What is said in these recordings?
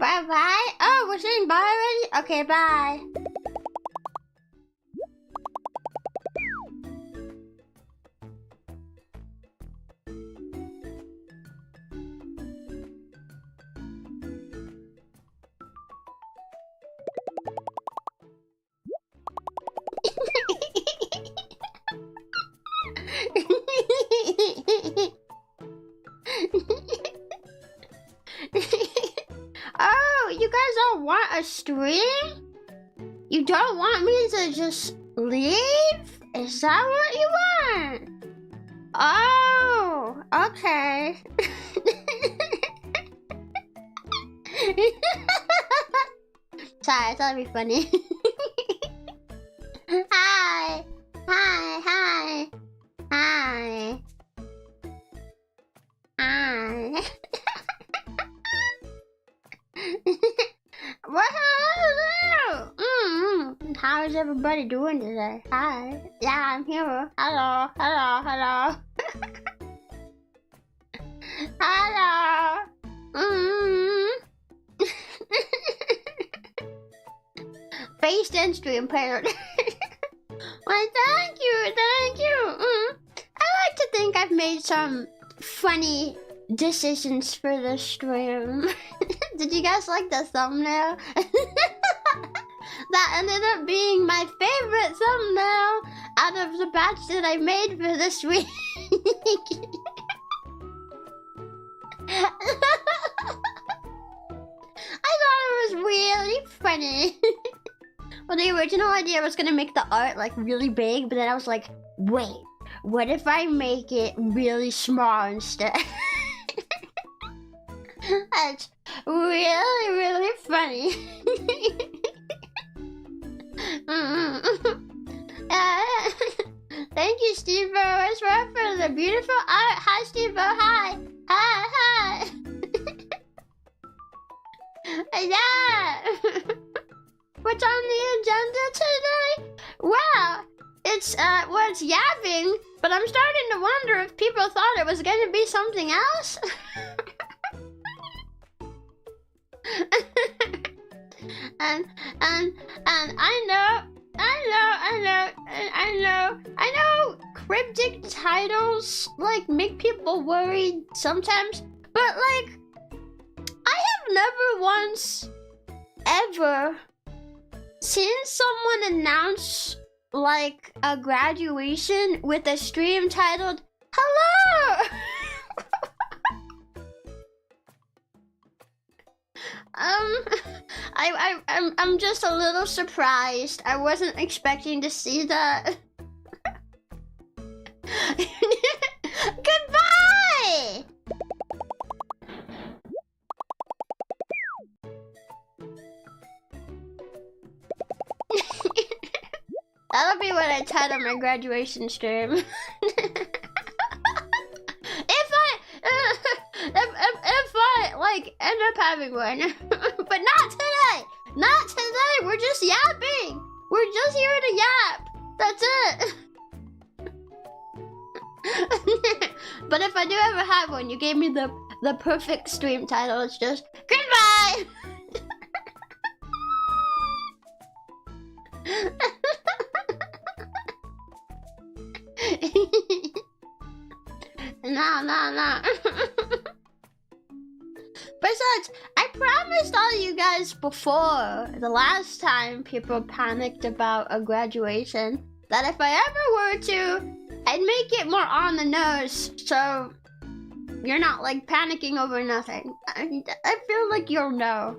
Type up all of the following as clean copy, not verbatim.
Bye-bye. Oh, we're saying bye already? Okay, bye. Oh, you guys don't want a stream? You don't want me to just leave? Is that what you want? Oh, okay. Sorry, I thought it'd be funny. Hi. Hi, hi. Hi. Hi. What? Hello? How is everybody doing today? Hi. Yeah, I'm here. Hello, hello, hello. Hello. Faced and stream paired. Well, thank you, thank you. I like to think I've made some funny decisions for the stream. Did you guys like the thumbnail? That ended up being my favorite thumbnail out of the batch that I made for this week. I thought it was really funny. Well, the original idea was gonna make the art like really big, but then I was like, wait, what if I make it really small instead? That's really, really funny. Thank you, Stevo, as well for the beautiful art. Hi, Stevo. Hi. Hi, hi. Yeah. What's on the agenda today? Well, it's yapping, but I'm starting to wonder if people thought it was going to be something else. and I know cryptic titles like make people worried sometimes, but like I have never once ever seen someone announce like a graduation with a stream titled "Hello." I'm just a little surprised. I wasn't expecting to see that. Goodbye! That'll be what I title my graduation stream. If I like end up having one, but not today. Not today. We're just yapping. We're just here to yap. That's it. But if I do ever have one, you gave me the perfect stream title. It's just goodbye. No. Besides, I promised all you guys before, the last time people panicked about a graduation, that if I ever were to, I'd make it more on the nose, so you're not like panicking over nothing. I feel like you'll know.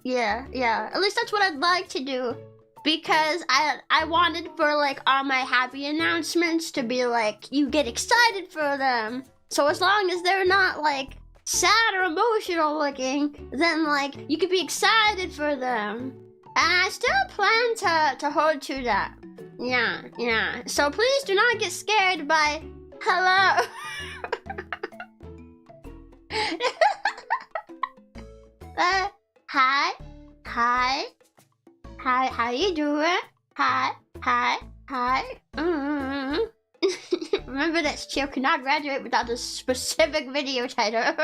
Yeah. At least that's what I'd like to do. Because I wanted for like all my happy announcements to be like, you get excited for them. So as long as they're not like sad or emotional looking, then like you could be excited for them. And I still plan to hold to that. Yeah. So please do not get scared by hello. Hi. How you doing? Hi. Remember that Chio cannot graduate without a specific video title.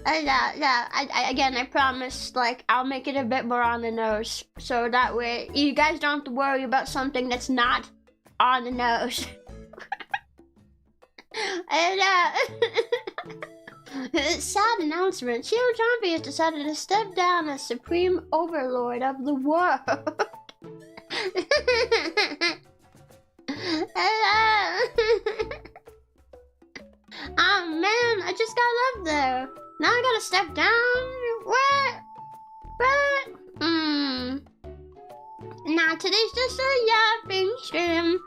Again, I promise, like, I'll make it a bit more on the nose, so that way you guys don't have to worry about something that's not on the nose. And, sad announcement, Chio Chompi has decided to step down as Supreme Overlord of the world. Oh man, I just got up there. Now I gotta step down? What? Now today's just a yapping stream,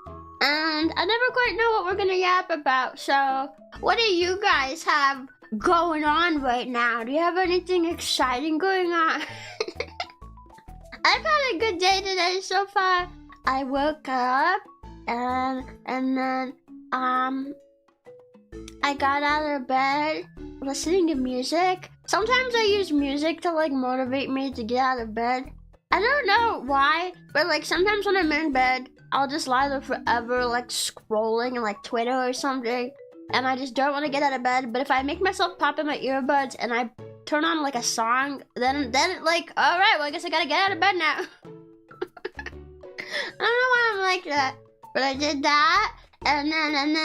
and I never quite know what we're gonna yap about, so what do you guys have going on right now? Do you have anything exciting going on? I've had a good day today so far. I woke up, and then, I got out of bed listening to music. Sometimes I use music to like motivate me to get out of bed. I don't know why, but like sometimes when I'm in bed, I'll just lie there forever like scrolling on like Twitter or something, and I just don't want to get out of bed. But if I make myself pop in my earbuds and I turn on like a song, then like, all right, well I guess I gotta get out of bed now. I don't know why I'm like that, but I did that, and then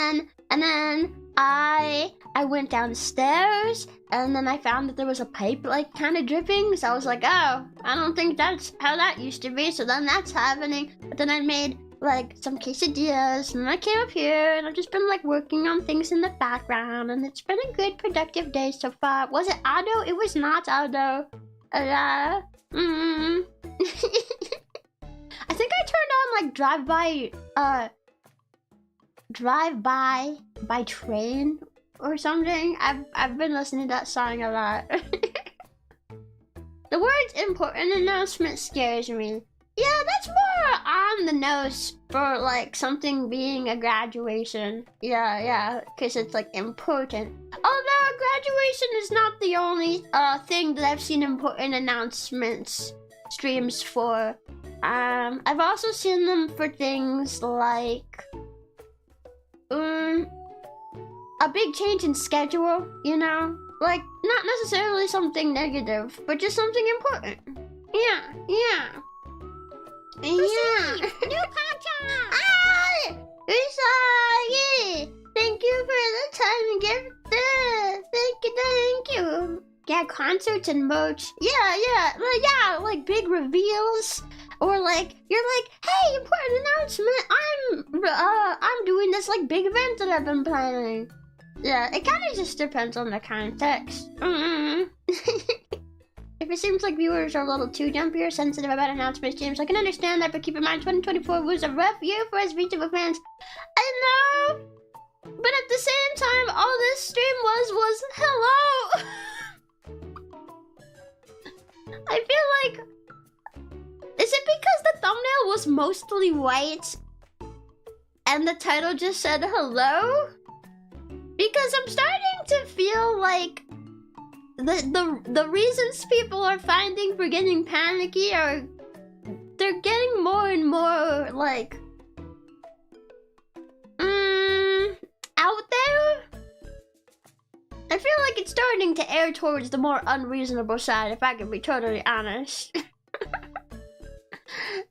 I went downstairs, and then I found that there was a pipe like kind of dripping, so I was like, oh, I don't think that's how that used to be, so then that's happening. But then I made like some quesadillas, and then I came up here, and I've just been like working on things in the background, and it's been a good productive day so far. Was it Ado? It was not Ado. I think I turned on like drive by train or something. I've been listening to that song a lot. The words important announcement scares me. Yeah, that's more on the nose for like something being a graduation. Yeah, because it's like important. Although graduation is not the only thing that I've seen important announcements streams for. I've also seen them for things like a big change in schedule, you know? Like, not necessarily something negative, but just something important. Yeah. Proceed. New podcast. Hi! Usagi! Thank you for the time gift. Thank you. Yeah, concerts and merch. Yeah, like big reveals. Or like, you're like, hey, important announcement, I'm doing this like big event that I've been planning. Yeah, it kind of just depends on the context. If it seems like viewers are a little too jumpy or sensitive about announcements, James, I can understand that, but keep in mind 2024 was a rough year for us VTuber fans. I know, but at the same time, all this stream was hello. I feel like, is it because the thumbnail was mostly white and the title just said hello? Because I'm starting to feel like the reasons people are finding for getting panicky are, they're getting more and more like out there. I feel like it's starting to err towards the more unreasonable side, if I can be totally honest.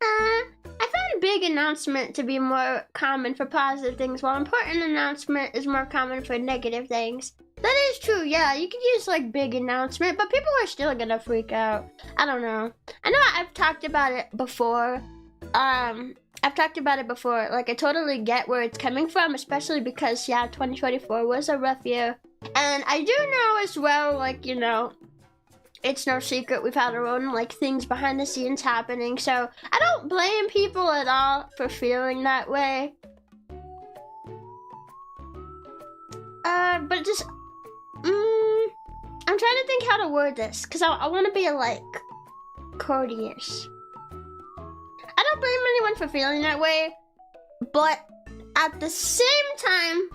I found big announcement to be more common for positive things, while important announcement is more common for negative things. That is true, yeah, you could use like big announcement, but people are still gonna freak out. I don't know. I know I've talked about it before. Like I totally get where it's coming from, especially because, yeah, 2024 was a rough year. And I do know as well, like, you know, it's no secret we've had our own like things behind the scenes happening, so I don't blame people at all for feeling that way. But just I'm trying to think how to word this, because I want to be like courteous. I don't blame anyone for feeling that way, but at the same time,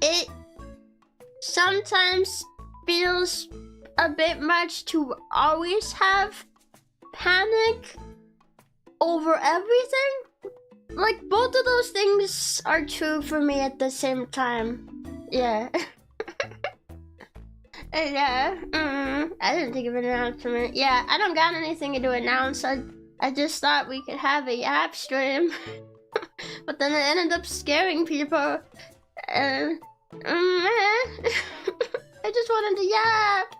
it sometimes feels a bit much to always have panic over everything. Like, both of those things are true for me at the same time. Yeah. Yeah. I didn't think of an announcement. Yeah, I don't got anything to announce. I just thought we could have a yap stream, but then it ended up scaring people. I just wanted to yap.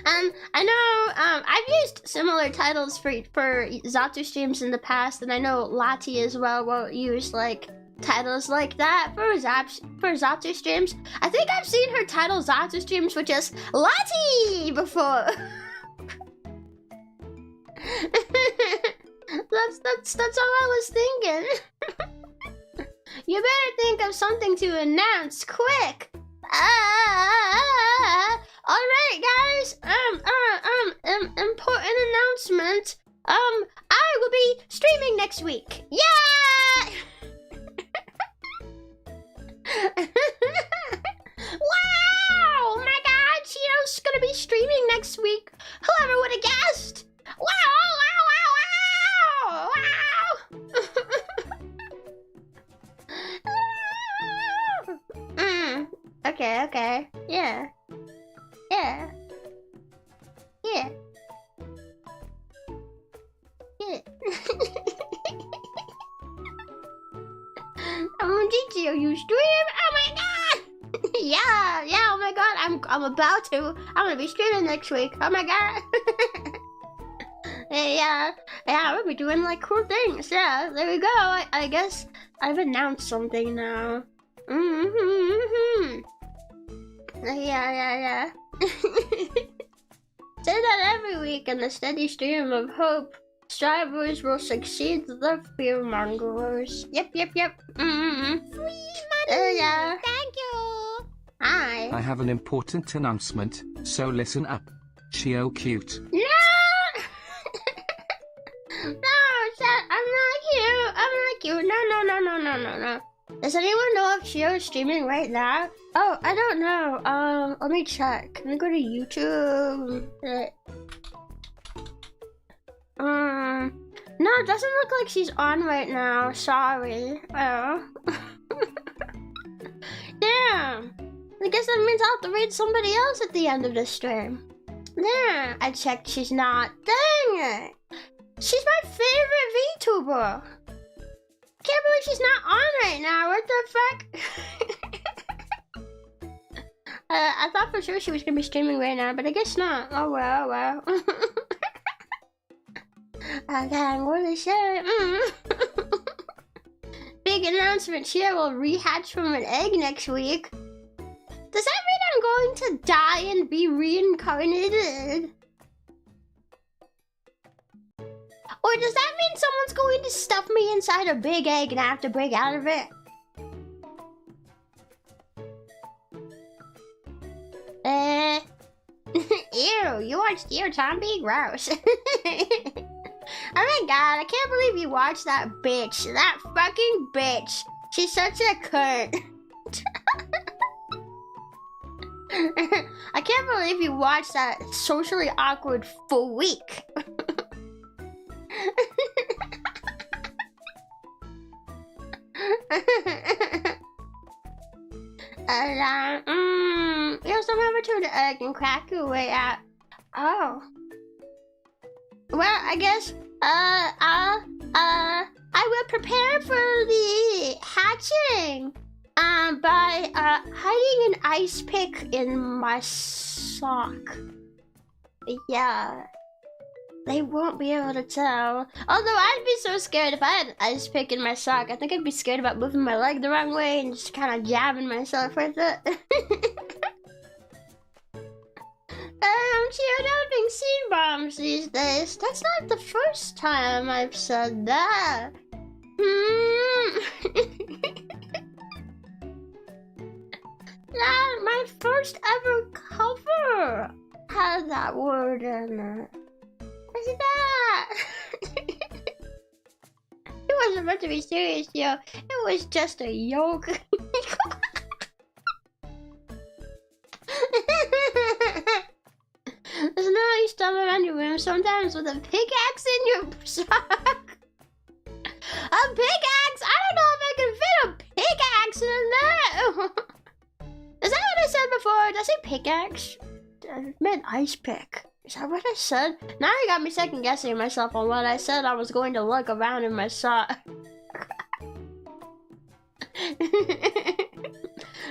And I know I've used similar titles for Zatu streams in the past, and I know Lati as well will use like titles like that for Zatu streams. I think I've seen her title Zatu streams with just Lati before. That's all I was thinking. You better think of something to announce quick. All right, guys. Important announcement. I will be streaming next week. Yeah! Wow! My God, Chio's gonna be streaming next week. Whoever would have guessed? Wow! Okay. Yeah. Gigi, are you stream? Oh my God! yeah, oh my God, I'm about to. I'm gonna be streaming next week. Oh my God. Yeah, we'll be doing like cool things. Yeah, there we go. I guess I've announced something now. Yeah. Say that every week in the steady stream of hope. Strivers will succeed the fearmongers. Yep. Free money. Yeah. Thank you. Hi. I have an important announcement, so listen up. Chio cute. No! No, I'm not cute. No. Does anyone know if Chio is streaming right now? Oh, I don't know. Let me check. Can I go to YouTube? No, it doesn't look like she's on right now. Sorry. Oh. Damn. I guess that means I'll have to read somebody else at the end of the stream. There. I checked. She's not. Dang it. She's my favorite VTuber. Can't believe she's not on right now. What the fuck? I thought for sure she was gonna be streaming right now, but I guess not. Oh well. Okay, I'm going to share it. Big announcement. Chio will rehatch from an egg next week. Does that mean I'm going to die and be reincarnated? Or does that mean someone's going to stuff me inside a big egg and I have to break out of it? Ew, you watched Chio Chompi? Gross. Oh my God, I can't believe you watched that bitch. That fucking bitch. She's such a cunt. I can't believe you watched that socially awkward freak. Here's some number 2 to egg and crack your way out. Oh. Well, I guess, I will prepare for the hatching, by, hiding an ice pick in my sock. Yeah. They won't be able to tell. Although I'd be so scared if I had an ice pick in my sock. I think I'd be scared about moving my leg the wrong way and just kind of jabbing myself with it. Chio dumping seed bombs these days. That's not the first time I've said that. Not my first ever cover had that word in it. What's that? It wasn't meant to be serious, yo. It was just a joke. There's no you stumble around your room sometimes with a pickaxe in your sock. A pickaxe? I don't know if I can fit a pickaxe in there. Is that what I said before. Did I say pickaxe? I meant ice pick. Is that what I said? Now you got me second guessing myself on what I said. I was going to look around in my sock.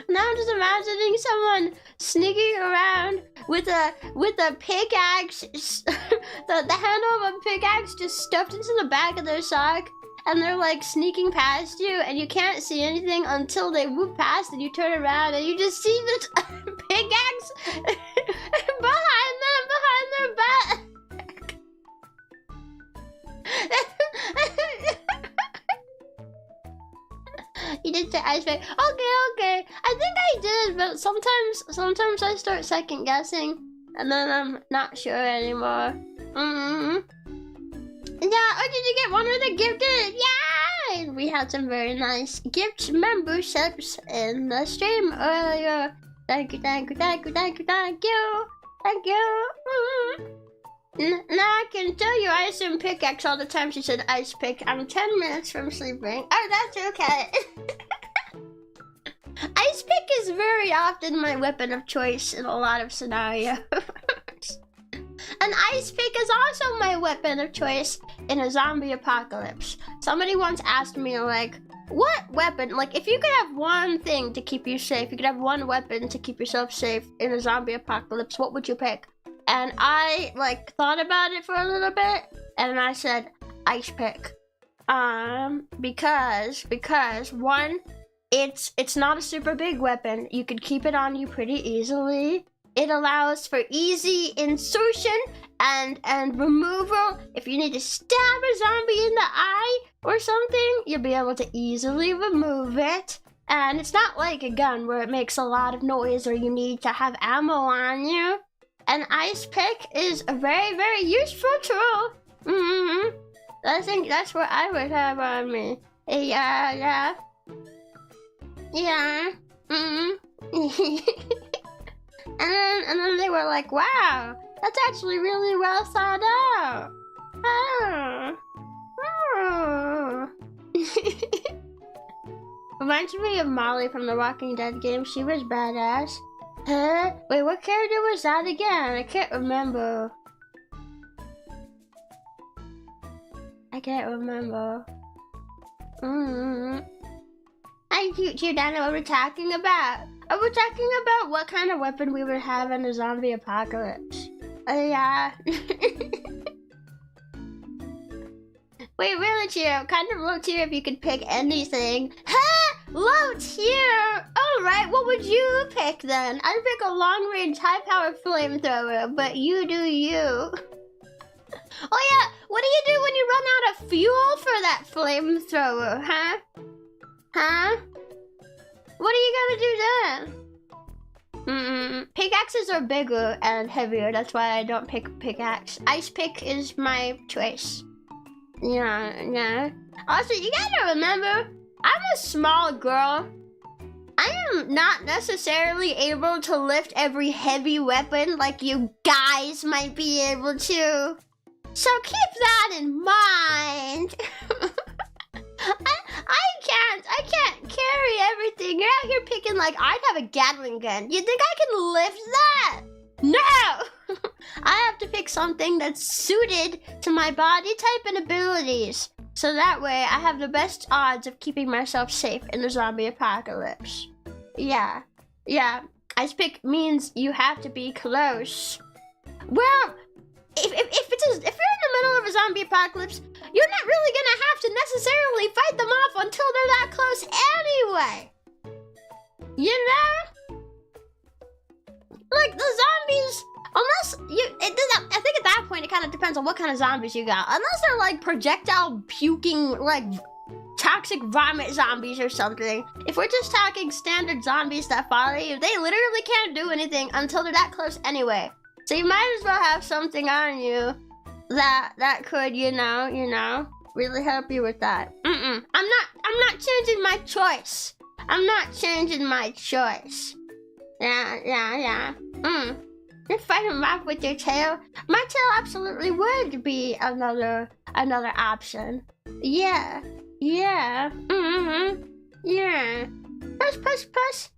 Now I'm just imagining someone sneaking around with a pickaxe, the handle of a pickaxe just stuffed into the back of their sock, and they're like sneaking past you, and you can't see anything until they move past, and you turn around and you just see this pickaxe behind their back. You did say ice pick. Okay. I think I did, but sometimes I start second guessing, and then I'm not sure anymore. Yeah, or did you get one of the gifted? Yeah! We had some very nice gift memberships in the stream earlier. Thank you. Now I can tell you I assume pickaxe all the time. She said ice pick. I'm 10 minutes from sleeping. Oh, that's okay. Ice pick is very often my weapon of choice in a lot of scenarios. An ice pick is also my weapon of choice in a zombie apocalypse. Somebody once asked me, like, what weapon, like, if you could have one thing to keep you safe, you could have one weapon to keep yourself safe in a zombie apocalypse, what would you pick? And I, like, thought about it for a little bit, and I said, ice pick. Because one, it's not a super big weapon. You could keep it on you pretty easily. It allows for easy insertion and removal. If you need to stab a zombie in the eye or something, you'll be able to easily remove it. And it's not like a gun where it makes a lot of noise or you need to have ammo on you. An ice pick is a very, very useful tool. I think that's what I would have on me. Yeah. And then they were like, wow, that's actually really well thought out. Oh. Reminds me of Molly from the Walking Dead game. She was badass. Huh? Wait, what character was that again? I can't remember. You don't know what we're talking about. Oh, we're talking about what kind of weapon we would have in a zombie apocalypse. Yeah. Wait, really, Chio? Kind of low tier if you could pick anything. Huh? Low tier? Alright, what would you pick then? I'd pick a long-range, high-powered flamethrower, but you do you. Oh yeah, what do you do when you run out of fuel for that flamethrower, huh? What are you gonna do then? Pickaxes are bigger and heavier, that's why I don't pick pickaxe. Ice pick is my choice. Yeah. Also, you gotta remember, I'm a small girl. I am not necessarily able to lift every heavy weapon like you guys might be able to. So keep that in mind. I can't carry everything. You're out here picking like I'd have a Gatling gun. You think I can lift that? No! I have to pick something that's suited to my body type and abilities. So that way I have the best odds of keeping myself safe in the zombie apocalypse. Yeah. Ice pick means you have to be close. Well, if you're in the middle of a zombie apocalypse, you're not really gonna have to necessarily fight them off until they're that close anyway. You know? Like the zombies, unless I think at that point it kind of depends on what kind of zombies you got. Unless they're like projectile puking, like toxic vomit zombies or something. If we're just talking standard zombies that follow you, they literally can't do anything until they're that close anyway. So you might as well have something on you that could, you know, really help you with that. I'm not changing my choice. Yeah. You're fighting them off with your tail. My tail absolutely would be another option. Yeah. Yeah. Push.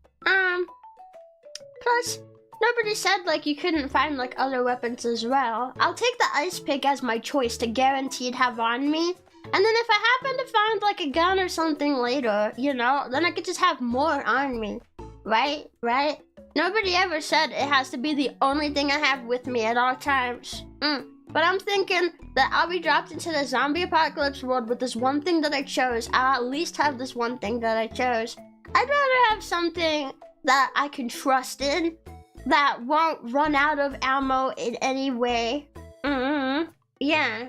Plus, nobody said like you couldn't find like other weapons as well. I'll take the ice pick as my choice to guaranteed have on me. And then if I happen to find like a gun or something later, you know, then I could just have more on me. Right? Right? Nobody ever said it has to be the only thing I have with me at all times. But I'm thinking that I'll be dropped into the zombie apocalypse world with this one thing that I chose. I'll at least have this one thing that I chose. I'd rather have something that I can trust in, that won't run out of ammo in any way. Yeah.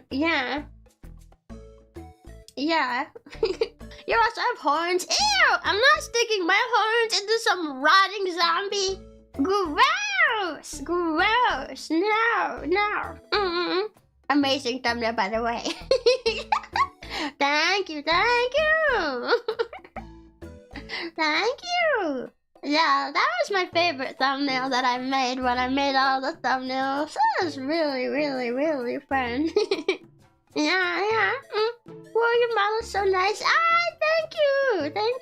You also have horns. Ew! I'm not sticking my horns into some rotting zombie. Gross. No. Amazing thumbnail, by the way. Thank you. Thank you. Yeah, that was my favorite thumbnail that I made when I made all the thumbnails. That was really fun. Yeah. Well, your model's so nice. Thank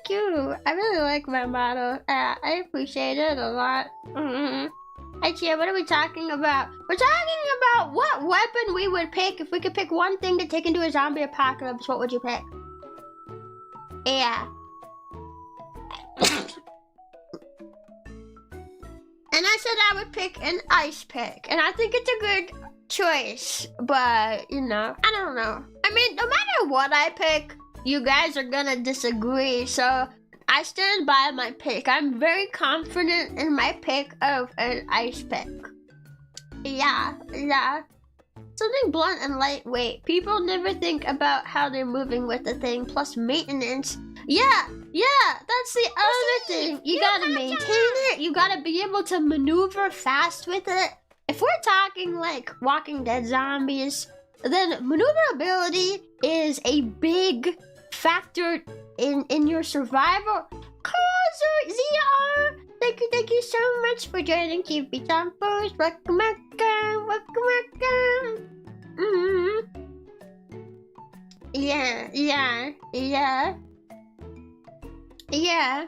you. I really like my model. I appreciate it a lot. Hey, Chio, what are we talking about? We're talking about what weapon we would pick if we could pick one thing to take into a zombie apocalypse. What would you pick? Yeah. And I said I would pick an ice pick, and I think it's a good choice, but you know, I don't know. I mean, no matter what I pick, you guys are gonna disagree, so I stand by my pick. I'm very confident in my pick of an ice pick. Yeah. Something blunt and lightweight. People never think about how they're moving with the thing, plus maintenance. Yeah, that's the other thing. You gotta maintain it. You gotta be able to maneuver fast with it. If we're talking like Walking Dead zombies, then maneuverability is a big factor in your survival. Cause ZR, thank you so much for joining VTubers. Welcome. Yeah.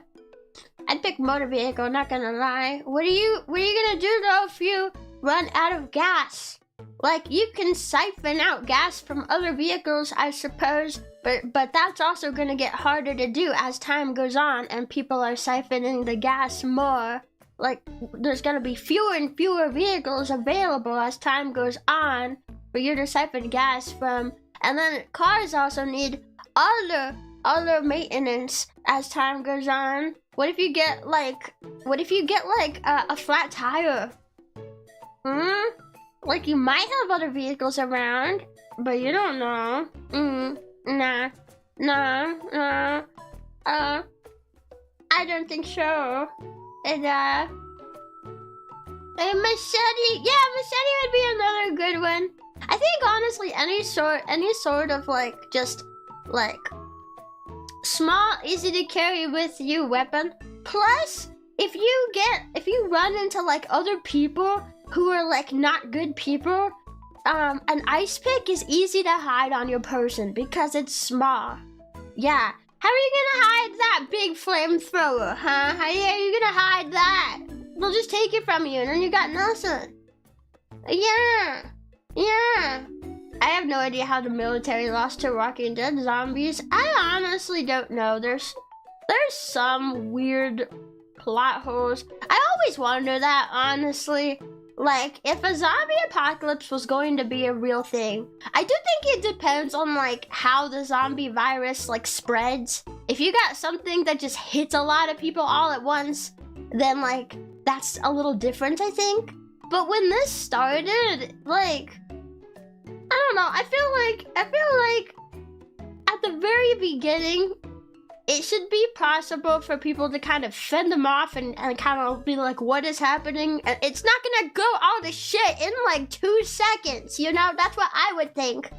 I'd pick motor vehicle, not gonna lie. What are you gonna do though if you run out of gas? Like, you can siphon out gas from other vehicles, I suppose, but that's also gonna get harder to do as time goes on and people are siphoning the gas more. Like, there's gonna be fewer and fewer vehicles available as time goes on for you to siphon gas from. And then cars also need other maintenance as time goes on. What if you get like a flat tire? Like, you might have other vehicles around, but you don't know. Nah. I don't think so. And a machete. Yeah, machete would be another good one. I think honestly any sort of like just like small, easy to carry with you weapon. Plus, if you run into like other people who are like not good people, an ice pick is easy to hide on your person because it's small. Yeah. How are you gonna hide that big flamethrower, huh? How are you gonna hide that? They'll just take it from you and then you got nothing. Yeah. I have no idea how the military lost to Walking Dead zombies. I honestly don't know. There's some weird plot holes. I always wonder that, honestly. Like, if a zombie apocalypse was going to be a real thing, I do think it depends on, like, how the zombie virus, like, spreads. If you got something that just hits a lot of people all at once, then, like, that's a little different, I think. But when this started, like, I don't know, I feel like at the very beginning, it should be possible for people to kind of fend them off and kind of be like, what is happening? And it's not gonna go all to shit in like 2 seconds, you know? That's what I would think.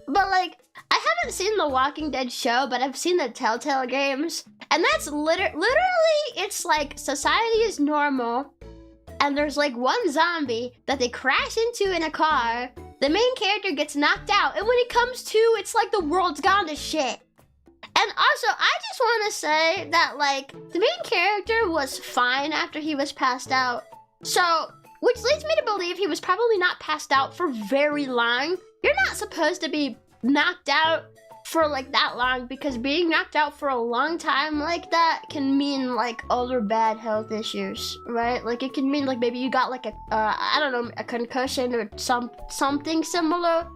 But like, I haven't seen the Walking Dead show, but I've seen the Telltale games. And that's literally, it's like society is normal. And there's like one zombie that they crash into in a car. The main character gets knocked out. And when he comes to, it's like the world's gone to shit. And And also, I just want to say that, like, the main character was fine after he was passed out. So, which leads me to believe he was probably not passed out for very long. You're not supposed to be knocked out for, like, that long, because being knocked out for a long time like that can mean, like, other bad health issues, right? Like, it can mean, like, maybe you got, like, I don't know, a concussion or something similar.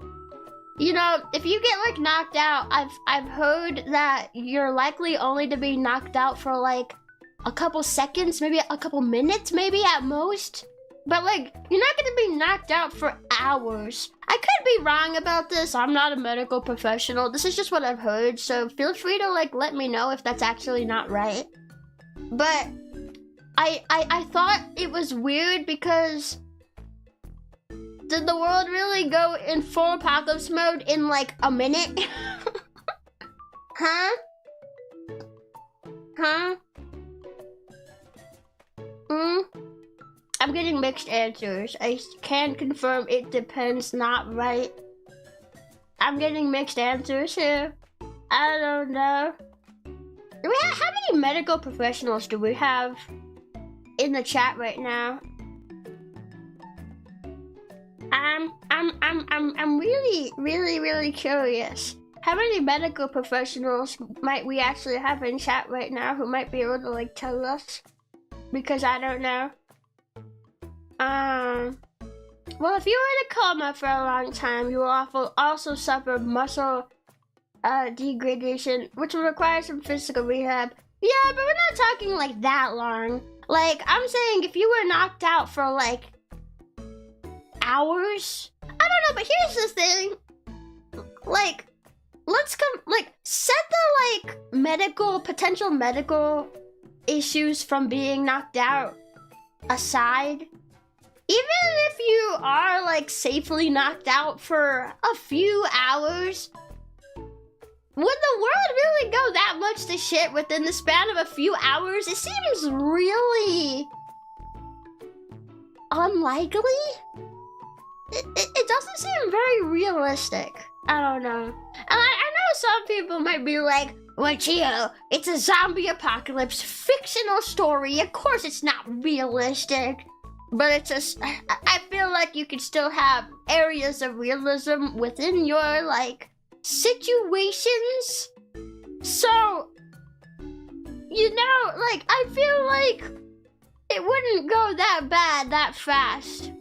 You know, if you get, like, knocked out, I've heard that you're likely only to be knocked out for, like, a couple seconds, maybe a couple minutes, maybe at most. But, like, you're not gonna be knocked out for hours. I could be wrong about this. I'm not a medical professional. This is just what I've heard, so feel free to, like, let me know if that's actually not right. But I thought it was weird because did the world really go in full apocalypse mode in, like, a minute? Huh? Huh? I'm getting mixed answers. I can confirm it depends, not right. I'm getting mixed answers here. I don't know. How many medical professionals do we have in the chat right now? I'm really curious. How many medical professionals might we actually have in chat right now who might be able to, like, tell us? Because I don't know. Well, if you were in a coma for a long time, you will also suffer muscle degradation, which will require some physical rehab. Yeah, but we're not talking, like, that long. Like, I'm saying if you were knocked out for, like, hours? I don't know, but here's the thing. Like, set the, like, potential medical issues from being knocked out aside. Even if you are, like, safely knocked out for a few hours, would the world really go that much to shit within the span of a few hours? It seems really unlikely. It doesn't seem very realistic. I don't know. And I know some people might be like, well, Chio, it's a zombie apocalypse fictional story. Of course it's not realistic. But it's just, I feel like you could still have areas of realism within your, like, situations. So, you know, like, I feel like it wouldn't go that bad that fast.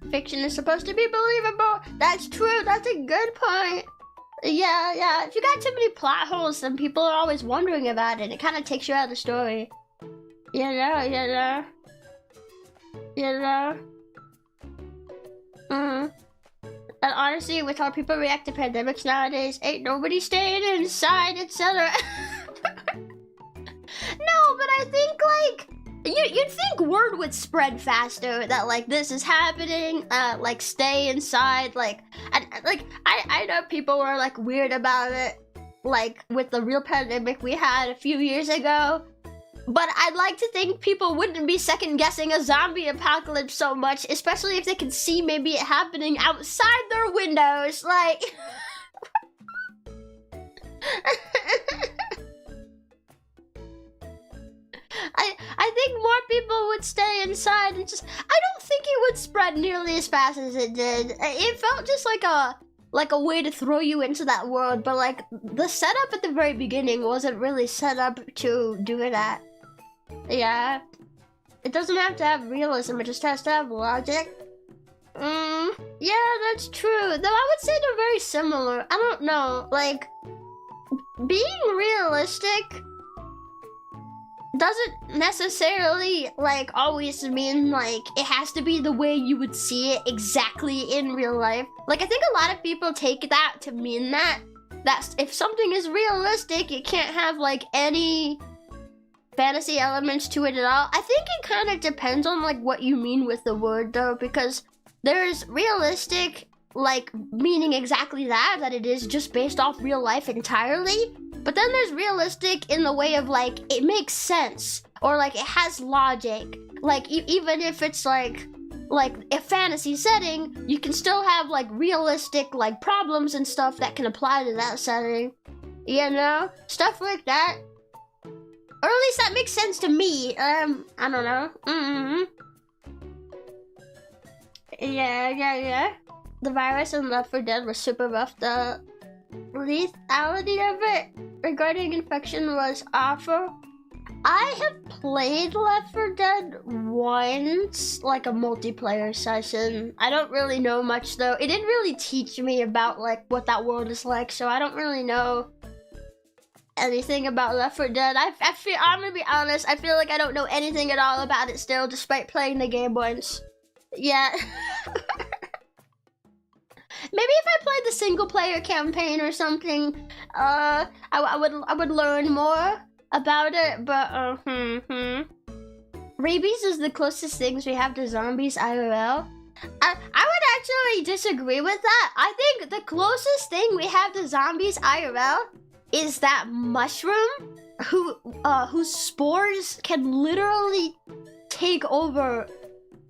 Fiction is supposed to be believable. That's true. That's a good point. Yeah. If you got too many plot holes, then people are always wondering about it. It kind of takes you out of the story. You know. And honestly, with how people react to pandemics nowadays, ain't nobody staying inside, etc. No, but I think, like, you'd think word would spread faster that, like, this is happening, like, stay inside, like, and, like, I know people were, like, weird about it, like, with the real pandemic we had a few years ago. But I'd like to think people wouldn't be second-guessing a zombie apocalypse so much, especially if they can see maybe it happening outside their windows, like... I think more people would stay inside and just... I don't think it would spread nearly as fast as it did. It felt just like a way to throw you into that world, but, like, the setup at the very beginning wasn't really set up to do that. Yeah. It doesn't have to have realism, it just has to have logic. Yeah, that's true. Though I would say they're very similar. I don't know, like, being realistic doesn't necessarily, like, always mean, like, it has to be the way you would see it exactly in real life. Like, I think a lot of people take that to mean that if something is realistic, it can't have, like, any fantasy elements to it at all. I think it kind of depends on, like, what you mean with the word, though, because there's realistic, like, meaning exactly that it is just based off real life entirely. But then there's realistic in the way of, like, it makes sense, or, like, it has logic. Like, even if it's, like a fantasy setting, you can still have, like, realistic, like, problems and stuff that can apply to that setting. You know, stuff like that. Or at least that makes sense to me. I don't know. Yeah. The virus in Left 4 Dead was super rough. The lethality of it regarding infection was awful. I have played Left 4 Dead once, like a multiplayer session. I don't really know much though. It didn't really teach me about like what that world is like, so I don't really know anything about Left 4 Dead. I'm gonna be honest, I feel like I don't know anything at all about it still, despite playing the game once. Yeah. Maybe if I played the single player campaign or something, I would learn more about it, but rabies is the closest things we have to zombies IRL. I would actually disagree with that. I think the closest thing we have to zombies IRL is that mushroom whose spores can literally take over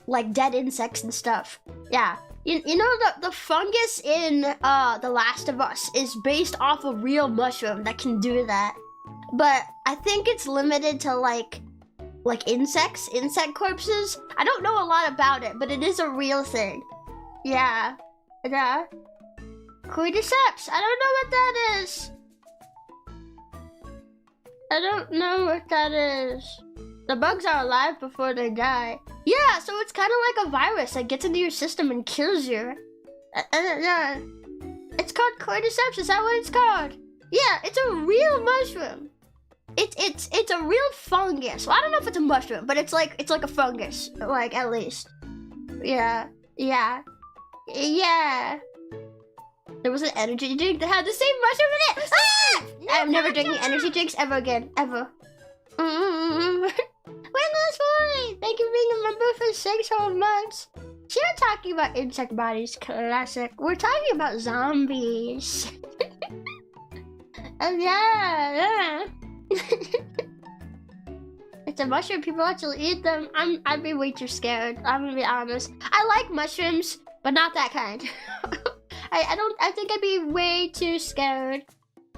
like dead insects and stuff. Yeah. You know the fungus in The Last of Us is based off a real mushroom that can do that. But I think it's limited to like insect corpses. I don't know a lot about it, but it is a real thing. Yeah. Cordyceps, I don't know what that is. I don't know what that is. The bugs are alive before they die. Yeah, so it's kind of like a virus that gets into your system and kills you. Yeah. It's called Cordyceps, is that what it's called? Yeah, it's a real mushroom. It's a real fungus. Well, I don't know if it's a mushroom, but it's like a fungus, like at least. Yeah. There was an energy drink that had the same mushroom in it. Ah! I'm never drinking energy drinks ever again, ever. Windless boy, thank you for being a member for 6 whole months. So you're talking about insect bodies, classic. We're talking about zombies. Yeah. It's a mushroom. People actually eat them. I'd be way too scared. I'm gonna be honest. I like mushrooms, but not that kind. I think I'd be way too scared.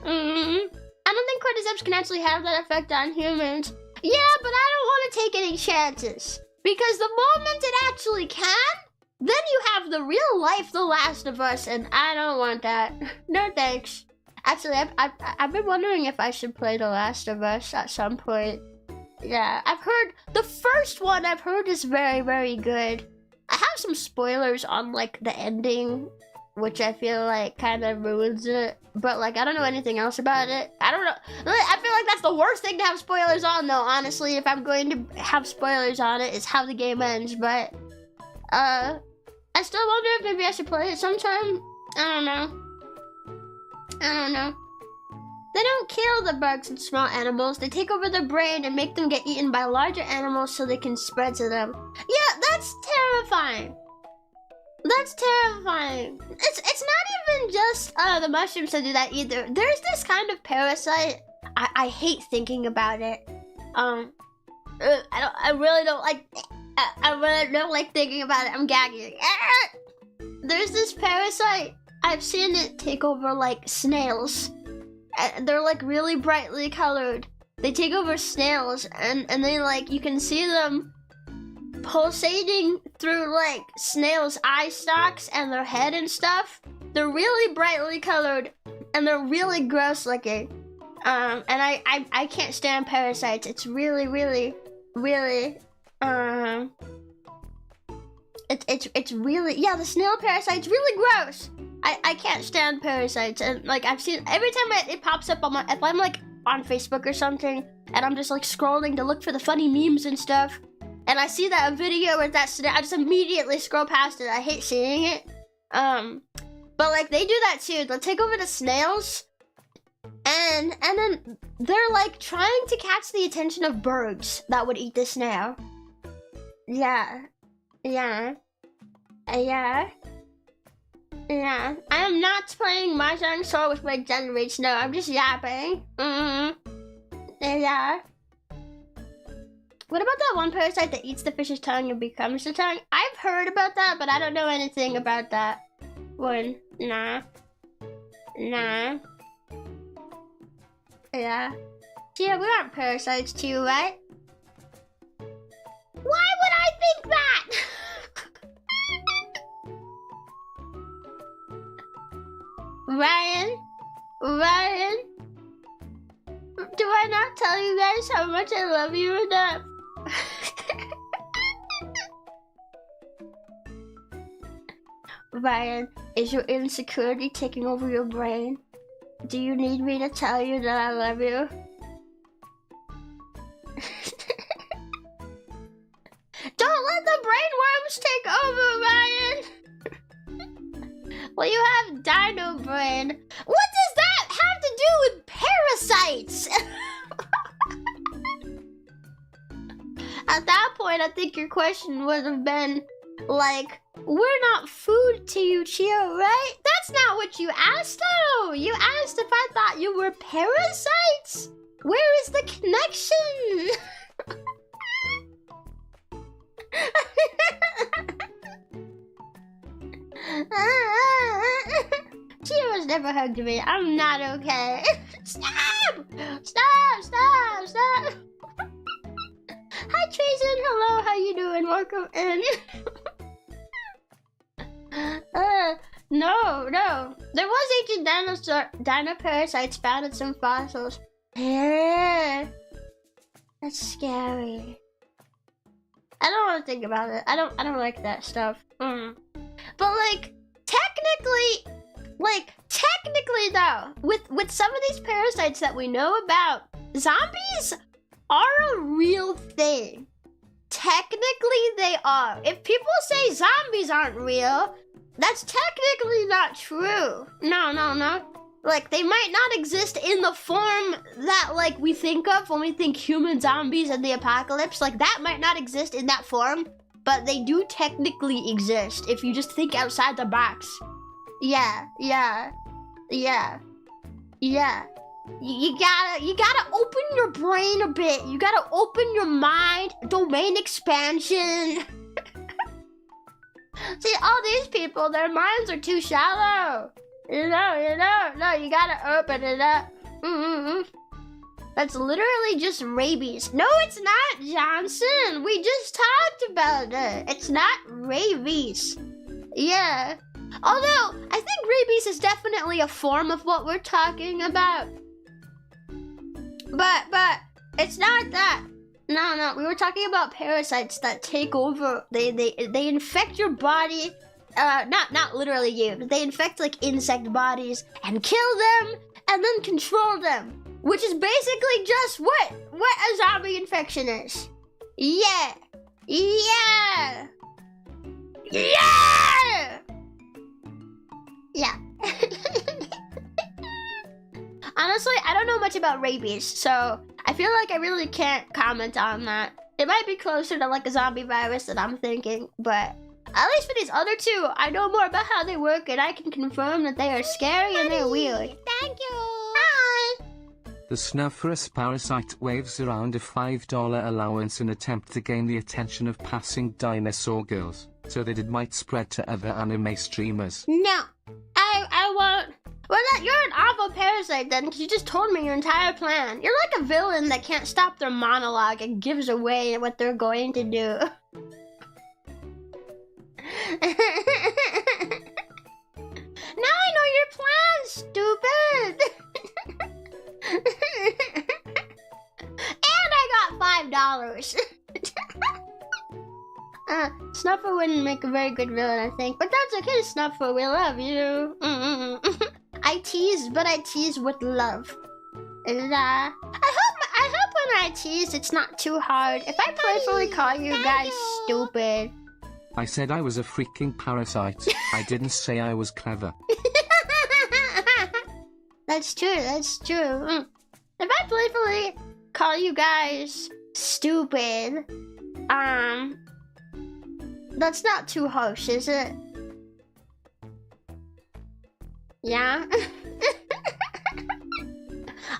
I don't think cordyceps can actually have that effect on humans. Yeah, but I don't want to take any chances. Because the moment it actually can, then you have the real life The Last of Us, and I don't want that. No thanks. Actually, I've been wondering if I should play The Last of Us at some point. Yeah, I've heard, the first one I've heard is very, very good. I have some spoilers on, like, the ending, which I feel like kind of ruins it. But, like, I don't know anything else about it. I don't know. I feel like that's the worst thing to have spoilers on, though, honestly. If I'm going to have spoilers on it, it's how the game ends. But, I still wonder if maybe I should play it sometime. I don't know. They don't kill the bugs and small animals. They take over their brain and make them get eaten by larger animals so they can spread to them. Yeah, that's terrifying. That's terrifying. It's not even just the mushrooms that do that either. There's this kind of parasite. I hate thinking about it. I really don't like thinking about it. I'm gagging. There's this parasite. I've seen it take over like snails. They're like really brightly colored. They take over snails and they like, you can see them pulsating through like snails' eye stalks and their head and stuff. They're really brightly colored and they're really gross looking. And I can't stand parasites. It's really it's really, yeah, the snail parasite's really gross. I can't stand parasites, and like I've seen every time it pops up on my, if I'm like on Facebook or something and I'm just like scrolling to look for the funny memes and stuff, and I see that video with that snail, I just immediately scroll past it. I hate seeing it. But like they do that too. They'll take over the snails and then they're like trying to catch the attention of birds that would eat the snail. Yeah. I am not playing Mahjong Soul with my generates. No, I'm just yapping. Yeah. What about that one parasite that eats the fish's tongue and becomes the tongue? I've heard about that, but I don't know anything about that one. Nah. Yeah. Yeah, we aren't parasites too, right? Why would I think that? Ryan? Do I not tell you guys how much I love you enough? Ryan, is your insecurity taking over your brain? Do you need me to tell you that I love you? Don't let the brainworms take over, Ryan! Well, you have dino brain. What does that have to do with parasites? At that point, I think your question would have been, like, we're not food to you, Chio, right? That's not what you asked, though. You asked if I thought you were parasites. Where is the connection? Chio's never hugged me. I'm not okay. Stop! Hi, Tracy. Hello, how you doing? Welcome in. No. There was ancient dino parasites found in some fossils. Yeah. That's scary. I don't want to think about it. I don't like that stuff. But technically though, with some of these parasites that we know about, zombies are a real thing. Technically they are. If people say zombies aren't real, that's technically not true. No. Like, they might not exist in the form that, like, we think of when we think human zombies and the apocalypse. Like, that might not exist in that form, but they do technically exist if you just think outside the box. Yeah. You gotta open your brain a bit. You gotta open your mind. Domain expansion. See, all these people, their minds are too shallow. You know, no, you gotta open it up. That's literally just rabies. No, it's not, Johnson. We just talked about it. It's not rabies. Yeah. Although, I think rabies is definitely a form of what we're talking about. But, it's not that. No, we were talking about parasites that take over. They infect your body. Not literally you, but they infect like insect bodies and kill them and then control them, which is basically just what a zombie infection is. Yeah. Honestly, I don't know much about rabies, so I feel like I really can't comment on that. It might be closer to like a zombie virus than I'm thinking, but at least for these other two, I know more about how they work, and I can confirm that they are scary and they're weird. Thank you. Hi. The snufferous parasite waves around a $5 allowance in attempt to gain the attention of passing dinosaur girls, so that it might spread to other anime streamers. No, I won't. Well, you're an awful parasite then, because you just told me your entire plan. You're like a villain that can't stop their monologue and gives away what they're going to do. Now I know your plan, stupid. And I got $5. Snuffer wouldn't make a very good villain, I think, but that's okay, Snuffer. We love you. I tease with love. And I hope when I tease, it's not too hard. If I playfully call you guys stupid. I said I was a freaking parasite. I didn't say I was clever. That's true. If I playfully call you guys stupid, that's not too harsh, is it? Yeah?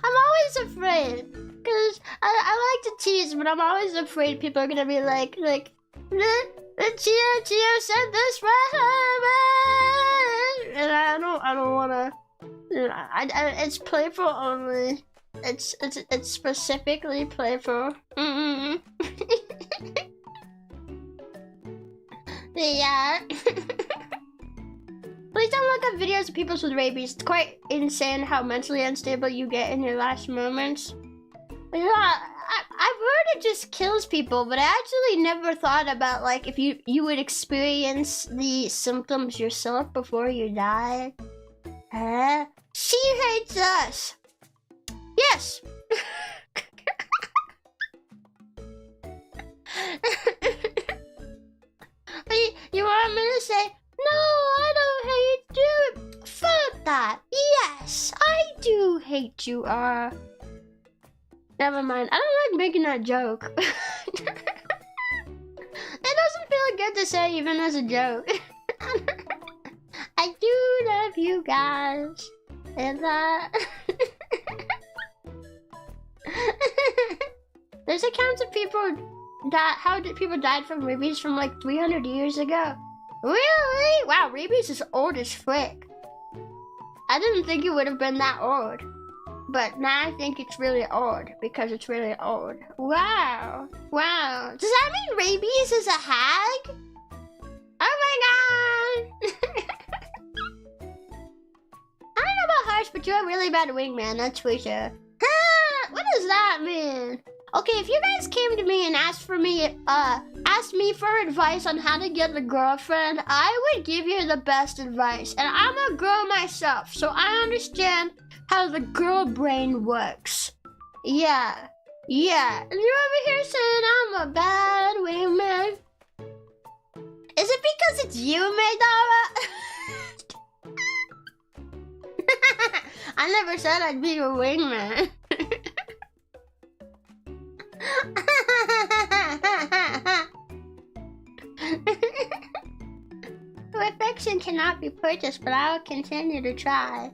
I'm always afraid, because I like to tease, but I'm always afraid people are gonna be like, Chio said this right, and I don't wanna. It's playful only. it's specifically playful. Yeah. Please don't look up videos of people with rabies. It's quite insane how mentally unstable you get in your last moments. Yeah, I've heard it just kills people, but I actually never thought about like if you would experience the symptoms yourself before you die. She hates us. Yes. You want me to say, no, I don't hate you? Fuck that. Yes, I do hate you, Never mind. I don't like making that joke. It doesn't feel good to say even as a joke. I do love you guys. And there's accounts of people that people died from rabies from like 300 years ago. Really? Wow, rabies is old as frick. I didn't think it would have been that old. But now I think it's really old because it's really old. Wow. Wow. Does that mean rabies is a hag? Oh my god. I don't know about harsh, but you're a really bad wingman, that's for sure. What does that mean? Okay, if you guys came to me and asked me for advice on how to get a girlfriend, I would give you the best advice. And I'm a girl myself, so I understand how the girl brain works. Yeah. And you're over here saying I'm a bad wingman. Is it because it's you, Maydara? I never said I'd be your wingman. Affection cannot be purchased, but I'll continue to try.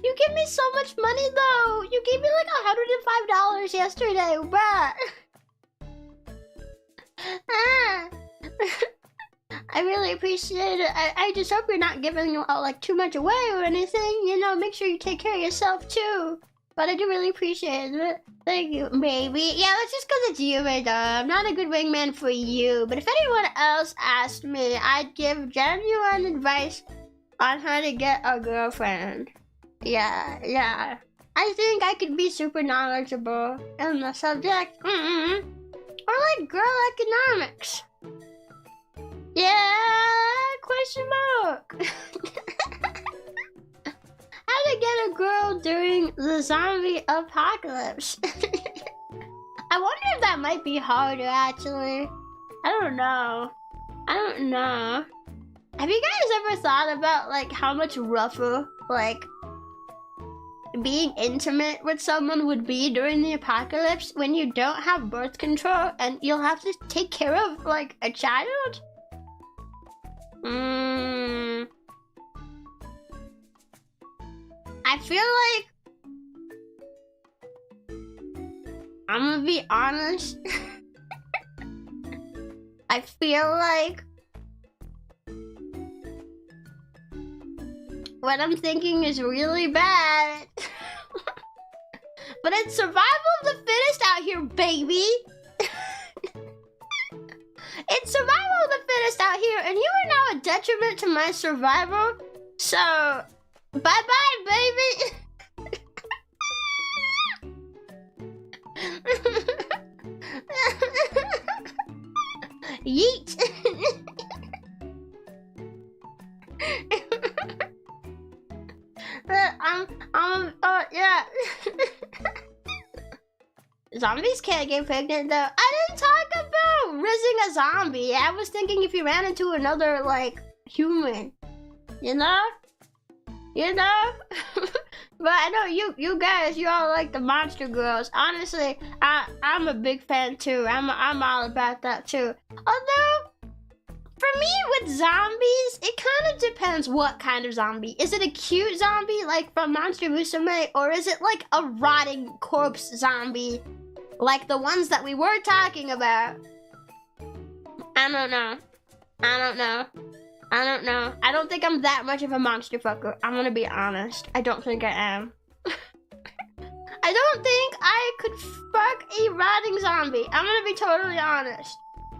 You give me so much money though. You gave me like $105 yesterday, bruh. I really appreciate it. I just hope you're not giving out like too much away or anything. You know, make sure you take care of yourself too. But I do really appreciate it. Thank you, baby. Yeah, that's just because it's you, my dog. I'm not a good wingman for you. But if anyone else asked me, I'd give genuine advice on how to get a girlfriend. Yeah. I think I could be super knowledgeable in the subject. Or like girl economics. Yeah, question mark. How to get a girl during the zombie apocalypse. I wonder if that might be harder actually. I don't know. Have you guys ever thought about like how much rougher like being intimate with someone would be during the apocalypse when you don't have birth control and you'll have to take care of like a child? I feel like I'm gonna be honest. I feel like what I'm thinking is really bad. But it's survival of the fittest out here, baby. It's survival of the fittest out here, and you are now a detriment to my survival. So, bye-bye, baby. Yeet. Yeah. Zombies can't get pregnant though. I didn't talk about raising a zombie. I was thinking if you ran into another like human, you know. But I know you guys, you all like the monster girls. Honestly, I'm a big fan too. I'm all about that too. Although, for me with zombies, it kind of depends what kind of zombie. Is it a cute zombie like from Monster Musume, or is it like a rotting corpse zombie, like the ones that we were talking about? I don't know. I don't think I'm that much of a monster fucker. I'm gonna be honest. I don't think I am. I I don't think I could fuck a rotting zombie. I'm gonna be totally honest.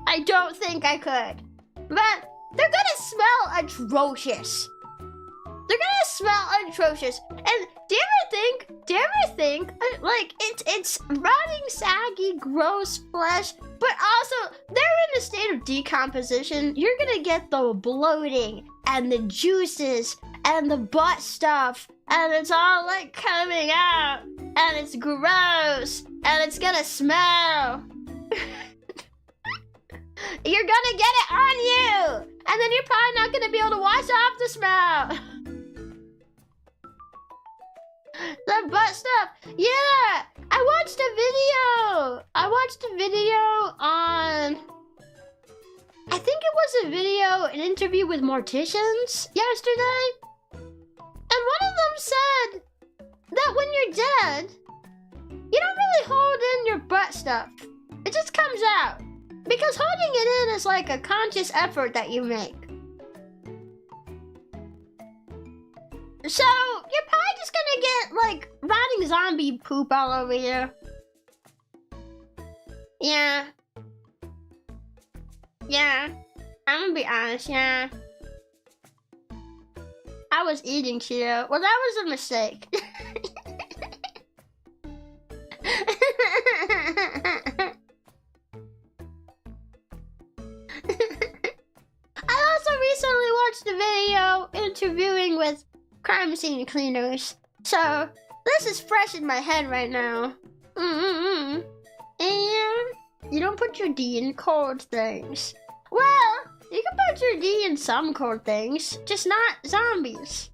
I don't think I could. But they're gonna smell atrocious. They're gonna smell atrocious. And do you ever think, like, it's rotting, saggy, gross flesh, but also they're in a state of decomposition. You're gonna get the bloating and the juices and the butt stuff, and it's all like coming out, and it's gross, and it's gonna smell. You're gonna get it on you, and then you're probably not gonna be able to wash off the smell. The butt stuff. Yeah, I watched a video on, I think it was a video, an interview with morticians yesterday. And one of them said that when you're dead, you don't really hold in your butt stuff. It just comes out. Because holding it in is like a conscious effort that you make. So, you're probably just gonna get, like, rotting zombie poop all over you. Yeah. Yeah. I'm gonna be honest, yeah. I was eating Chio. Well, that was a mistake. I also recently watched a video interviewing with crime scene cleaners. So, this is fresh in my head right now. And you don't put your D in cold things. Well, you can put your D in some cold things, just not zombies.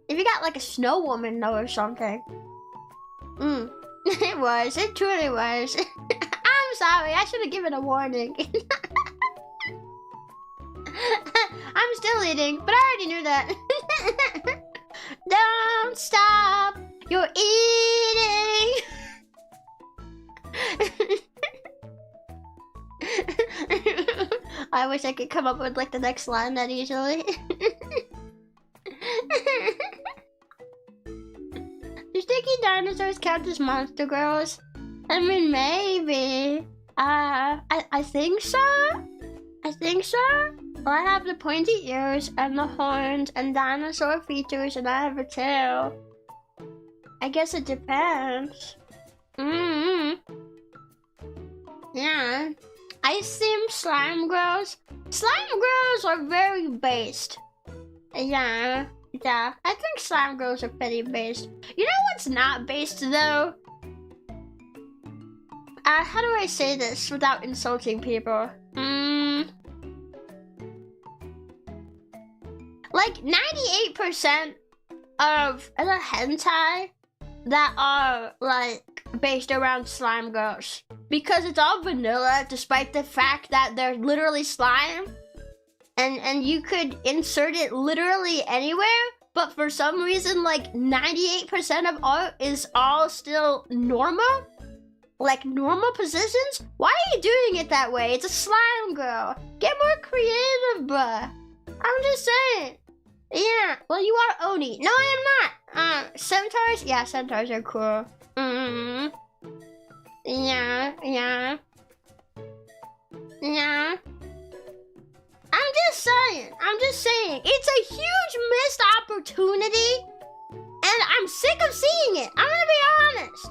If you got like a snow woman though or something. It truly was. I'm sorry, I should have given a warning. I'm still eating, but I already knew that. Don't stop, you're eating. I wish I could come up with like the next line that easily. Do sticky dinosaurs count as monster girls? I mean, maybe. I think so. I think so. Well, I have the pointy ears and the horns and dinosaur features, and I have a tail. I guess it depends. Yeah. Ice themed slime girls. Slime girls are very based. Yeah. I think slime girls are pretty based. You know what's not based though? How do I say this without insulting people? Like 98% of the hentai that are like based around slime girls, because it's all vanilla despite the fact that they're literally slime, and you could insert it literally anywhere, but for some reason like 98% of art is all still normal, like normal positions. Why are you doing it that way? It's a slime girl. Get more creative, bruh. I'm just saying. Yeah, well, you are Oni. No, I am not. Centaurs? Yeah, centaurs are cool. Yeah. I'm just saying. It's a huge missed opportunity, and I'm sick of seeing it. I'm gonna be honest.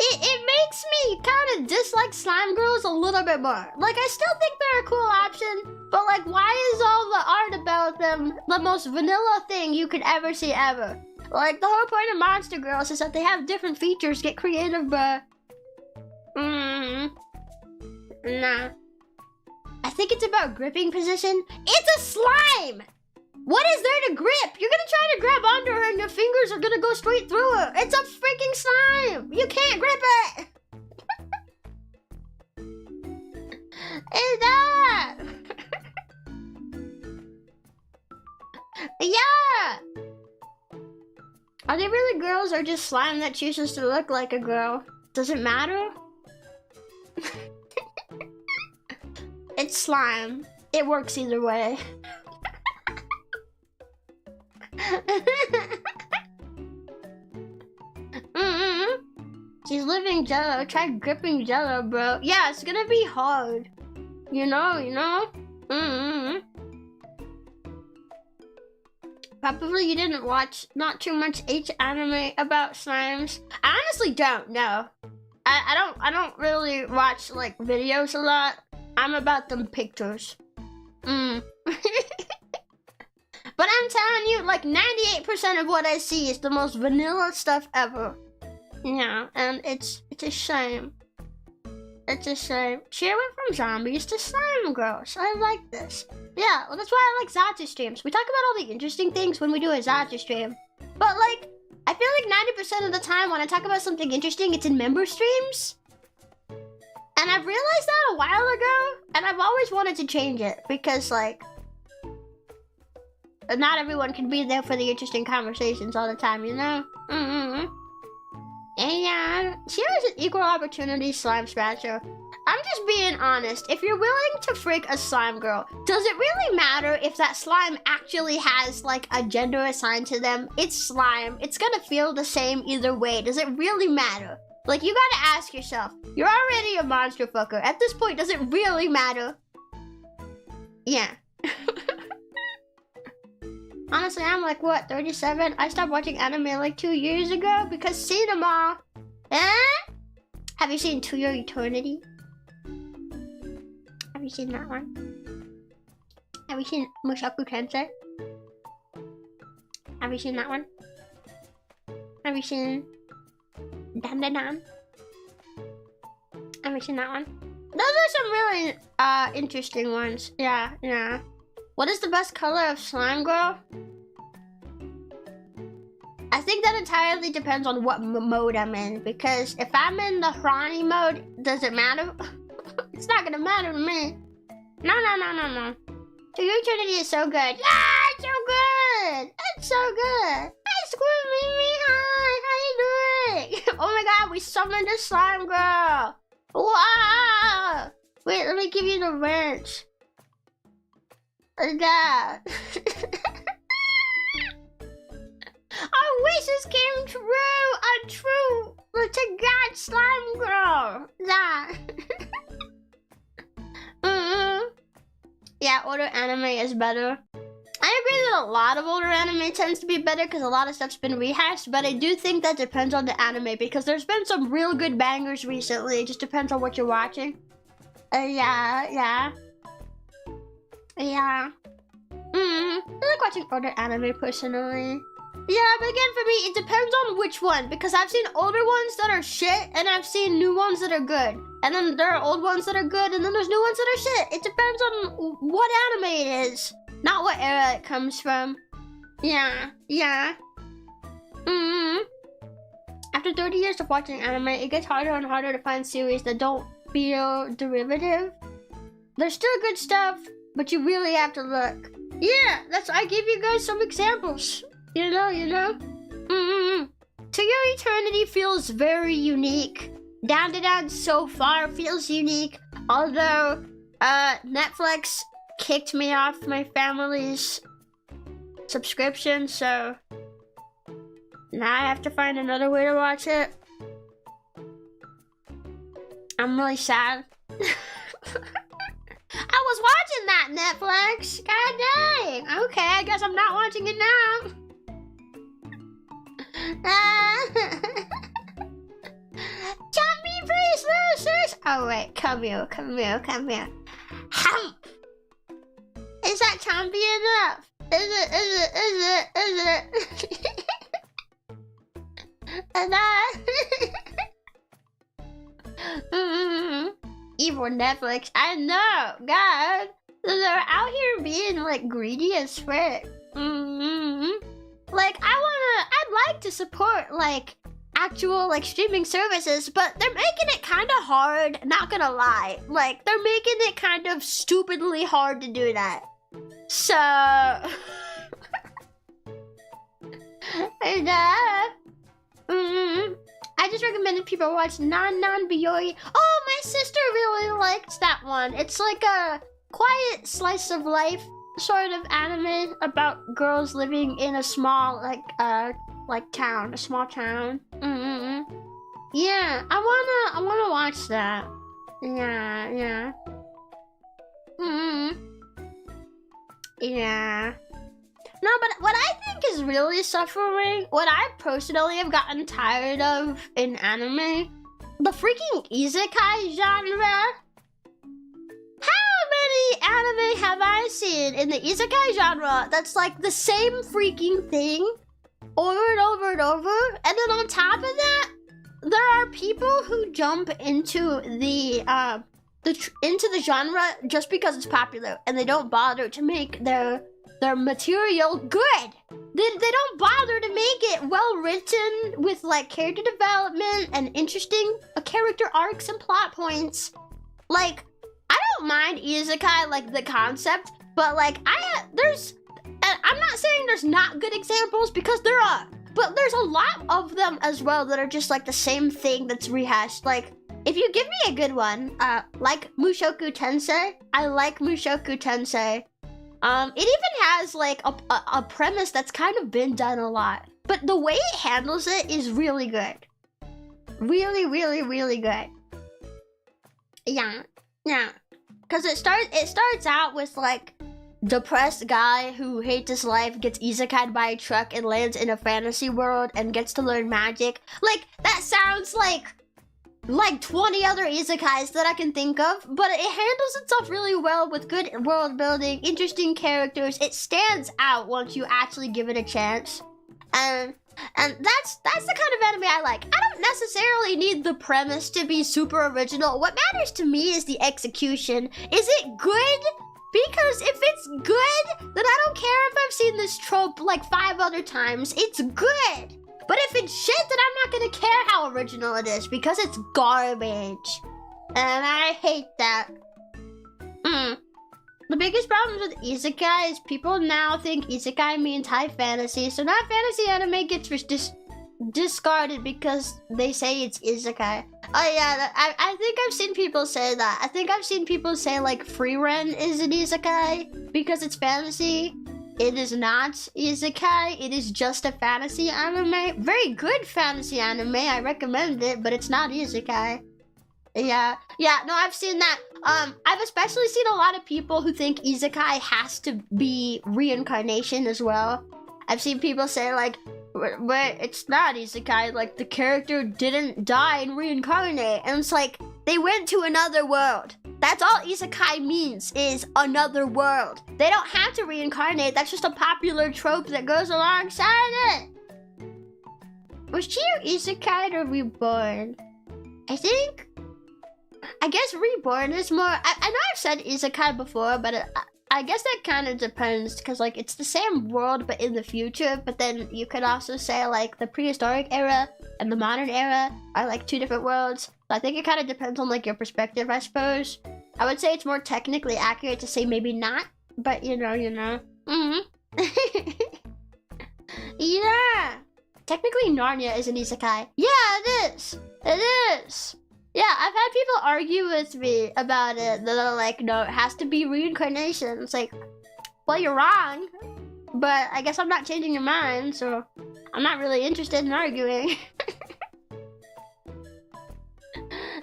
It makes me kind of dislike slime girls a little bit more. Like, I still think they're a cool option, but like, why is all the art about them the most vanilla thing you could ever see ever? Like, the whole point of monster girls is that they have different features. Get creative, bruh. Nah. I think it's about gripping position. It's a slime! What is there to grip? You're gonna try to grab onto her and your fingers are gonna go straight through her. It's a freaking slime! You can't grip it! It's that! Yeah! Are they really girls or just slime that chooses to look like a girl? Does it matter? It's slime. It works either way. She's living Jello. Try gripping Jello, bro. Yeah, it's gonna be hard. You know? Probably you didn't watch not too much anime about slimes. I honestly don't know. I don't really watch like videos a lot. I'm about them pictures. But I'm telling you, like 98% of what I see is the most vanilla stuff ever. Yeah, and it's a shame. It's a shame. She went from zombies to slime girls. I like this. Yeah, well, that's why I like Zatsu streams. We talk about all the interesting things when we do a Zatsu stream. But like, I feel like 90% of the time when I talk about something interesting, it's in member streams. And I've realized that a while ago, and I've always wanted to change it because like, not everyone can be there for the interesting conversations all the time, you know? And yeah, she was an equal opportunity slime scratcher. I'm just being honest. If you're willing to freak a slime girl, does it really matter if that slime actually has like a gender assigned to them? It's slime. It's gonna feel the same either way. Does it really matter? Like, you gotta ask yourself, you're already a monster fucker. At this point, does it really matter? Yeah. Honestly, I'm like, what, 37? I stopped watching anime like 2 years ago because cinema. Eh? Have you seen To Your Eternity? Have you seen that one? Have you seen Mushoku Tensei? Have you seen that one? Have you seen Dan Dan Dan? Have you seen that one? Those are some really interesting ones. Yeah. What is the best color of slime girl? I think that entirely depends on what mode I'm in, because if I'm in the Hrani mode, does it matter? It's not gonna matter to me. No. To Your Eternity is so good. Yeah, it's so good. It's so good. Hi, Squirmy. Hi, how you doing? Oh my god, we summoned a slime girl. Wow. Wait, let me give you the wrench. God. Our wishes came true. A true to God slime girl. That. Yeah, older anime is better. I agree that a lot of older anime tends to be better because a lot of stuff's been rehashed, but I do think that depends on the anime because there's been some real good bangers recently. It just depends on what you're watching. Yeah. I like watching older anime personally. Yeah, but again, for me, it depends on which one, because I've seen older ones that are shit, and I've seen new ones that are good. And then there are old ones that are good, and then there's new ones that are shit. It depends on what anime it is, not what era it comes from. Yeah. After 30 years of watching anime, it gets harder and harder to find series that don't feel derivative. There's still good stuff, but you really have to look. Yeah, I gave you guys some examples. You know? To Your Eternity feels very unique. Down to Down so far feels unique. Although, Netflix kicked me off my family's subscription, so now I have to find another way to watch it. I'm really sad. I was watching that, Netflix. God dang. Okay, I guess I'm not watching it now. Chompi bracelets. Oh wait, come here. Hump. Is that Chompi enough? Is it? And that. Evil Netflix. I know, God. They're out here being like greedy as frick. Like, I'd like to support like actual like streaming services, but they're making it kind of hard, not gonna lie. Like, they're making it kind of stupidly hard to do that. So and I just recommended people watch Non Biyori. Oh, my sister really liked that one. It's like a quiet slice of life sort of anime about girls living in a small like town, a small town. Yeah, I wanna watch that. Yeah. Yeah. No, but what I think is really suffering, what I personally have gotten tired of in anime, the freaking isekai genre. How many anime have I seen in the isekai genre that's like the same freaking thing over and over and over? And then on top of that, there are people who jump into the genre just because it's popular, and they don't bother to make their material good. They don't bother to make it well written with like character development and interesting character arcs and plot points. Like, I don't mind isekai, like the concept, but like I'm not saying there's not good examples, because there are, but there's a lot of them as well that are just like the same thing that's rehashed. Like, if you give me a good one, like Mushoku Tensei, I like Mushoku Tensei. It even has like a premise that's kind of been done a lot, but the way it handles it is really good. Really, really, really good. Yeah. Cause it starts out with like depressed guy who hates his life, gets isekai'd by a truck and lands in a fantasy world and gets to learn magic. Like, that sounds like 20 other isekais that I can think of, but it handles itself really well with good world building, interesting characters. It stands out once you actually give it a chance. And that's the kind of anime I like. I don't necessarily need the premise to be super original. What matters to me is the execution. Is it good? Because if it's good, then I don't care if I've seen this trope like 5 other times. It's good. But if it's shit, then I'm not gonna care how original it is, because it's garbage. And I hate that. The biggest problem with isekai is people now think isekai means high fantasy, so now fantasy anime gets discarded because they say it's isekai. Oh yeah, I think I've seen people say that. I think I've seen people say like Free Ren is an isekai because it's fantasy. It is not isekai, it is just a fantasy anime. Very good fantasy anime, I recommend it, but it's not isekai. Yeah, no, I've seen that. I've especially seen a lot of people who think isekai has to be reincarnation as well. I've seen people say like, but it's not isekai, like the character didn't die and reincarnate, and it's like, they went to another world. That's all isekai means, is another world. They don't have to reincarnate, that's just a popular trope that goes alongside it. Was Chio isekai or reborn? I guess reborn is more, I know I've said isekai before, but I guess that kind of depends, because like it's the same world but in the future, but then you could also say like the prehistoric era and the modern era are like 2 different worlds. So I think it kind of depends on like your perspective, I suppose. I would say it's more technically accurate to say maybe not, but you know. Yeah. Technically Narnia is an isekai. Yeah, it is. Yeah, I've had people argue with me about it. They're like, no, it has to be reincarnation. It's like, well, you're wrong, but I guess I'm not changing your mind, so I'm not really interested in arguing.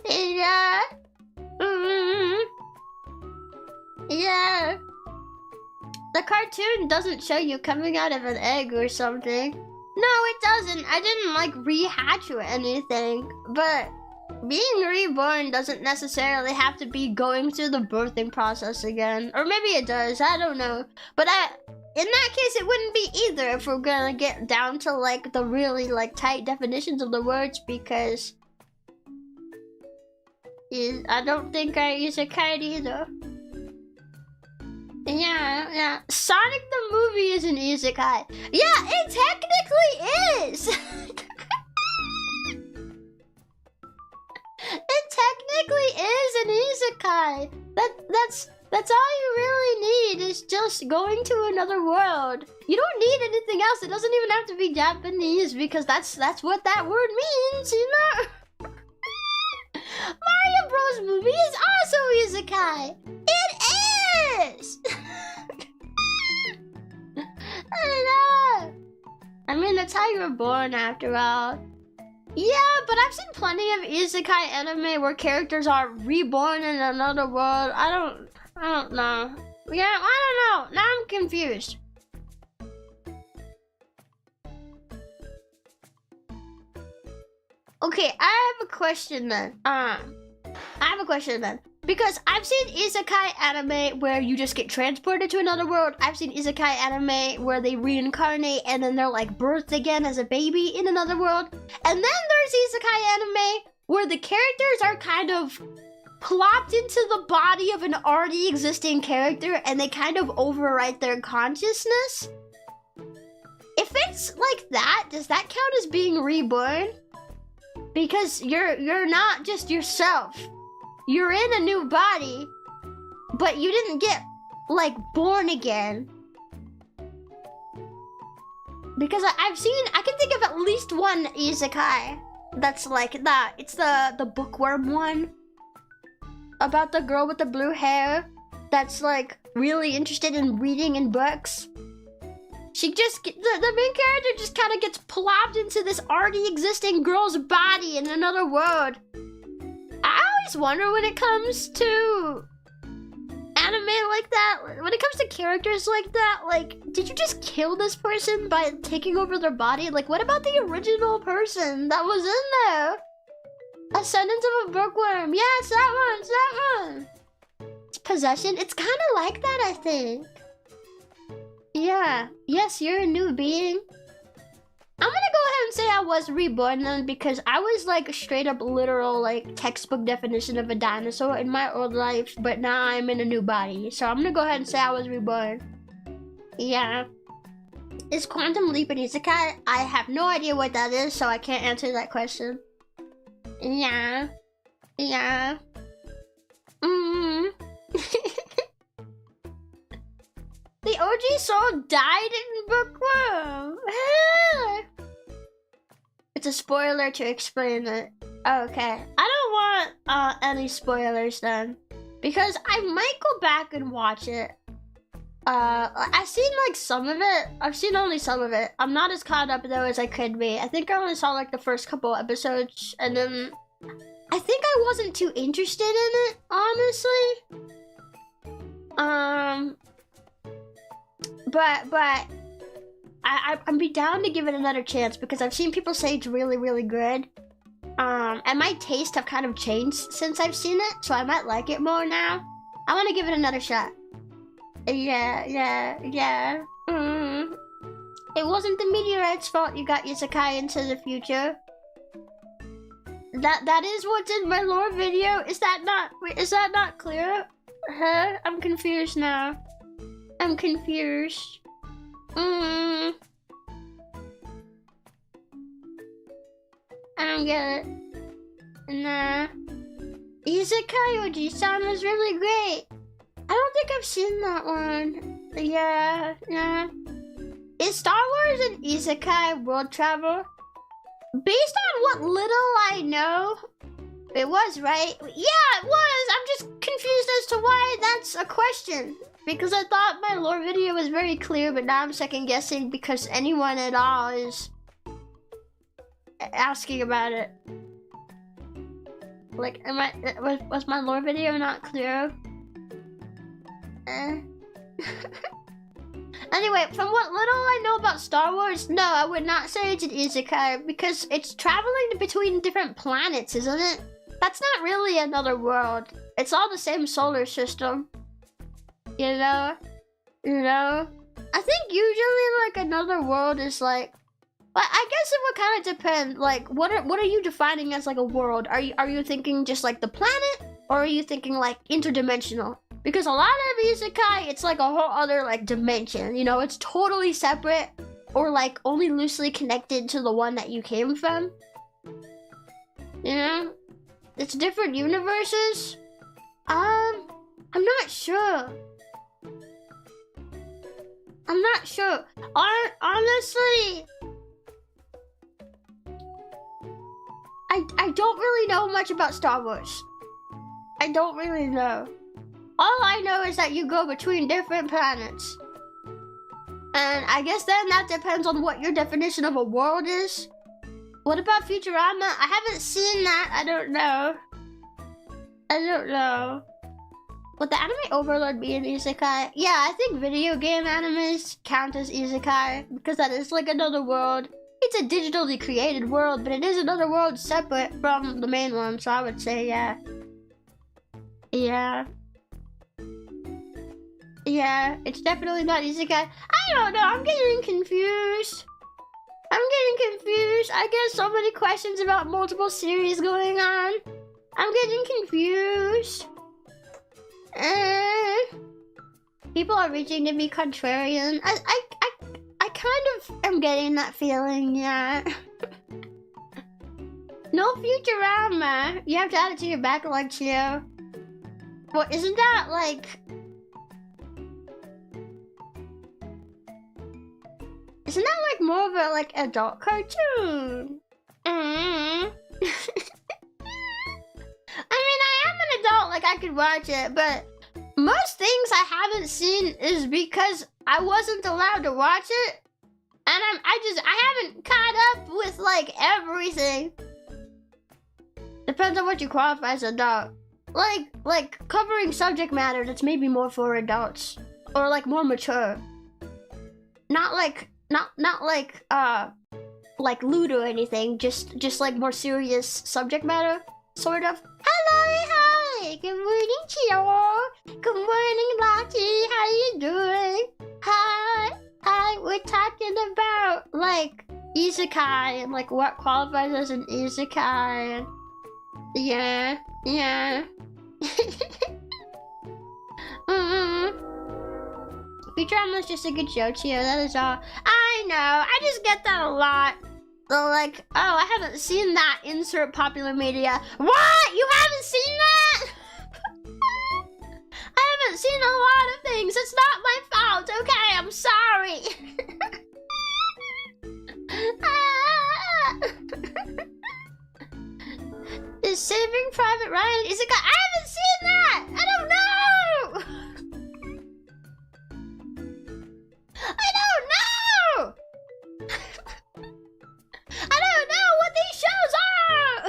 Yeah. Yeah. The cartoon doesn't show you coming out of an egg or something. No, it doesn't. I didn't like rehatch or anything, but being reborn doesn't necessarily have to be going through the birthing process again. Or maybe it does, I don't know. But in that case, it wouldn't be either if we're gonna get down to like the really like tight definitions of the words, because I don't think I use a kite either. Yeah. Sonic the movie is an isekai. Yeah, it technically is! It technically is an isekai. That's all you really need, is just going to another world. You don't need anything else. It doesn't even have to be Japanese, because that's what that word means, you know? Mario Bros. Movie is also isekai. It is! I don't know. I mean, that's how you were born after all. Yeah, but I've seen plenty of isekai anime where characters are reborn in another world. I don't know. Yeah, I don't know. Now I'm confused. Okay, I have a question then. Because I've seen isekai anime where you just get transported to another world. I've seen isekai anime where they reincarnate and then they're like birthed again as a baby in another world. And then there's isekai anime where the characters are kind of plopped into the body of an already existing character and they kind of overwrite their consciousness. If it's like that, does that count as being reborn? Because you're not just yourself. You're in a new body, but you didn't get, like, born again. Because I can think of at least one isekai that's like that. It's the bookworm one. About the girl with the blue hair that's, like, really interested in reading in books. The main character just kind of gets plopped into this already existing girl's body in another world. I always wonder when it comes to anime like that, when it comes to characters like that, like, did you just kill this person by taking over their body? Like, what about the original person that was in there? Ascendance of a bookworm. Yeah, it's that one. It's possession. It's kind of like that, I think. Yeah. Yes, you're a new being. I'm gonna go ahead and say I was reborn then, because I was like a straight up literal like textbook definition of a dinosaur in my old life, but now I'm in a new body. So I'm gonna go ahead and say I was reborn. Yeah. Is Quantum Leap an isekai? I have no idea what that is, so I can't answer that question. Yeah. Yeah. The OG soul died in Bookworm. It's a spoiler to explain it. Okay. I don't want any spoilers then, because I might go back and watch it. I've seen like some of it. I've seen only some of it. I'm not as caught up though as I could be. I think I only saw like the first couple episodes, and then I think I wasn't too interested in it, honestly. But I'd be down to give it another chance because I've seen people say it's really, really good. And my tastes have kind of changed since I've seen it, so I might like it more now. I want to give it another shot. Yeah. It wasn't the meteorite's fault you got isekai into the future. That is what's in my lore video. Is that not clear? Huh? I'm confused now. I'm confused. I don't get it. Nah. Isekai Oji-san was really great. I don't think I've seen that one. Yeah. Is Star Wars an isekai world travel? Based on what little I know, it was, right? Yeah, it was. I'm just confused as to why that's a question. Because I thought my lore video was very clear, but now I'm second guessing because anyone at all is asking about it. Like, was my lore video not clear? Anyway, from what little I know about Star Wars, no, I would not say it's an isekai because it's traveling between different planets, isn't it? That's not really another world. It's all the same solar system. You know? I think usually like another world is like, I guess it would kind of depend. Like, what are you defining as like a world? Are you thinking just like the planet, or are you thinking like interdimensional? Because a lot of isekai, it's like a whole other like dimension. You know, it's totally separate, or like only loosely connected to the one that you came from. You know, it's different universes. I'm not sure. Honestly, I don't really know much about Star Wars. I don't really know. All I know is that you go between different planets. And I guess then that depends on what your definition of a world is. What about Futurama? I haven't seen that. I don't know. Would the anime overlord be an isekai? Yeah, I think video game animes count as isekai because that is like another world. It's a digitally created world, but it is another world separate from the main one, so I would say yeah. Yeah, it's definitely not isekai. I don't know, I'm getting confused. I get so many questions about multiple series going on. I'm getting confused. People are reaching to be contrarian. I kind of am getting that feeling, yeah. No Futurama. You have to add it to your backlog, Chio. Well, isn't that like... Isn't that like more of a like adult cartoon? I mean, I am an adult, like I could watch it, but most things I haven't seen is because I wasn't allowed to watch it, and I haven't caught up with like everything. Depends on what you qualify as adult. Like covering subject matter that's maybe more for adults or like more mature. Not like lewd or anything, just like more serious subject matter, sort of. Hello, hi, good morning, Chio. Good morning, Lottie, how you doing? Hi, we're talking about like isekai and like what qualifies as an isekai. Yeah. Futurama is just a good show, Chio, that is all. I know, I just get that a lot. They're like, oh, I haven't seen that, insert popular media. What? You haven't seen that? I haven't seen a lot of things. It's not my fault, okay? I'm sorry. Is Saving Private Ryan isekai? I haven't seen that! I don't know! I don't know what these shows are!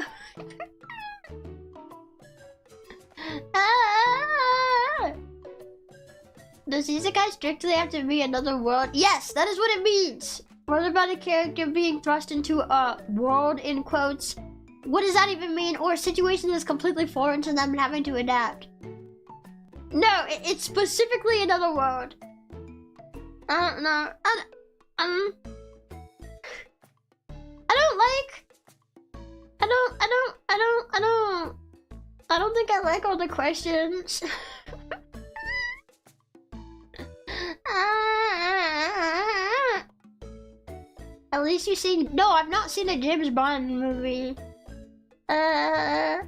Does isekai strictly have to be another world? Yes, that is what it means. What about a character being thrust into a world, in quotes? What does that even mean? Or a situation that's completely foreign to them and having to adapt? No, it's specifically another world. I don't know. I don't think I like all the questions. At least you've seen... No, I've not seen a James Bond movie. I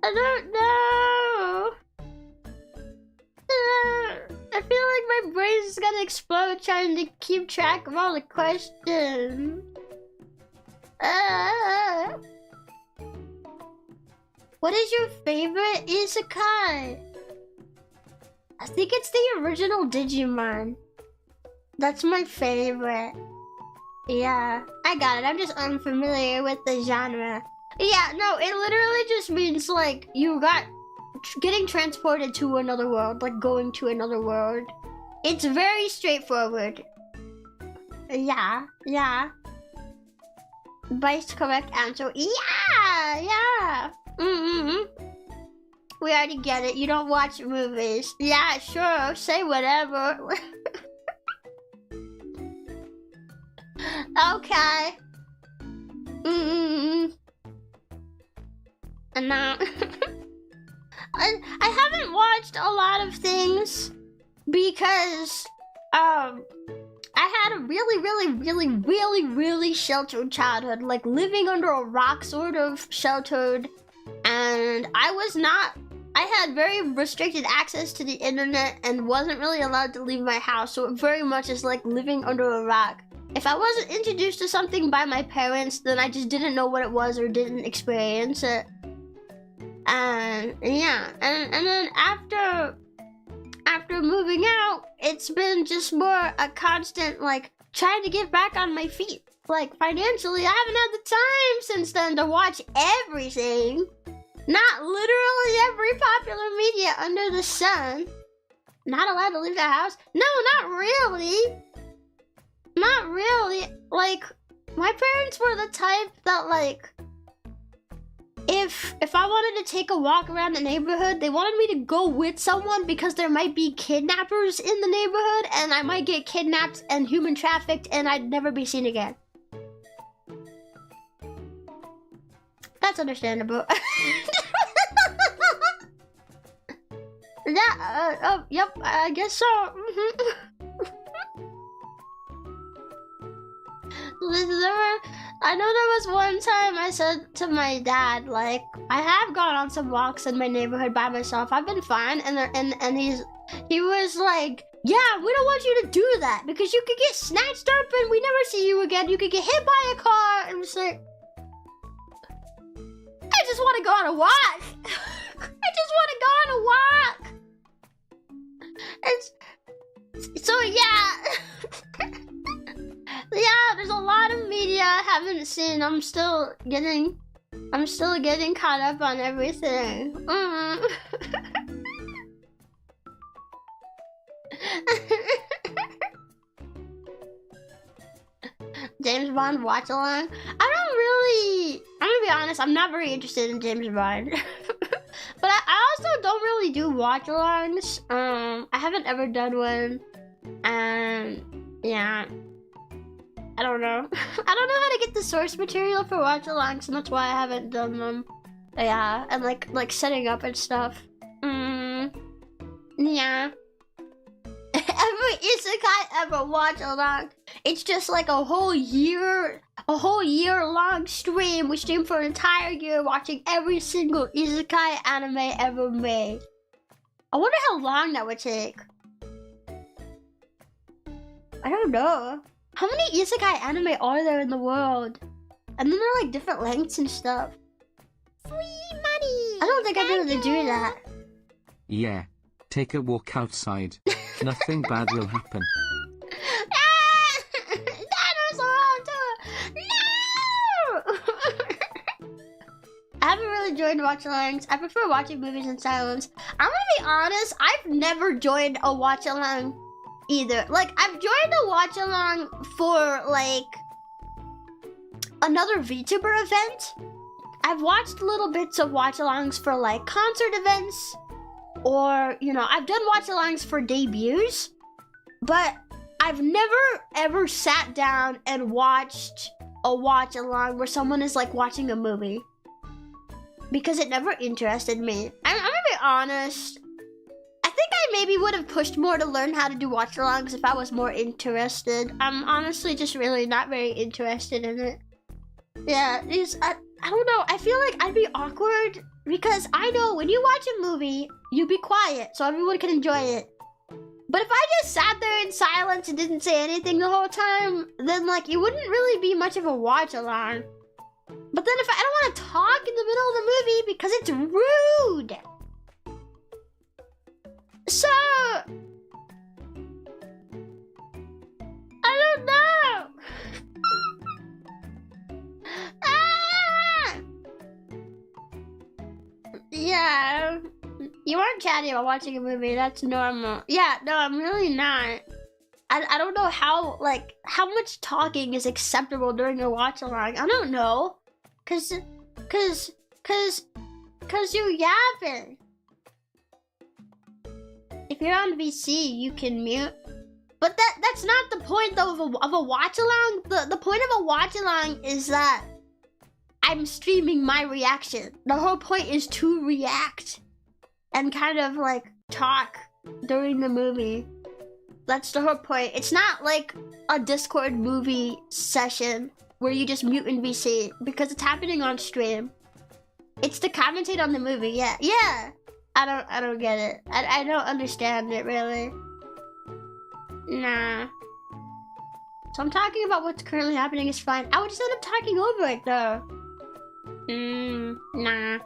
don't know. I feel like my brain is gonna explode trying to keep track of all the questions. What is your favorite isekai? I think it's the original Digimon. That's my favorite. Yeah, I got it. I'm just unfamiliar with the genre. Yeah, no, it literally just means like you got getting transported to another world, like going to another world. It's very straightforward. Yeah. Vice correct answer. Yeah. We already get it. You don't watch movies. Yeah, sure. Say whatever. Okay. And now I haven't watched a lot of things because I had a really sheltered childhood, like living under a rock, sort of sheltered, and I had very restricted access to the internet and wasn't really allowed to leave my house, so it very much is like living under a rock. If I wasn't introduced to something by my parents, then I just didn't know what it was or didn't experience it. And yeah, and then after moving out, it's been just more a constant like trying to get back on my feet. Like, financially, I haven't had the time since then to watch everything. Not literally every popular media under the sun. Not allowed to leave the house? No, not really. Not really. Like, my parents were the type that, like, if I wanted to take a walk around the neighborhood, they wanted me to go with someone because there might be kidnappers in the neighborhood and I might get kidnapped and human trafficked and I'd never be seen again. That's understandable. Yeah, yep, I guess so. I know there was one time I said to my dad, like, I have gone on some walks in my neighborhood by myself. I've been fine, and he was like, yeah, we don't want you to do that because you could get snatched up and we never see you again. You could get hit by a car. And it's like, I just want to go on a walk. I just want to go on a walk. So yeah. Yeah, there's a lot of media I haven't seen. I'm still getting caught up on everything. James Bond watch along? I'm gonna be honest, I'm not very interested in James Bond. But I also don't really do watch alongs. I haven't ever done one. And yeah. I don't know. I don't know how to get the source material for watch alongs, and that's why I haven't done them. Yeah, and like setting up and stuff. Yeah. Every isekai ever watch along, it's just like a whole year long stream. We stream for an entire year watching every single isekai anime ever made. I wonder how long that would take. I don't know. How many isekai anime are there in the world? And then they're like different lengths and stuff. Free money. I don't think I'd be able to do that. Yeah. Take a walk outside. Nothing bad will happen. Dinosaur on tour! No! I haven't really joined watch-alongs. I prefer watching movies in silence. I'm gonna be honest, I've never joined a watch-along either. Like, I've joined a watch-along for, like, another VTuber event. I've watched little bits of watch-alongs for, like, concert events. Or, you know, I've done watch-alongs for debuts, but I've never ever sat down and watched a watch-along where someone is like watching a movie. Because it never interested me. I'm gonna be honest. I think I maybe would have pushed more to learn how to do watch-alongs if I was more interested. I'm honestly just really not very interested in it. Yeah, I don't know. I feel like I'd be awkward because I know when you watch a movie, you be quiet so everyone can enjoy it. But if I just sat there in silence and didn't say anything the whole time, then like it wouldn't really be much of a watch along. But then if I don't want to talk in the middle of the movie because it's rude. So I don't know. Yeah. You aren't chatty about watching a movie, that's normal. Yeah, no, I'm really not. I don't know how much talking is acceptable during a watch along. I don't know. Cause you're yapping. If you're on VC, you can mute. But that's not the point though of a watch along. The point of a watch along is that I'm streaming my reaction. The whole point is to react and kind of like talk during the movie. That's the whole point. It's not like a Discord movie session where you just mute in VC because it's happening on stream. It's to commentate on the movie. Yeah. I don't get it. I don't understand it really. Nah. So I'm talking about what's currently happening is fine. I would just end up talking over it though. Nah.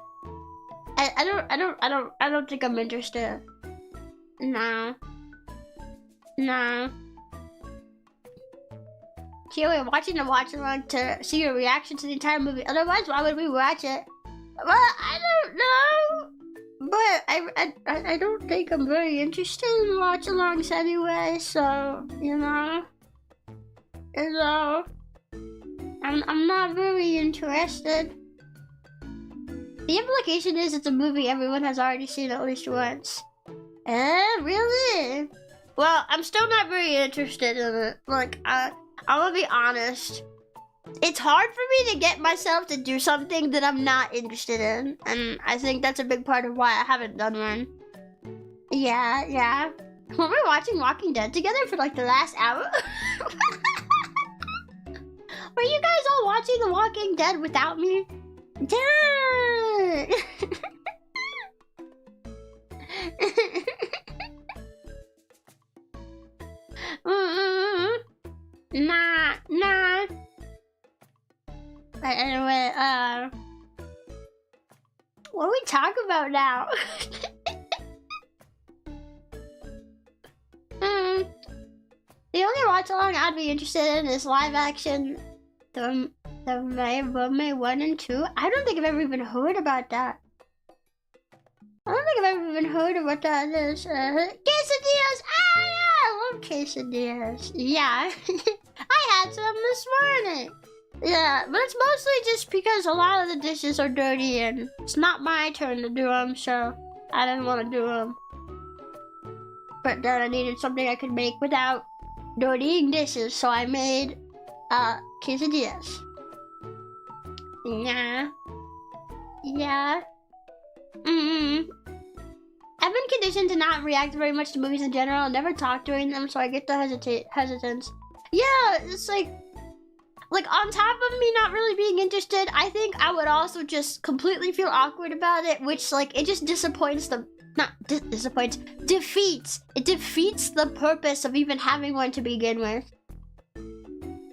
I don't think I'm interested. Nah. Chio, we're watching the watch along to see your reaction to the entire movie. Otherwise, why would we watch it? Well, I don't know. But I don't think I'm very interested in watch-alongs anyway, so, you know. So, I'm not very interested. The implication is it's a movie everyone has already seen at least once. Really? Well, I'm still not very interested in it. Like, I'm gonna be honest. It's hard for me to get myself to do something that I'm not interested in. And I think that's a big part of why I haven't done one. Yeah. Were we watching Walking Dead together for like the last hour? Were you guys all watching The Walking Dead without me? Dang! Nah. Anyway, what do we talk about now? The only watch along I'd be interested in is live action, the May 1 and 2. I don't think I've ever even heard about that. I don't think I've ever even heard of what that is. Quesadillas! Ah, yeah! I love quesadillas. Yeah. I had some this morning. Yeah, but it's mostly just because a lot of the dishes are dirty and it's not my turn to do them, so I didn't want to do them. But then I needed something I could make without dirtying dishes, so I made quesadillas. Yeah. I've been conditioned to not react very much to movies in general and never talk during them, so I get the hesitance. Yeah, it's like on top of me not really being interested, I think I would also just completely feel awkward about it, which like it just defeats the purpose of even having one to begin with.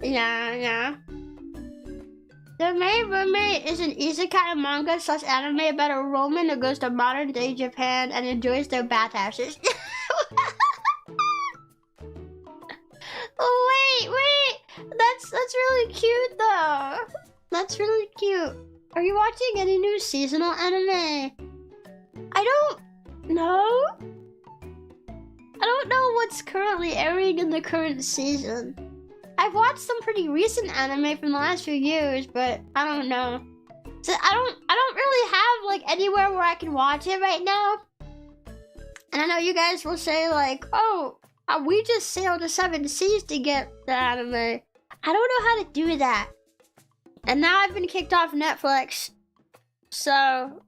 Yeah. The Maid Mermaid is an isekai manga / anime about a Roman who goes to modern day Japan and enjoys their bathhouses. Oh, wait. That's really cute though. That's really cute. Are you watching any new seasonal anime? I don't know. I don't know what's currently airing in the current season. I've watched some pretty recent anime from the last few years, but I don't know. So I don't really have like anywhere where I can watch it right now. And I know you guys will say like, oh, we just sailed the 7 seas to get the anime. I don't know how to do that. And now I've been kicked off Netflix. So,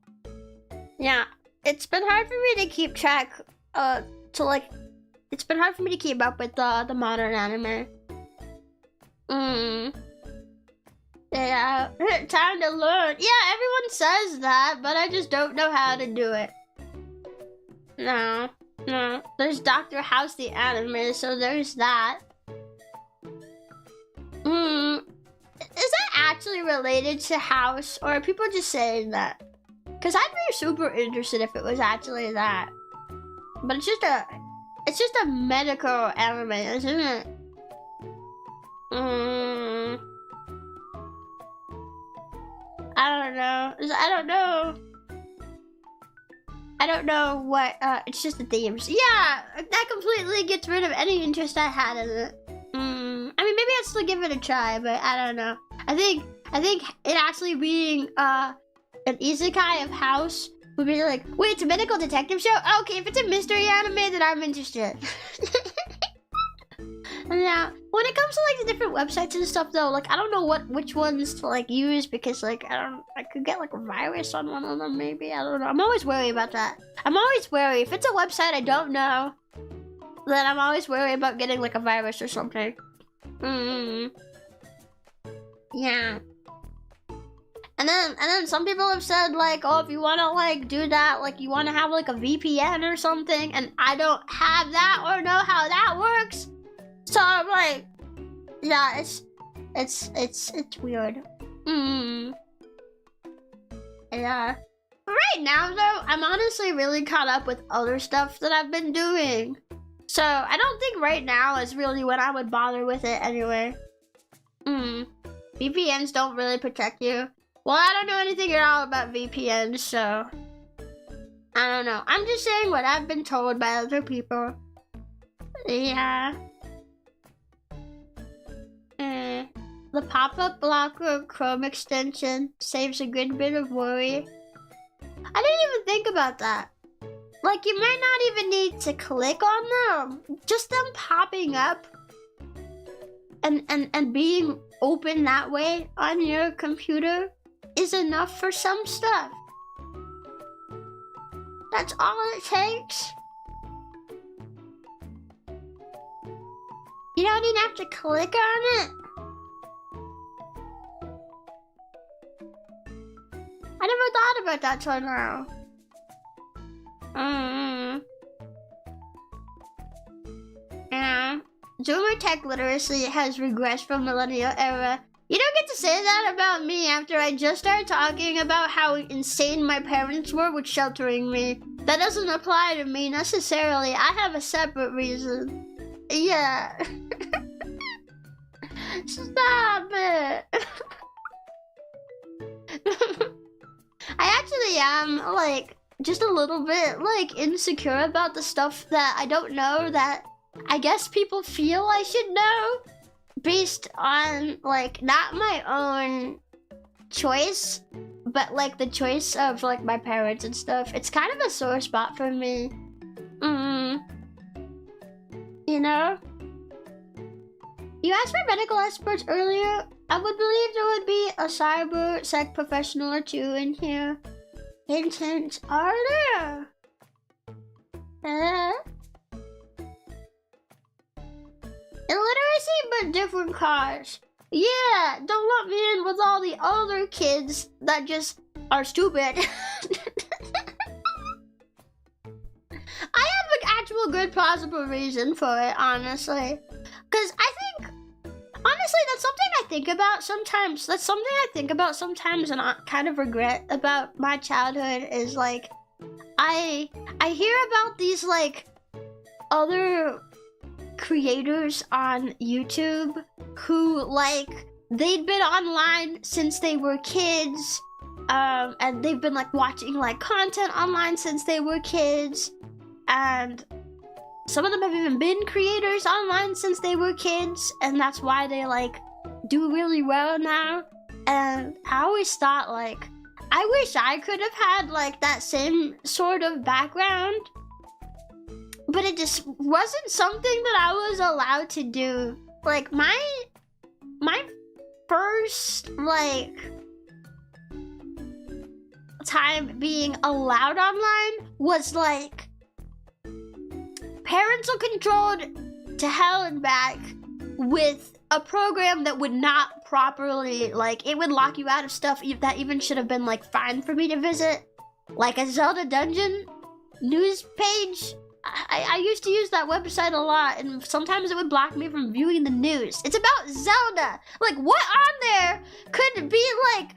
yeah. It's been hard for me to keep track, it's been hard for me to keep up with the modern anime. Yeah, time to learn. Yeah, everyone says that, but I just don't know how to do it. No. There's Dr. House the anime, so there's that. Is that actually related to House, or are people just saying that? Because I'd be super interested if it was actually that. But it's just a medical anime, isn't it? I don't know what, it's just the themes. Yeah, that completely gets rid of any interest I had in it. I mean, maybe I'd still give it a try, but I don't know. I think it actually being, an isekai of House would be like, wait, it's a medical detective show? Okay, if it's a mystery anime, then I'm interested. Yeah, when it comes to like the different websites and stuff though, like I don't know which ones to like use because like I could get like a virus on one of them maybe, I don't know. I'm always wary about that. I'm always wary. If it's a website I don't know, then I'm always wary about getting like a virus or something. Yeah. And then some people have said like, oh, if you want to like do that, like you want to have like a VPN or something, and I don't have that or know how that works. So I'm like, yeah, it's weird. Yeah. But right now though, I'm honestly really caught up with other stuff that I've been doing. So I don't think right now is really when I would bother with it anyway. VPNs don't really protect you. Well, I don't know anything at all about VPNs, so I don't know. I'm just saying what I've been told by other people. Yeah. The pop-up blocker Chrome extension saves a good bit of worry. I didn't even think about that. Like, you might not even need to click on them. Just them popping up and being open that way on your computer is enough for some stuff. That's all it takes. You don't even have to click on it. I never thought about that till now. Yeah. Zoomer tech literacy has regressed from millennial era. You don't get to say that about me after I just started talking about how insane my parents were with sheltering me. That doesn't apply to me necessarily. I have a separate reason. Yeah. Stop it. I actually am, like, just a little bit, like, insecure about the stuff that I don't know that I guess people feel I should know based on, like, not my own choice, but, like, the choice of, like, my parents and stuff. It's kind of a sore spot for me. You know? You asked for medical experts earlier. I would believe there would be a cyber sec professional or two in here. Hint, are there? Illiteracy, but different cause. Yeah, don't let me in with all the other kids that just are stupid. I have an actual good plausible reason for it, honestly. Because I think, honestly, that's something I think about sometimes. That's something I think about sometimes and I kind of regret about my childhood is, like, I hear about these, like, other creators on YouTube who, like, they'd been online since they were kids, and they've been, like, watching, like, content online since they were kids, and some of them have even been creators online since they were kids, and that's why they, like, do really well now. And I always thought, like, I wish I could have had, like, that same sort of background, but it just wasn't something that I was allowed to do. Like, my first, like, time being allowed online was, like, parental controlled to hell and back with a program that would not properly, like, it would lock you out of stuff that even should have been, like, fine for me to visit. Like a Zelda dungeon news page. I used to use that website a lot, and sometimes it would block me from viewing the news. It's about Zelda. Like, what on there could be, like,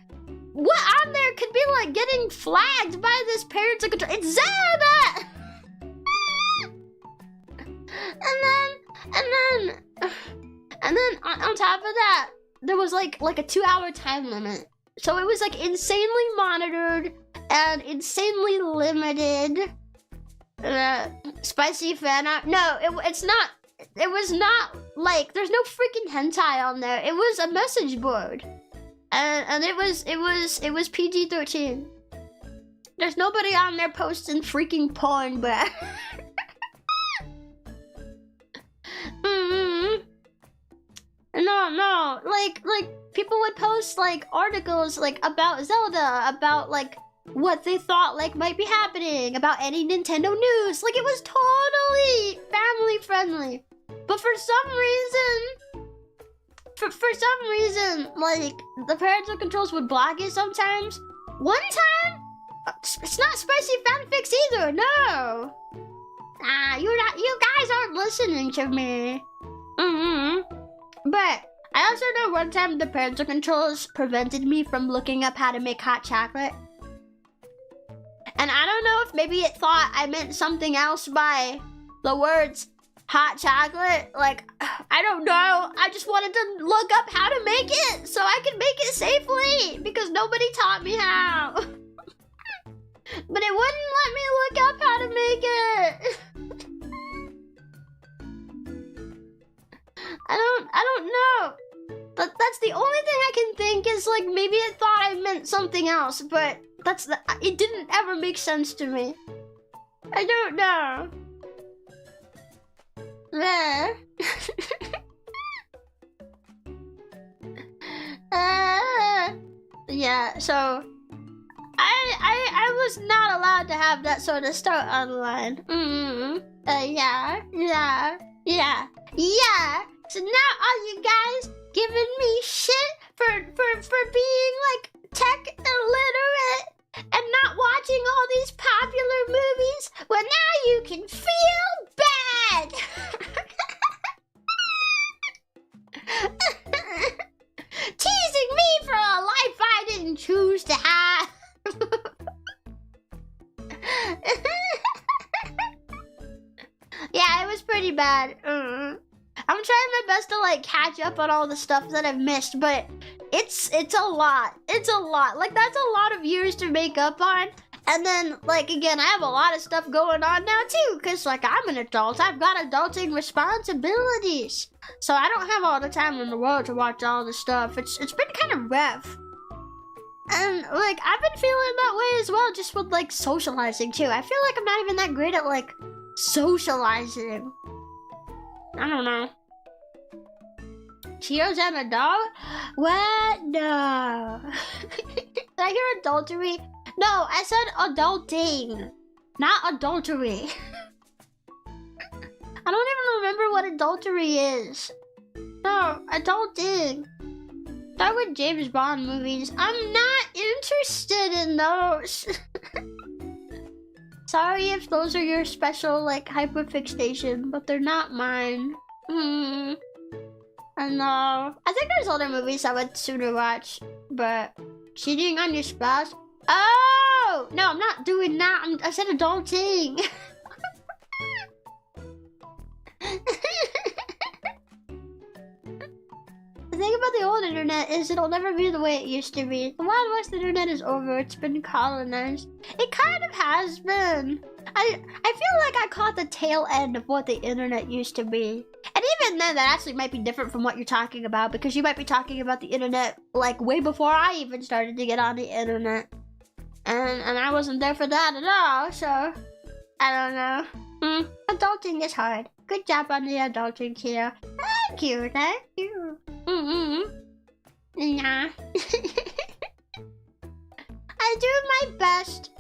getting flagged by this parental control? It's Zelda! And then on top of that, there was like a 2-hour time limit. So it was, like, insanely monitored and insanely limited. Spicy fan art. No, it's not. It was not, like, there's no freaking hentai on there. It was a message board. And it was PG-13. There's nobody on there posting freaking porn, but No, like people would post, like, articles, like, about Zelda, about, like, what they thought, like, might be happening, about any Nintendo news. Like, it was totally family friendly. But for some reason, like, the parental controls would block it sometimes. One time, it's not spicy fanfics either, no. You guys aren't listening to me. But I also know one time the parental controls prevented me from looking up how to make hot chocolate. And I don't know if maybe it thought I meant something else by the words hot chocolate. Like, I don't know. I I just wanted to look up how to make it so I could make it safely because nobody taught me how. But it wouldn't let me look up how to make it. I don't know. But that's the only thing I can think is like maybe it thought I meant something else, but it didn't ever make sense to me. I don't know. There. Yeah, so I was not allowed to have that sort of stuff online. Yeah. So now all you guys giving me shit for being like tech illiterate and not watching all these popular movies. Well, now you can feel bad. Teasing me for a life I didn't choose to have. Yeah, it was pretty bad. I'm trying my best to like catch up on all the stuff that I've missed, but it's a lot. It's a lot. Like that's a lot of years to make up on. And then like again, I have a lot of stuff going on now too, cause like I'm an adult. I've got adulting responsibilities. So I don't have all the time in the world to watch all the stuff. It's been kind of rough. And like I've been feeling that way as well, just with like socializing too. I feel like I'm not even that great at like socializing. I don't know. Chio's and a dog? What? No. Did I hear adultery? No, I said adulting, not adultery. I don't even remember what adultery is. No, adulting. Start with James Bond movies. I'm not interested in those. Sorry if those are your special, like, hyperfixation, but they're not mine. I know. I think there's other movies I would sooner watch, but cheating on your spouse? Oh! No, I'm not doing that. I said adulting. The thing about the old internet is it'll never be the way it used to be. The Wild West internet is over. It's been colonized. It kind of has been. I feel like I caught the tail end of what the internet used to be. And even then, that actually might be different from what you're talking about, because you might be talking about the internet like way before I even started to get on the internet. And I wasn't there for that at all, so I don't know. Adulting is hard. Good job on the adulting, Chio. Thank you, thank you. Yeah. I do my best.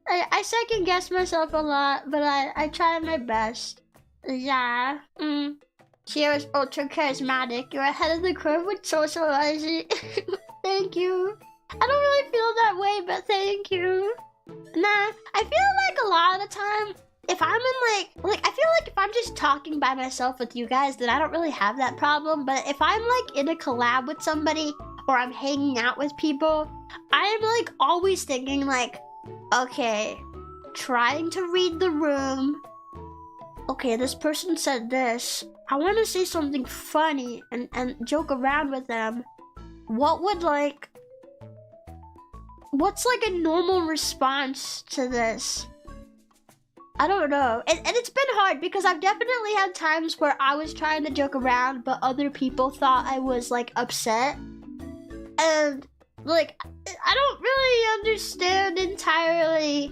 I second guess myself a lot, but I try my best. Yeah. Chio is ultra charismatic. You're ahead of the curve with socializing. Thank you. I don't really feel that way, but thank you. Nah, I feel like a lot of the time, if I'm in like I feel like if I'm just talking by myself with you guys, then I don't really have that problem. But if I'm like in a collab with somebody or I'm hanging out with people, I'm like always thinking like, okay, trying to read the room. Okay, this person said this. I want to say something funny and joke around with them. What's like a normal response to this? I don't know. And it's been hard because I've definitely had times where I was trying to joke around, but other people thought I was like upset. And like, I don't really understand entirely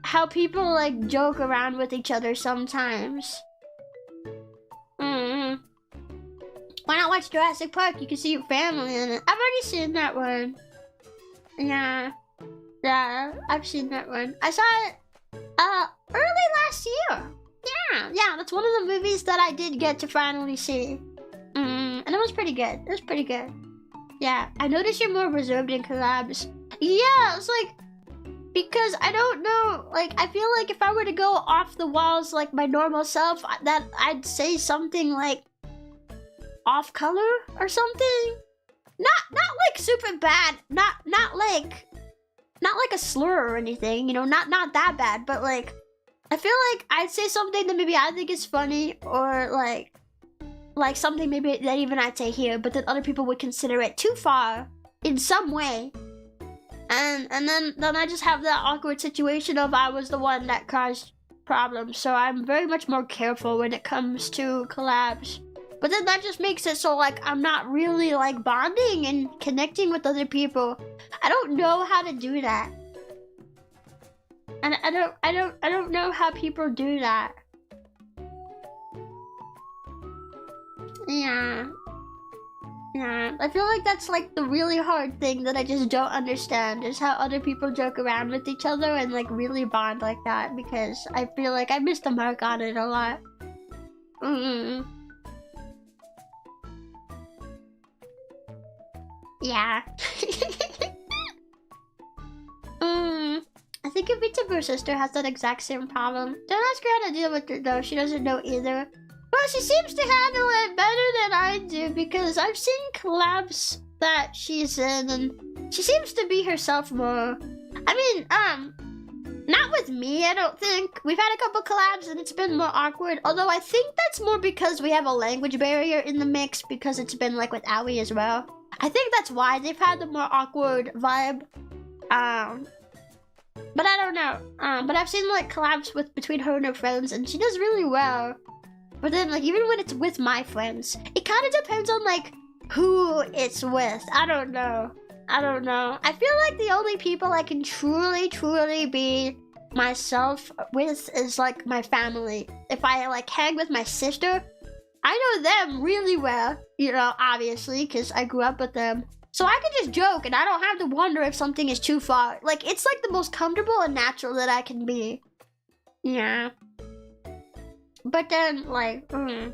how people like joke around with each other sometimes. Why not watch Jurassic Park? You can see your family in it. I've already seen that one. Yeah, I've seen that one. I saw it early last year. Yeah, that's one of the movies that I did get to finally see. And it was pretty good. It was pretty good. Yeah, I noticed you're more reserved in collabs. Yeah, it's like, because I don't know, like, I feel like if I were to go off the walls like my normal self, that I'd say something like off color or something. Not like super bad. Not like a slur or anything, you know, not that bad, but like I feel like I'd say something that maybe I think is funny or like like something maybe that even I'd say here, but then other people would consider it too far in some way. And then I just have that awkward situation of I was the one that caused problems. So I'm very much more careful when it comes to collabs. But then that just makes it so like I'm not really like bonding and connecting with other people. I don't know how to do that. And I don't know how people do that. Yeah. Yeah, I feel like that's like the really hard thing that I just don't understand is how other people joke around with each other and like really bond like that, because I feel like I missed the mark on it a lot. Yeah. I think a VTuber sister has that exact same problem. Don't ask her how to deal with it though, she doesn't know either. Well, she seems to handle it better than I do, because I've seen collabs that she's in and she seems to be herself more. I mean, not with me, I don't think. We've had a couple collabs and it's been more awkward, although I think that's more because we have a language barrier in the mix, because it's been like with Aoi as well. I think that's why they've had the more awkward vibe. But I don't know. But I've seen like collabs between her and her friends and she does really well. But then, like, even when it's with my friends, it kind of depends on, like, who it's with. I don't know. I feel like the only people I can truly be myself with is, like, my family. If I, like, hang with my sister, I know them really well, you know, obviously, because I grew up with them. So I can just joke, and I don't have to wonder if something is too far. Like, it's, like, the most comfortable and natural that I can be. Yeah. But then, like, a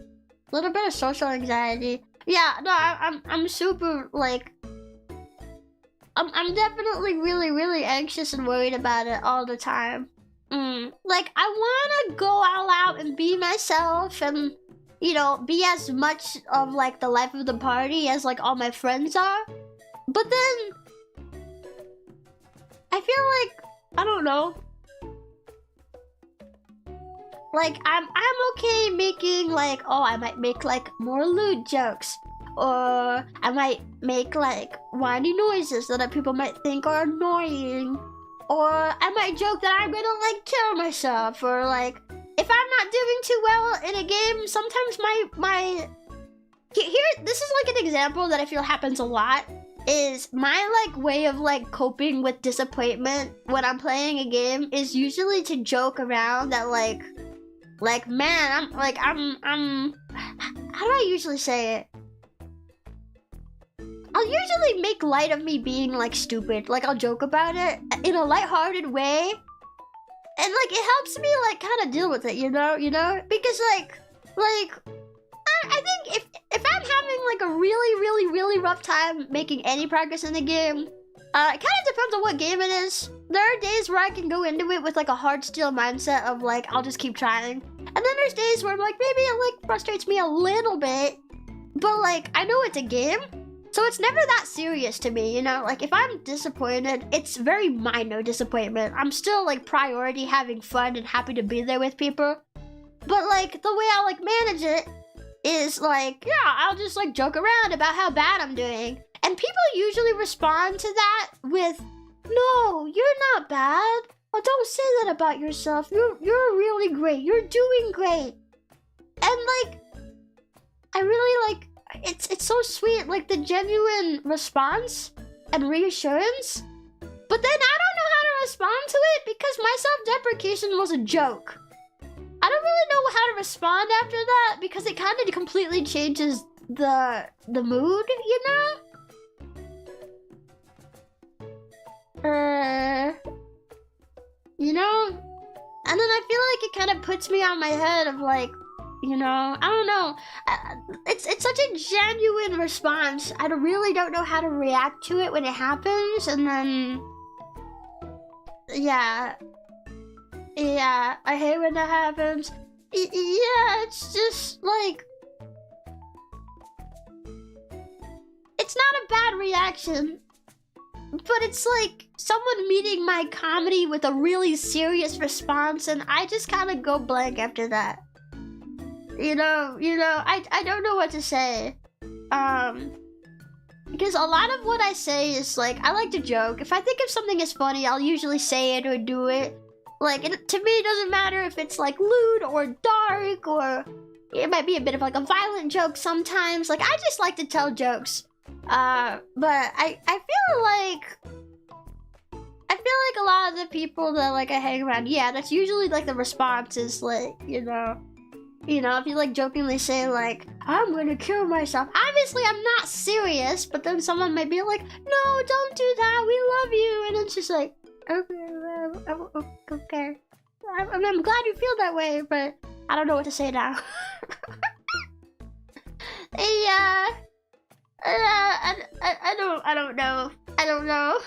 little bit of social anxiety. Yeah, no, I'm super, like, I'm definitely really anxious and worried about it all the time. Like, I wanna go all out and be myself and, you know, be as much of, like, the life of the party as, like, all my friends are. But then, I feel like, I don't know. Like, I'm okay making, like, oh, I might make, like, more lewd jokes. Or I might make, like, whiny noises that people might think are annoying. Or I might joke that I'm gonna, like, kill myself. Or, like, if I'm not doing too well in a game, sometimes Here, this is, like, an example that I feel happens a lot. Is my, like, way of, like, coping with disappointment when I'm playing a game is usually to joke around that, like, man, I'm how do I usually say it? I'll usually make light of me being, like, stupid. Like, I'll joke about it in a lighthearted way. And, like, it helps me, like, kind of deal with it, you know? Because, like, I think if I'm having, like, a really rough time making any progress in the game, it kind of depends on what game it is. There are days where I can go into it with, like, a hard steel mindset of, like, I'll just keep trying. And then there's days where I'm like, maybe it, like, frustrates me a little bit. But, like, I know it's a game, so it's never that serious to me, you know? Like, if I'm disappointed, it's very minor disappointment. I'm still, like, priority having fun and happy to be there with people. But, like, the way I'll, like, manage it is, like, yeah, I'll just, like, joke around about how bad I'm doing. And people usually respond to that with, no, you're not bad. Oh, don't say that about yourself. You're really great. You're doing great. And, like, I really, like, it's so sweet, like, the genuine response and reassurance. But then I don't know how to respond to it because my self-deprecation was a joke. I don't really know how to respond after that because it kind of completely changes the mood, you know? You know? And then I feel like it kind of puts me on my head of, like, you know, I don't know. It's such a genuine response. I really don't know how to react to it when it happens, and then yeah, I hate when that happens. Yeah, it's just like it's not a bad reaction, but it's like someone meeting my comedy with a really serious response, and I just kind of go blank after that. I don't know what to say. Because a lot of what I say is like, I like to joke. If I think of something is funny, I'll usually say it or do it. Like, to me, it doesn't matter if it's like lewd or dark, or it might be a bit of like a violent joke sometimes. Like, I just like to tell jokes. But I feel like a lot of the people that like I hang around, yeah, that's usually like the response is like, if you like jokingly say like, I'm gonna kill myself. Obviously I'm not serious, but then someone might be like, no, don't do that, we love you. And it's just like, okay, okay. I'm glad you feel that way, but I don't know what to say now. I don't know.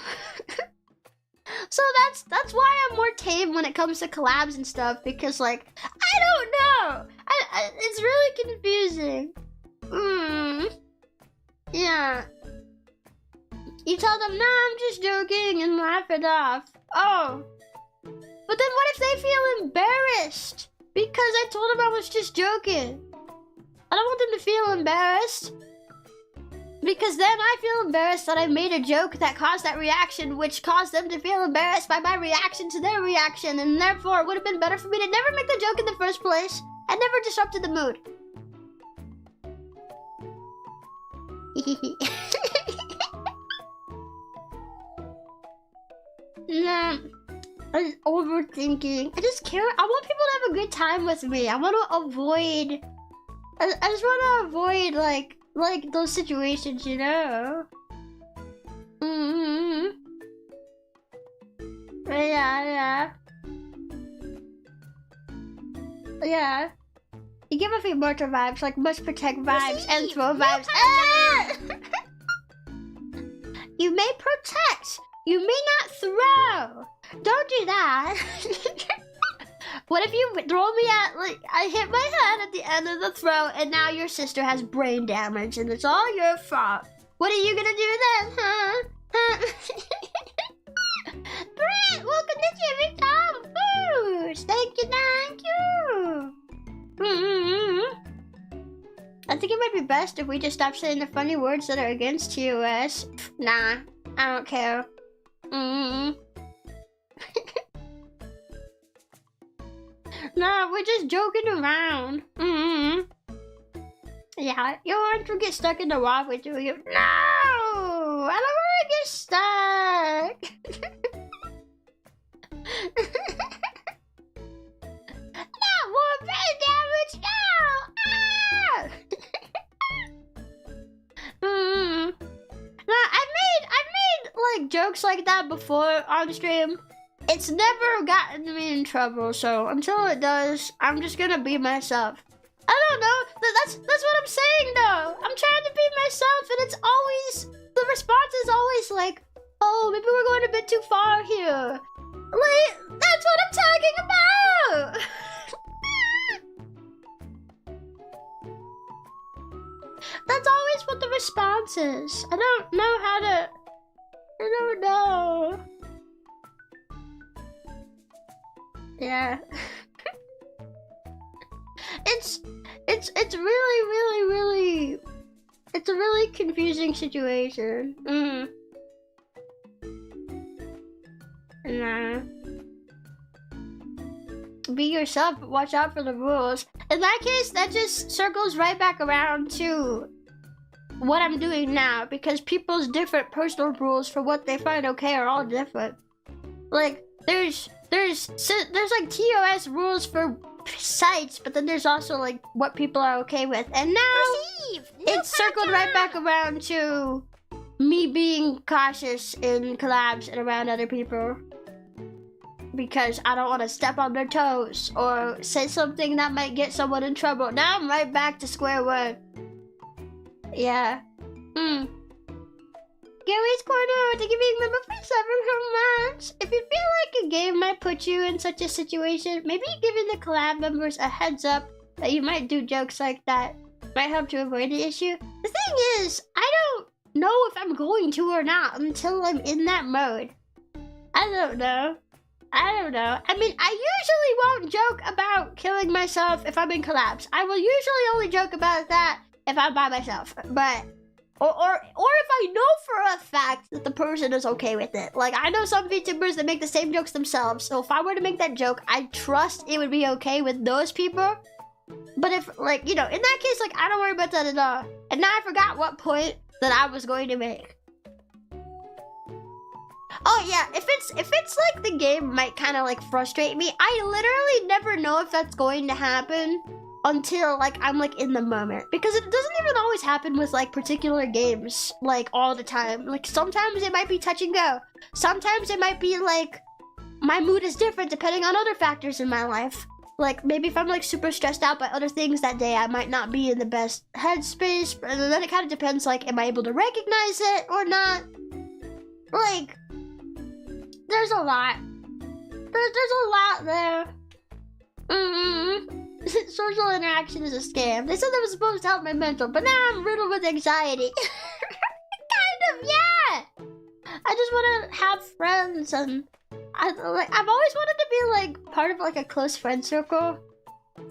So that's why I'm more tame when it comes to collabs and stuff, because like, I don't know. It's really confusing. Yeah. You tell them, nah, I'm just joking, and laugh it off. Oh. But then what if they feel embarrassed? Because I told them I was just joking. I don't want them to feel embarrassed. Because then I feel embarrassed that I made a joke that caused that reaction, which caused them to feel embarrassed by my reaction to their reaction, and therefore it would have been better for me to never make the joke in the first place and never disrupted the mood. Nah, I'm overthinking. I just care. I want people to have a good time with me. I want to avoid. I just want to avoid like those situations, Yeah. Yeah. You give a few mortar vibes, like must protect vibes and throw vibes. You may protect. You may not throw. Don't do that. What if you throw me at, like, I hit my head at the end of the throw, and now your sister has brain damage, and it's all your fault. What are you gonna do then, huh? Brett, welcome to Jimmy Tom Foods. Thank you. I think it might be best if we just stop saying the funny words that are against TOS. Nah, I don't care. No, we're just joking around. Yeah, you want to get stuck in the water, do you? No! I don't want to get stuck! No, more brain damage! No! No, I've made like jokes like that before on stream. It's never gotten me in trouble, so until it does, I'm just gonna be myself. I don't know, that's what I'm saying though. I'm trying to be myself, and it's always, the response is always like, oh, maybe we're going a bit too far here. Like, that's what I'm talking about! That's always what the response is. I don't know how to, I don't know. Yeah. It's really, it's a really confusing situation. Nah. Be yourself, but watch out for the rules. In that case, that just circles right back around to what I'm doing now, because people's different personal rules for what they find okay are all different. Like, there's like TOS rules for sites, but then there's also like what people are okay with. And now it's circled right back around to me being cautious in collabs and around other people, because I don't want to step on their toes or say something that might get someone in trouble. Now I'm right back to square one. Yeah. Gary's Corner, thank you for being a member for 7 months. If you feel like a game might put you in such a situation, maybe giving the collab members a heads up that you might do jokes like that might help to avoid the issue. The thing is, I don't know if I'm going to or not until I'm in that mode. I don't know. I don't know. I mean, I usually won't joke about killing myself if I'm in collapse. I will usually only joke about that if I'm by myself. But, or if I know for a fact that the person is okay with it. Like, I know some VTubers that make the same jokes themselves. So if I were to make that joke, I trust it would be okay with those people. But if, like, you know, in that case, like, I don't worry about that at all. And now I forgot what point that I was going to make. Oh yeah, if it's like the game might kind of like frustrate me, I literally never know if that's going to happen until like I'm like in the moment, because it doesn't even always happen with like particular games like all the time. Like sometimes it might be touch and go. Sometimes it might be like my mood is different depending on other factors in my life. Like maybe if I'm like super stressed out by other things that day, I might not be in the best headspace. And then it kind of depends, like, am I able to recognize it or not? Like, there's a lot. There's a lot there. Social interaction is a scam. They said that was supposed to help my mental, but now I'm riddled with anxiety. Kind of, yeah. I just want to have friends, and I've always wanted to be like part of like a close friend circle.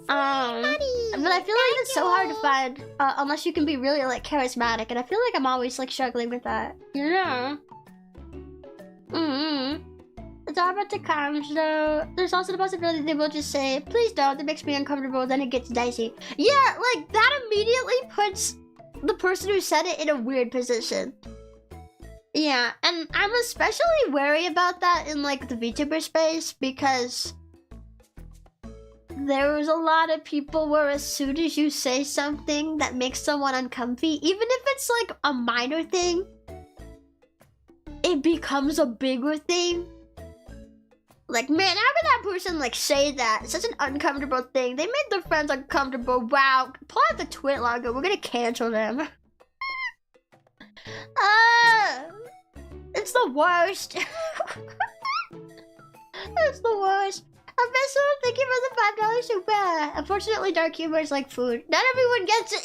But I feel like it's so hard to find unless you can be really like charismatic, and I feel like I'm always like struggling with that. You know. It's all about the cons, though. There's also the possibility they will just say, please don't, that makes me uncomfortable, then it gets dicey. Yeah, like, that immediately puts the person who said it in a weird position. Yeah, and I'm especially wary about that in, like, the VTuber space, because there's a lot of people where as soon as you say something that makes someone uncomfy, even if it's, like, a minor thing, it becomes a bigger thing. Like, man, how could that person, like, say that? It's such an uncomfortable thing. They made their friends uncomfortable. Wow. Pull out the twit logo. We're gonna cancel them. It's the worst. It's the worst. Professor, thank you for the $5 super. Unfortunately, dark humor is like food. Not everyone gets it.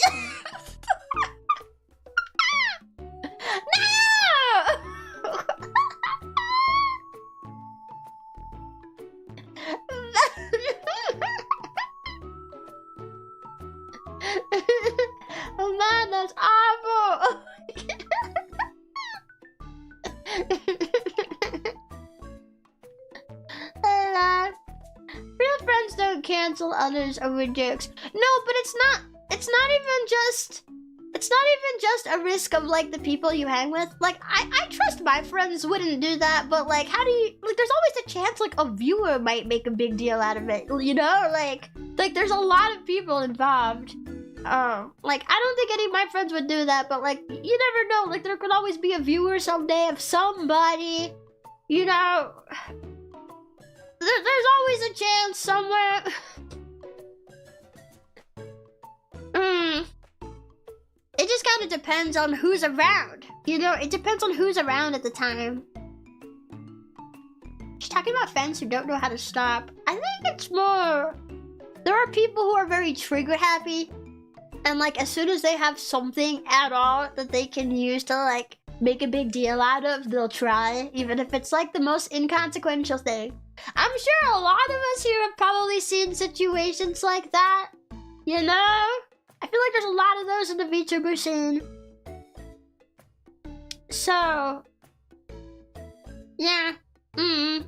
No! Oh man, that's awful. Real friends don't cancel others over jokes. No, but it's not even just a risk of like the people you hang with. Like I trust my friends wouldn't do that, but like how do you, like, there's always a chance like a viewer might make a big deal out of it, you know? Like there's a lot of people involved. Like I don't think any of my friends would do that, but like you never know, like there could always be a viewer someday of somebody, you know. There's always a chance somewhere. It just kind of depends on who's around. You know, it depends on who's around at the time. Just talking about fans who don't know how to stop. I think it's more, there are people who are very trigger happy, and like as soon as they have something at all that they can use to like make a big deal out of, they'll try, even if it's like the most inconsequential thing. I'm sure a lot of us here have probably seen situations like that, you know? I feel like there's a lot of those in the VTuber scene. So, yeah,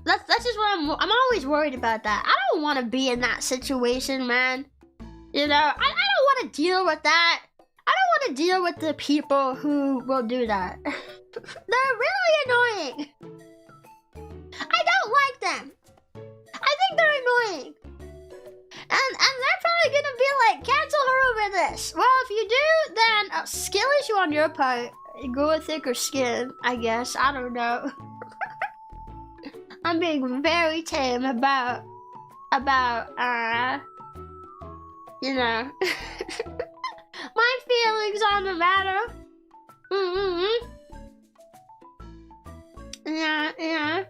that's just what I'm always worried about that. I don't want to be in that situation, man. You know, I don't want to deal with that. I don't want to deal with the people who will do that. They're really annoying. I don't like them. I think they're annoying. And they're probably gonna be like, cancel her over this. Well, if you do, then skill issue on your part. Go with thicker skin, I guess. I don't know. I'm being very tame about, you know, my feelings on the matter. Yeah.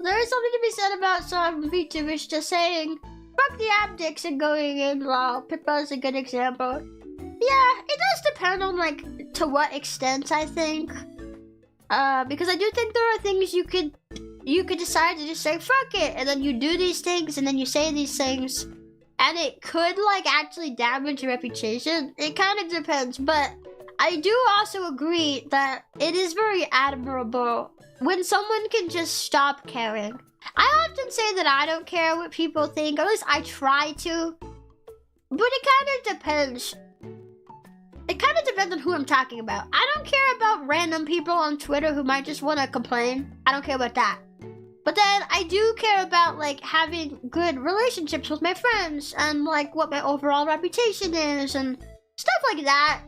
There is something to be said about some VTubers just saying, fuck the optics and going in law. Pippa is a good example. Yeah, it does depend on, like, to what extent, I think. Because I do think there are things you could you could decide to just say fuck it, and then you do these things, and then you say these things, and it could like actually damage your reputation. It kind of depends, but I do also agree that it is very admirable when someone can just stop caring. I often say that I don't care what people think, or at least I try to, but it kind of depends. It kind of depends on who I'm talking about. I don't care about random people on Twitter who might just want to complain. I don't care about that. But then I do care about like having good relationships with my friends and like what my overall reputation is and stuff like that.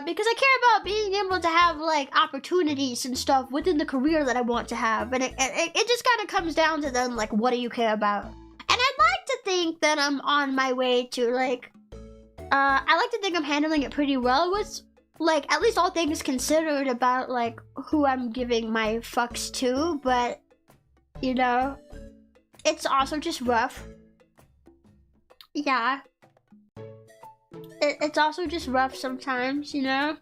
Because I care about being able to have like opportunities and stuff within the career that I want to have. And it just kind of comes down to then like, what do you care about? And I'd like to think that I'm on my way to like, I like to think I'm handling it pretty well with like, at least all things considered about like who I'm giving my fucks to. But, you know, it's also just rough. Yeah. It's also just rough sometimes, you know?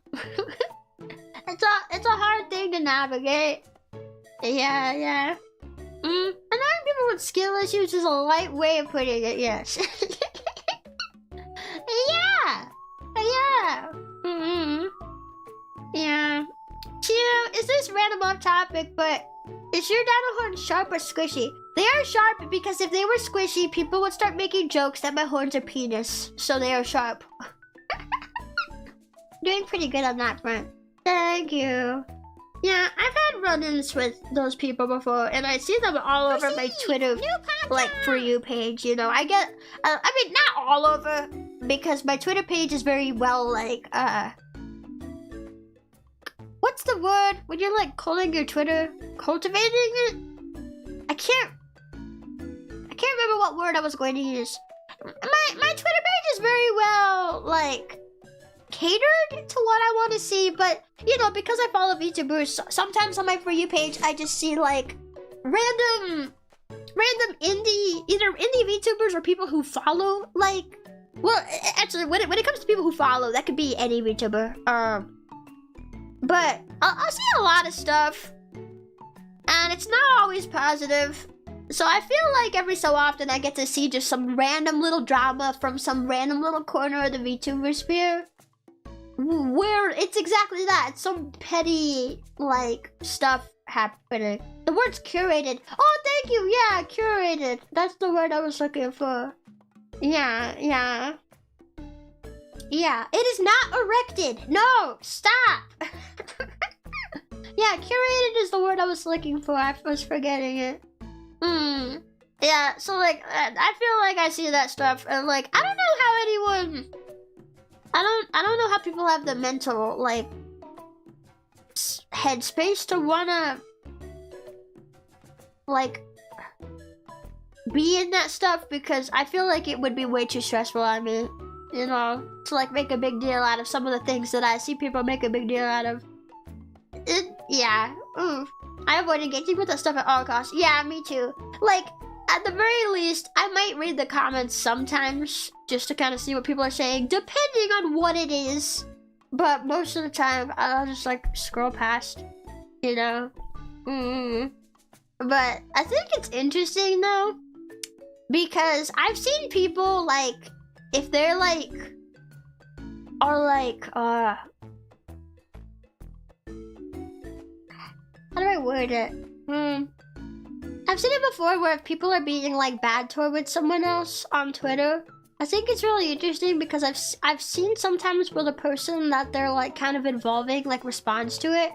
It's a hard thing to navigate. Yeah. Annoying people with skill issues is a light way of putting it, yes. Yeah. Chio, is this random off topic, but is your dino horns sharp or squishy? They are sharp because if they were squishy, people would start making jokes that my horns are penis. So they are sharp. Doing pretty good on that front. Thank you. Yeah, I've had run-ins with those people before, and I see them all over my Twitter, like, For You page, you know. I get, I mean, not all over, because my Twitter page is very well, like, what's the word when you're, like, calling your Twitter? Cultivating it? I can't remember what word I was going to use. My Twitter page is very well, like, catered to what I want to see, but you know, because I follow VTubers, sometimes on my For You page I just see like random either indie VTubers or people who follow like, well, actually when it comes to people who follow, that could be any VTuber. But I'll see a lot of stuff, and it's not always positive. So I feel like every so often I get to see just some random little drama from some random little corner of the VTuber sphere, where it's exactly that. It's some petty, like, stuff happening. The word's curated. Oh, thank you. Yeah, curated. That's the word I was looking for. Yeah. Yeah, it is not erected. No, stop. Yeah, curated is the word I was looking for. I was forgetting it. Yeah, so, like, I feel like I see that stuff, and, like, I don't know how anyone... I don't know how people have the mental, like, headspace to wanna, like, be in that stuff, because I feel like it would be way too stressful on me, you know, to, like, make a big deal out of some of the things that I see people make a big deal out of. Yeah. I avoid engaging with that stuff at all costs. Yeah, me too. Like, at the very least, I might read the comments sometimes, just to kind of see what people are saying, depending on what it is. But most of the time, I'll just, like, scroll past, you know? But I think it's interesting, though, because I've seen people, like, if they're, like, are, like, how do I word it? I've seen it before where if people are being like bad towards someone else on Twitter, I think it's really interesting because I've seen sometimes where the person that they're like kind of involving like responds to it,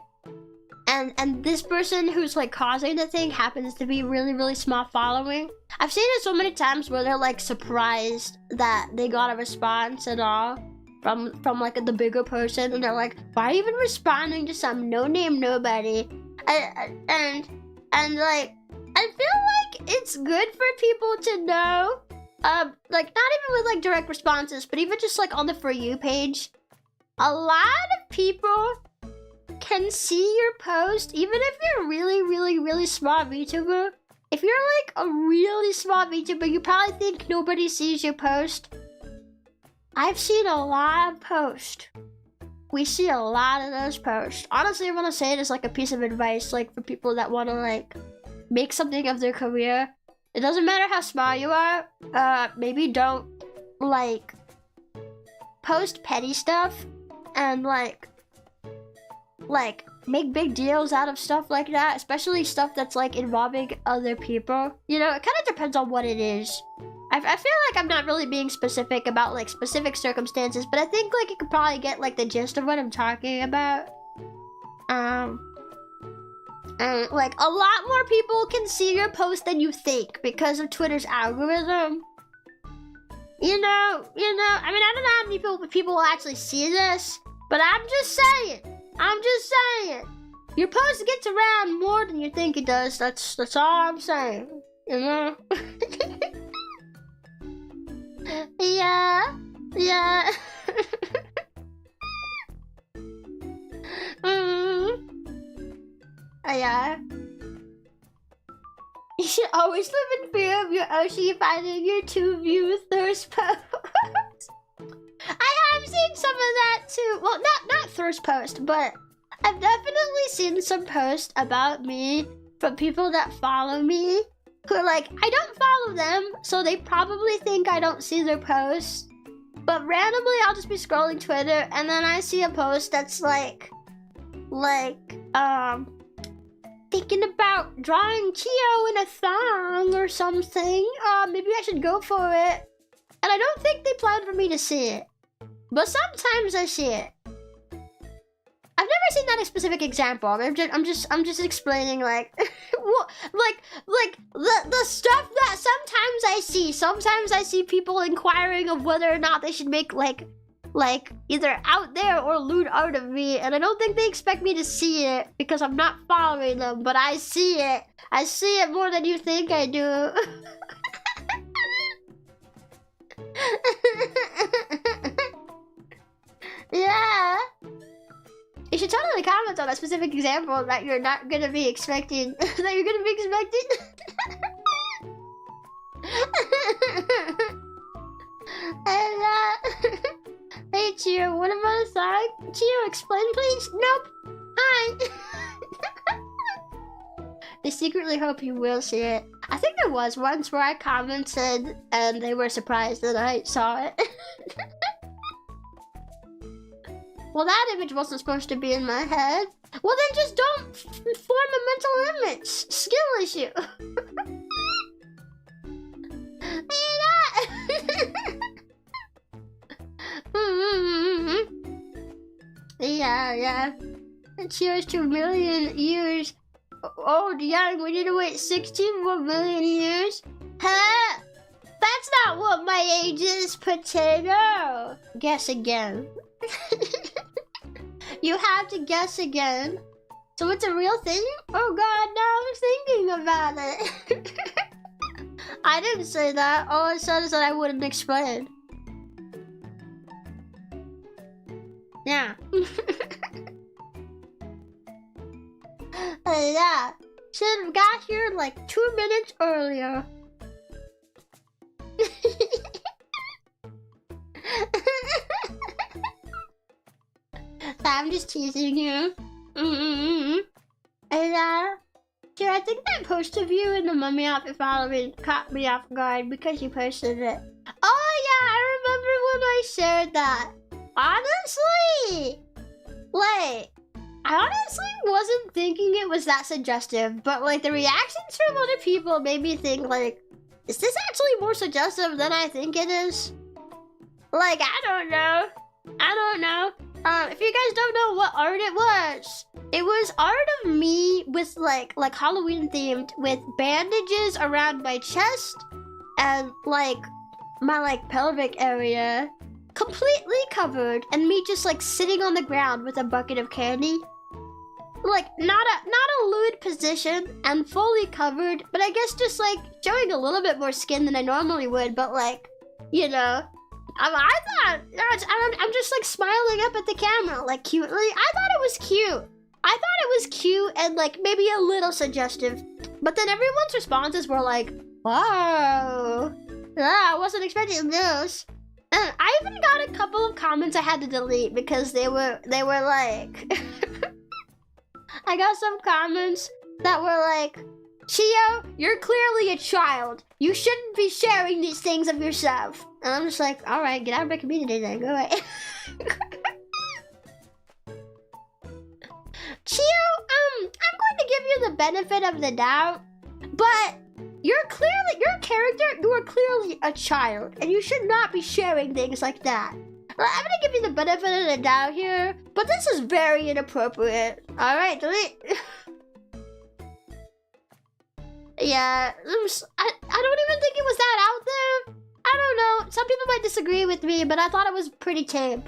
and this person who's like causing the thing happens to be really small following. I've seen it so many times where they're like surprised that they got a response at all from like the bigger person, and they're like, why are you even responding to some no-name nobody? And like, I feel like it's good for people to know, like, not even with, like, direct responses, but even just, like, on the For You page, a lot of people can see your post, even if you're a really small VTuber. If you're, like, a really small VTuber, you probably think nobody sees your post. I've seen a lot of posts. We see a lot of those posts. Honestly, I want to say it as, like, a piece of advice, like, for people that want to, like, make something of their career. It doesn't matter how smart you are. Maybe don't like post petty stuff and like make big deals out of stuff like that, especially stuff that's like involving other people. You know, it kind of depends on what it is. I feel like I'm not really being specific about like specific circumstances, but I think like you could probably get like the gist of what I'm talking about. And like a lot more people can see your post than you think because of Twitter's algorithm. You know, I mean, I don't know how many people will actually see this, but I'm just saying, your post gets around more than you think it does. That's all I'm saying, you know? Yeah. Yeah. You should always live in fear of your Oshi finding your to-view thirst post. I have seen some of that too. Well, not thirst post, but I've definitely seen some posts about me from people that follow me who are like, I don't follow them, so they probably think I don't see their posts. But randomly, I'll just be scrolling Twitter, and then I see a post that's like, thinking about drawing Chio in a thong or something. Maybe I should go for it. And I don't think they plan for me to see it. But sometimes I see it. I've never seen that specific example. I'm just explaining like, like the stuff that sometimes I see. Sometimes I see people inquiring of whether or not they should make like either out there or lewd art of me, and I don't think they expect me to see it because I'm not following them, but I see it. I see it more than you think I do. Yeah. You should tell in the comments on a specific example that you're not gonna be expecting. That you're gonna be expecting. And hey Chio, what about a song? Chio, explain please. Nope. Hi. They secretly hope you will see it. I think there was once where I commented and they were surprised that I saw it. Well, that image wasn't supposed to be in my head. Well, then just don't form a mental image. Skill issue. Yeah. Cheers to a million years. Oh, young, we need to wait 16 more million years? Huh? That's not what my age is, potato. Guess again. You have to guess again. So it's a real thing? Oh god, now I'm thinking about it. I didn't say that. All I said is that I wouldn't explain. Yeah. Yeah. Should have got here like 2 minutes earlier. I'm just teasing you. And sure, I think that post of you in the mummy outfit following caught me off guard because you posted it. Oh yeah, I remember when I shared that. Honestly, like, I honestly wasn't thinking it was that suggestive, but like the reactions from other people made me think like, is this actually more suggestive than I think it is? Like, I don't know. If you guys don't know what art it was art of me with like Halloween themed with bandages around my chest and like my like pelvic area completely covered, and me just like sitting on the ground with a bucket of candy. Like not a lewd position and fully covered, but I guess just like showing a little bit more skin than I normally would, but like, you know, I thought, I'm just like smiling up at the camera, like cutely. I thought it was cute and like maybe a little suggestive. But then everyone's responses were like, wow, yeah, I wasn't expecting this. And I even got a couple of comments I had to delete because they were like, I got some comments that were like, Chio, you're clearly a child. You shouldn't be sharing these things of yourself. And I'm just like, all right, get out of my community then. Go away. Chio, I'm going to give you the benefit of the doubt, but you are clearly a child, and you should not be sharing things like that. I'm gonna give you the benefit of the doubt here, but this is very inappropriate. All right, delete. Yeah, I don't even think it was that out there. I don't know. Some people might disagree with me, but I thought it was pretty tame.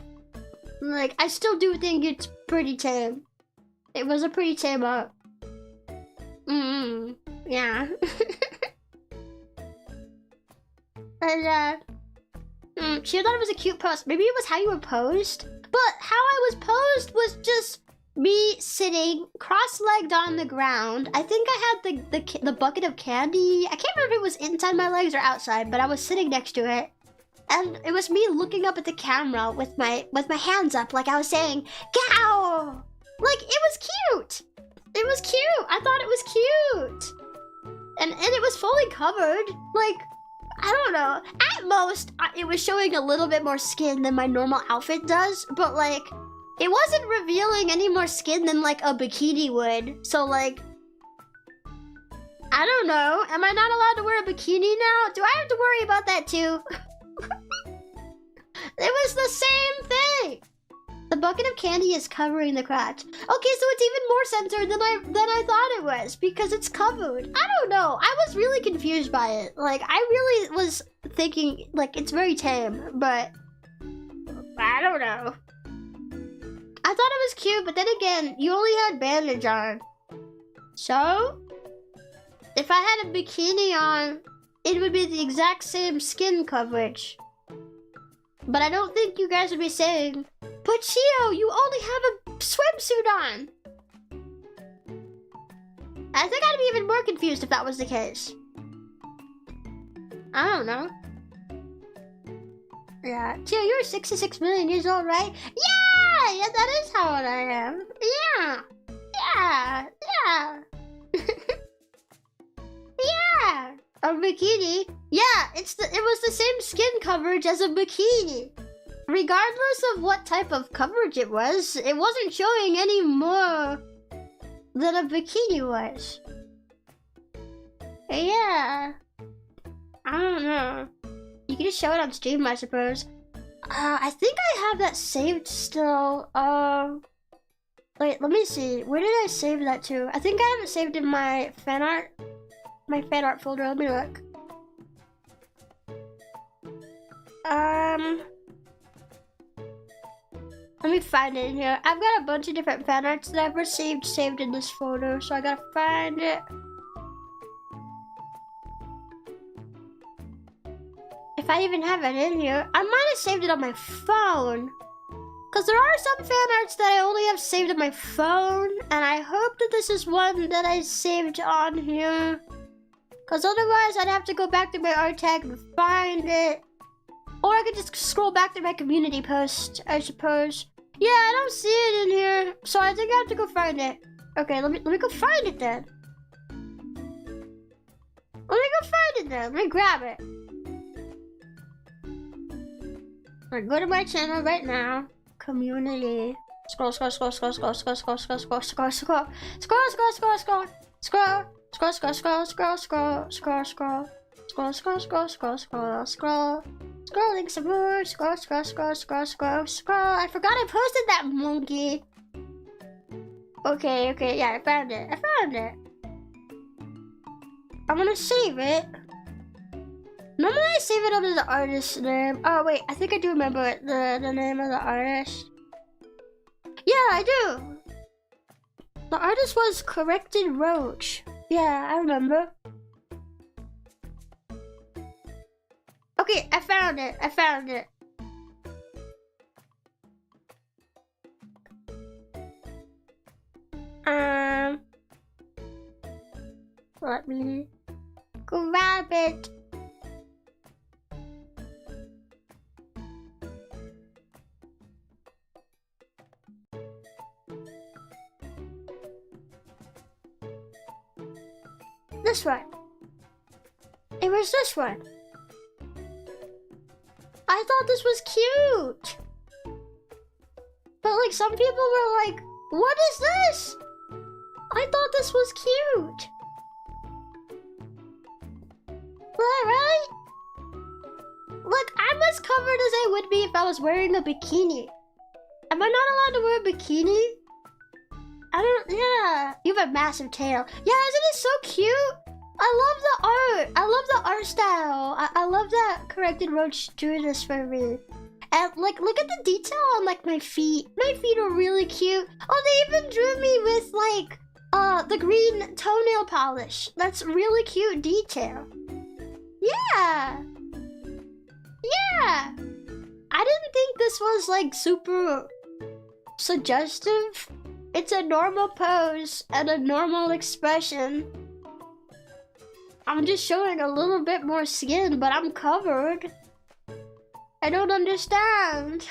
Like, I still do think it's pretty tame. It was a pretty tame art. Yeah. And, she thought it was a cute post. Maybe it was how you were posed. But how I was posed was just me sitting cross-legged on the ground. I think I had the bucket of candy. I can't remember if it was inside my legs or outside, but I was sitting next to it. And it was me looking up at the camera with my hands up, like I was saying, "Gow!" Like, it was cute. It was cute. I thought it was cute. And it was fully covered. Like, I don't know. At most, it was showing a little bit more skin than my normal outfit does, but like, it wasn't revealing any more skin than like a bikini would. So like, I don't know. Am I not allowed to wear a bikini now? Do I have to worry about that too? It was the same thing. The bucket of candy is covering the crotch. Okay, so it's even more censored than I thought it was because it's covered. I don't know. I was really confused by it. Like, I really was thinking like it's very tame, but I don't know. I thought it was cute, but then again, you only had bandage on. So, if I had a bikini on, it would be the exact same skin coverage. But I don't think you guys would be saying, "But Chio, you only have a swimsuit on." I think I'd be even more confused if that was the case. I don't know. Yeah, Chio, you're 66 million years old, right? Yeah, that is how old I am. Yeah. Yeah. A bikini. Yeah, it was the same skin coverage as a bikini. Regardless of what type of coverage it wasn't showing any more than a bikini was. Yeah. I don't know. You can just show it on stream, I suppose. I think I have that saved still. Wait, let me see. Where did I save that to? I think I have it saved in my fan art folder. Let me look. Let me find it in here. I've got a bunch of different fan arts that I've received saved in this folder, so I gotta find it. If I even have it in here, I might have saved it on my phone. Because there are some fan arts that I only have saved on my phone, and I hope that this is one that I saved on here. Because otherwise, I'd have to go back to my art tag and find it. Or I could just scroll back to my community post, I suppose. Yeah, I don't see it in here, so I think I have to go find it. Okay, let me go find it then. Let me grab it. Alright, go to my channel right now. Community. Scroll. Scrolling some more. Scroll. I forgot I posted that monkey. Okay, yeah, I found it. I'm gonna save it. Normally I save it under the artist's name. Oh wait, I think I do remember the name of the artist. Yeah, I do. The artist was Corrected Roach. Yeah, I remember. Okay, I found it. Let me grab it. This one. It was this one. I thought this was cute. But like some people were like, what is this? I thought this was cute. Right? Look, I'm as covered as I would be if I was wearing a bikini. Am I not allowed to wear a bikini? Yeah. You have a massive tail. Yeah, isn't it so cute? I love the art. I love the art style. I love that Corrected Roach drew this for me. And like, look at the detail on like my feet. My feet are really cute. Oh, they even drew me with like the green toenail polish. That's really cute detail. Yeah. Yeah. I didn't think this was like super suggestive. It's a normal pose and a normal expression. I'm just showing a little bit more skin, but I'm covered. I don't understand.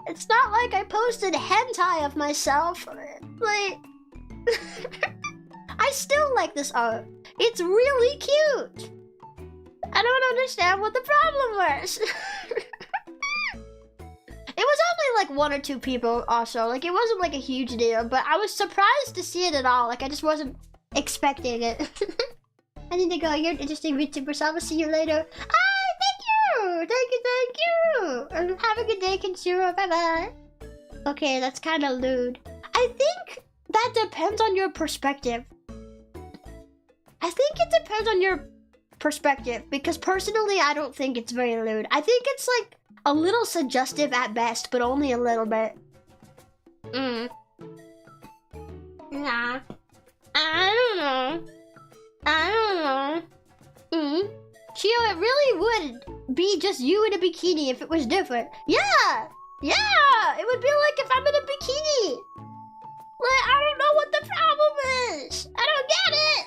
It's not like I posted hentai of myself. Like, I still like this art. It's really cute. I don't understand what the problem was. It was only like 1 or 2 people also. Like, it wasn't like a huge deal, but I was surprised to see it at all. Like, I just wasn't expecting it. I need to go. You're an interesting VTuber, so I will see you later. Ah, thank you! Thank you! And have a good day, Kensuro. Bye-bye. Okay, that's kind of lewd. I think that depends on your perspective. I think it depends on your perspective, because personally, I don't think it's very lewd. I think it's like a little suggestive at best, but only a little bit. Yeah. I don't know. Chio, it really would be just you in a bikini if it was different. Yeah! Yeah! It would be like if I'm in a bikini. Like, I don't know what the problem is. I don't get it.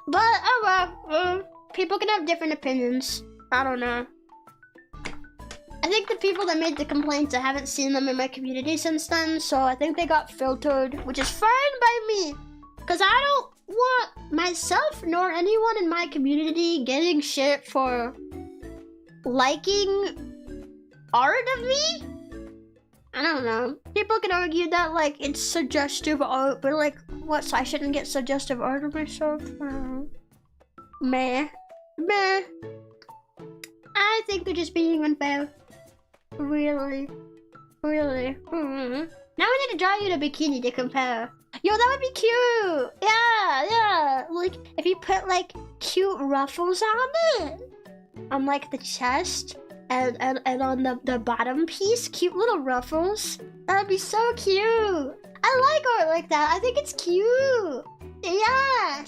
But, oh well. People can have different opinions. I don't know. I think the people that made the complaints, I haven't seen them in my community since then, so I think they got filtered, which is fine by me. Because I don't want myself nor anyone in my community getting shit for liking art of me. I don't know. People can argue that, like, it's suggestive art, but, like, what, so I shouldn't get suggestive art of myself? Meh. I think they're just being unfair. Really? Now I need to draw you in a bikini to compare. Yo, that would be cute! Yeah! Like, if you put, like, cute ruffles on it. On, like, the chest. And on the bottom piece, cute little ruffles. That would be so cute. I like art like that. I think it's cute. Yeah.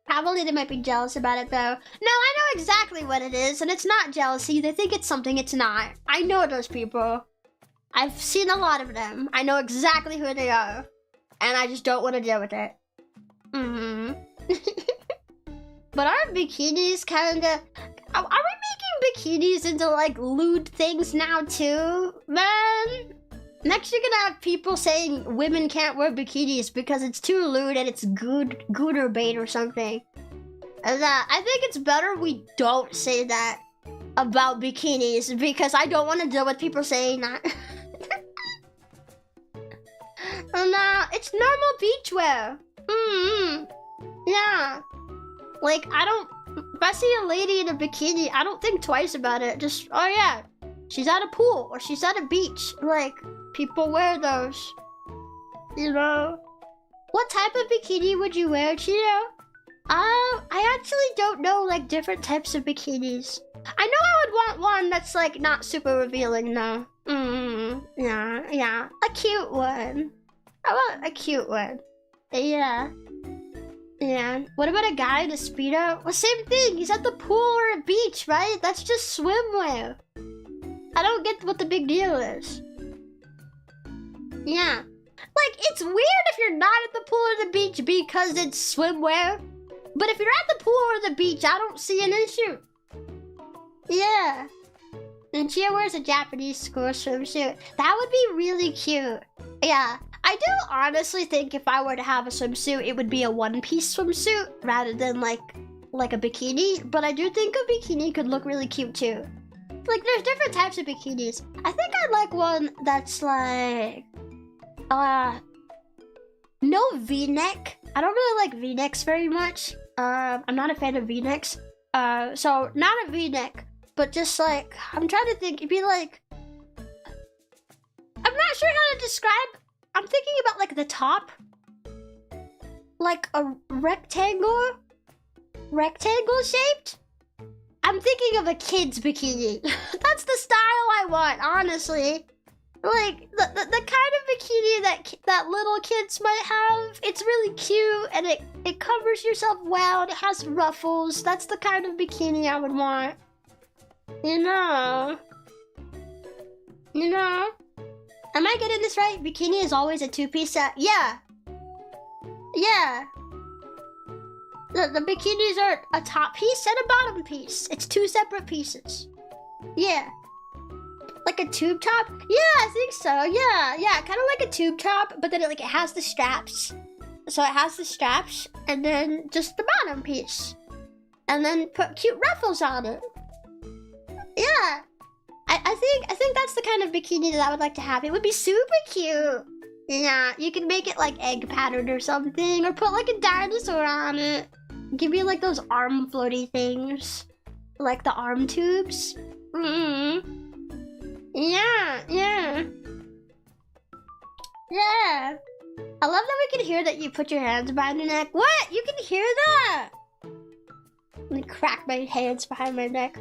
Probably they might be jealous about it though. No, I know exactly what it is, and it's not jealousy. They think it's something it's not. I know those people. I've seen a lot of them. I know exactly who they are. And I just don't want to deal with it. But aren't bikinis kinda... Are we making bikinis into, like, lewd things now, too? Man! Next you're gonna have people saying women can't wear bikinis because it's too lewd and it's gooder bait or something. And I think it's better we don't say that about bikinis because I don't want to deal with people saying that. And it's normal beachwear. Yeah. Like, if I see a lady in a bikini, I don't think twice about it. Just, oh yeah, she's at a pool or she's at a beach. Like, people wear those, you know? What type of bikini would you wear, Chio? I actually don't know, like, different types of bikinis. I know I would want one that's, like, not super revealing, though. Yeah. A cute one. I want a cute one. Yeah. What about a guy in a Speedo? Well, same thing. He's at the pool or a beach, right? That's just swimwear. I don't get what the big deal is. Yeah. Like, it's weird if you're not at the pool or the beach because it's swimwear. But if you're at the pool or the beach, I don't see an issue. Yeah. And Chio wears a Japanese school swimsuit. That would be really cute. Yeah, I do honestly think if I were to have a swimsuit, it would be a one-piece swimsuit rather than like a bikini. But I do think a bikini could look really cute too. Like, there's different types of bikinis. I think I'd like one that's like, no V-neck. I don't really like V-necks very much. I'm not a fan of V-necks. So not a V-neck, but just like, I'm trying to think, it'd be like, I'm not sure how to describe, I'm thinking about like the top, like a rectangle shaped. I'm thinking of a kid's bikini. That's the style I want, honestly. Like, the kind of bikini that little kids might have. It's really cute, and it covers yourself well, and it has ruffles. That's the kind of bikini I would want. You know? Am I getting this right? Bikini is always a two-piece set. Yeah. The bikinis are a top piece and a bottom piece. It's two separate pieces. Yeah. Like a tube top? Yeah, I think so. Yeah, kind of like a tube top, but then it has the straps. So it has the straps and then just the bottom piece. And then put cute ruffles on it. Yeah. I think that's the kind of bikini that I would like to have. It would be super cute. Yeah, you can make it like egg patterned or something, or put like a dinosaur on it. Give you like those arm floaty things. Like the arm tubes. Yeah. I love that we can hear that you put your hands behind your neck. What? You can hear that? Let me crack my hands behind my neck.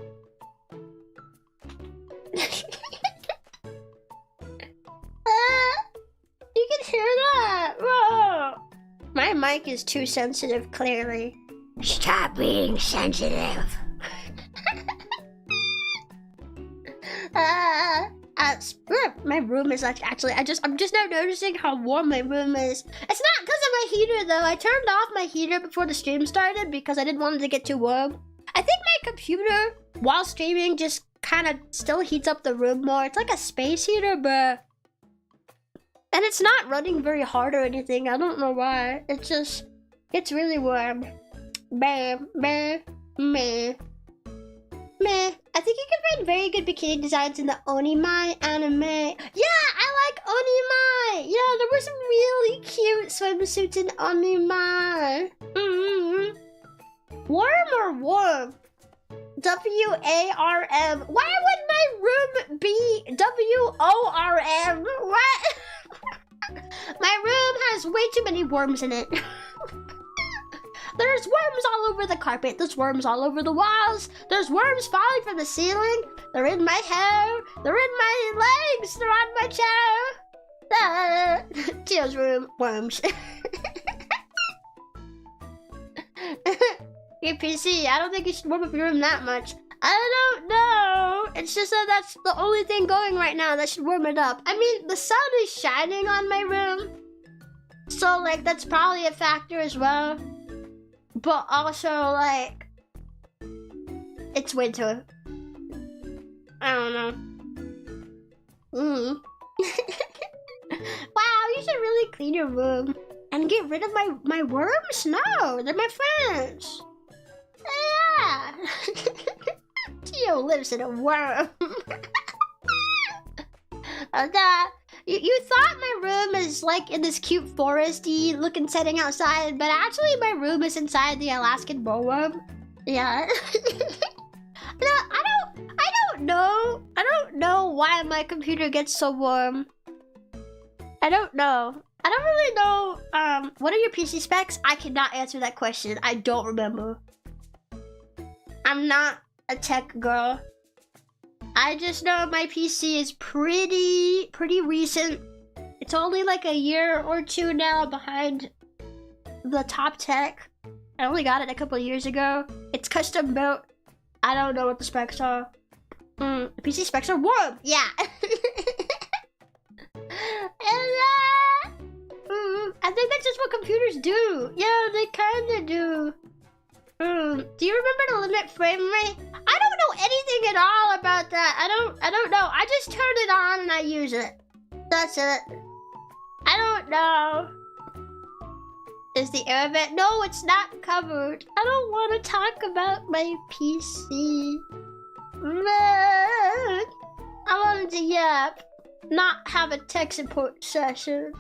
You can hear that? Whoa. My mic is too sensitive, clearly. Stop being sensitive. My room is actually, I'm just now noticing how warm my room is. It's not because of my heater though. I turned off my heater before the stream started because I didn't want it to get too warm. I think my computer, while streaming, just kind of still heats up the room more. It's like a space heater, but... And it's not running very hard or anything. I don't know why. It's just, it's really warm. Meh. I think you can find very good bikini designs in the Onimai anime. Yeah, I like Onimai. Yeah, there were some really cute swimsuits in Onimai. Warm or warm? W-A-R-M. Why would my room be W-O-R-M? What? My room has way too many worms in it. There's worms all over the carpet. There's worms all over the walls. There's worms falling from the ceiling. They're in my hair. They're in my legs. They're on my chair. Chio's room. Worms. Your PC. I don't think you should warm up your room that much. I don't know. It's just that that's the only thing going right now that should warm it up. I mean, the sun is shining on my room. So, like, that's probably a factor as well. But also, like, it's winter. I don't know. Wow, you should really clean your room and get rid of my worms? No, they're my friends. Yeah. Chio lives in a worm. You thought my room is like in this cute foresty looking setting outside, but actually my room is inside the Alaskan bullworm. Yeah. No, I don't know. I don't know why my computer gets so warm. I don't know. I don't really know. What are your PC specs? I cannot answer that question. I don't remember. I'm not a tech girl. I just know my PC is pretty recent. It's only like a year or two now behind the top tech. I only got it a couple of years ago. It's custom built. I don't know what the specs are. The PC specs are warm. Yeah. I think that's just what computers do. Yeah, they kind of do. Do you remember the limit frame rate? I don't know know anything at all about that. I don't know. I just turn it on and I use it. That's it. I don't know. Is the air vent? No, it's not covered. I don't want to talk about my PC. I wanted to yap, not have a tech support session.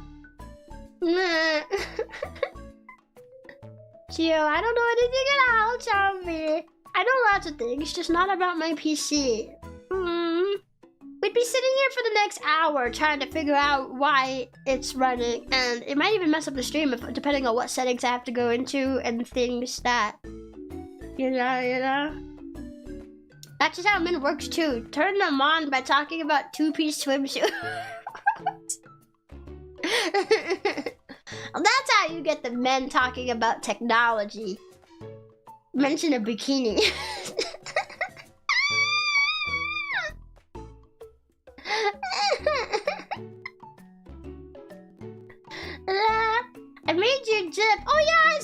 Chio, I don't know anything at all, Chompi. I know lots of things, just not about my PC. We'd be sitting here for the next hour trying to figure out why it's running, and it might even mess up the stream depending on what settings I have to go into and things that, you know. That's just how men works too. Turn them on by talking about two-piece swimsuit. That's how you get the men talking about technology. Mention a bikini. I made you dip. Oh yeah, I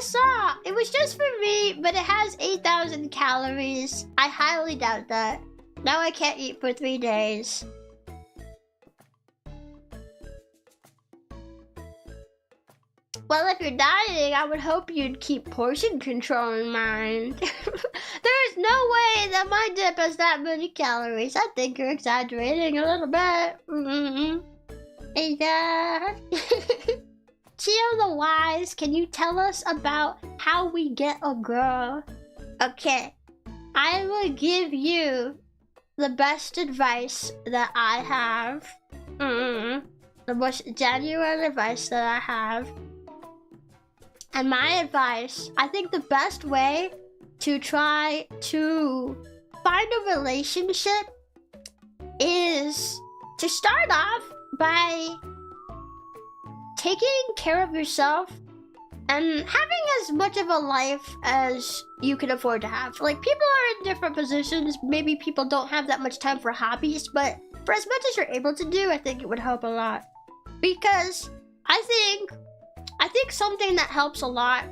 saw. It was just for me, but it has 8,000 calories. I highly doubt that. Now I can't eat for 3 days. Well, if you're dieting, I would hope you'd keep portion control in mind. There's no way that my dip has that many calories. I think you're exaggerating a little bit. Yeah. Chio the Wise, can you tell us about how we get a girl? Okay, I will give you the best advice that I have. The most genuine advice that I have. And my advice, I think the best way to try to find a relationship is to start off by taking care of yourself and having as much of a life as you can afford to have. Like, people are in different positions. Maybe people don't have that much time for hobbies, but for as much as you're able to do, I think it would help a lot. Because I think something that helps a lot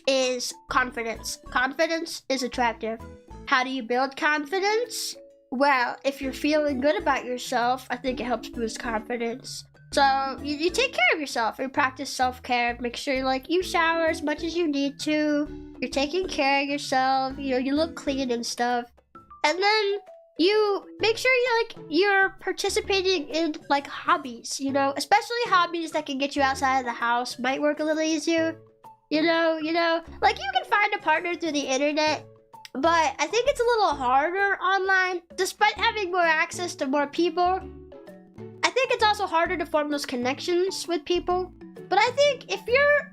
is confidence. Confidence is attractive. How do you build confidence? Well, if you're feeling good about yourself, I think it helps boost confidence. So you take care of yourself. You practice self-care. Make sure you shower as much as you need to. You're taking care of yourself. You look clean and stuff. And then you make sure you're participating in hobbies, especially hobbies that can get you outside of the house. Might work a little easier. You can find a partner through the internet, but I think it's a little harder online. Despite having more access to more people, I think it's also harder to form those connections with people. But I think if you're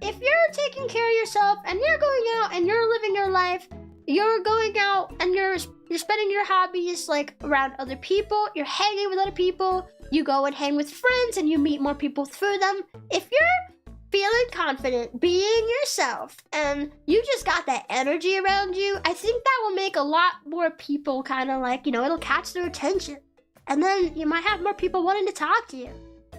taking care of yourself and you're going out and you're living your life, you're going out and you're spending your hobbies around other people, you're hanging with other people, you go and hang with friends and you meet more people through them. If you're feeling confident, being yourself, and you just got that energy around you, I think that will make a lot more people it'll catch their attention. And then you might have more people wanting to talk to you.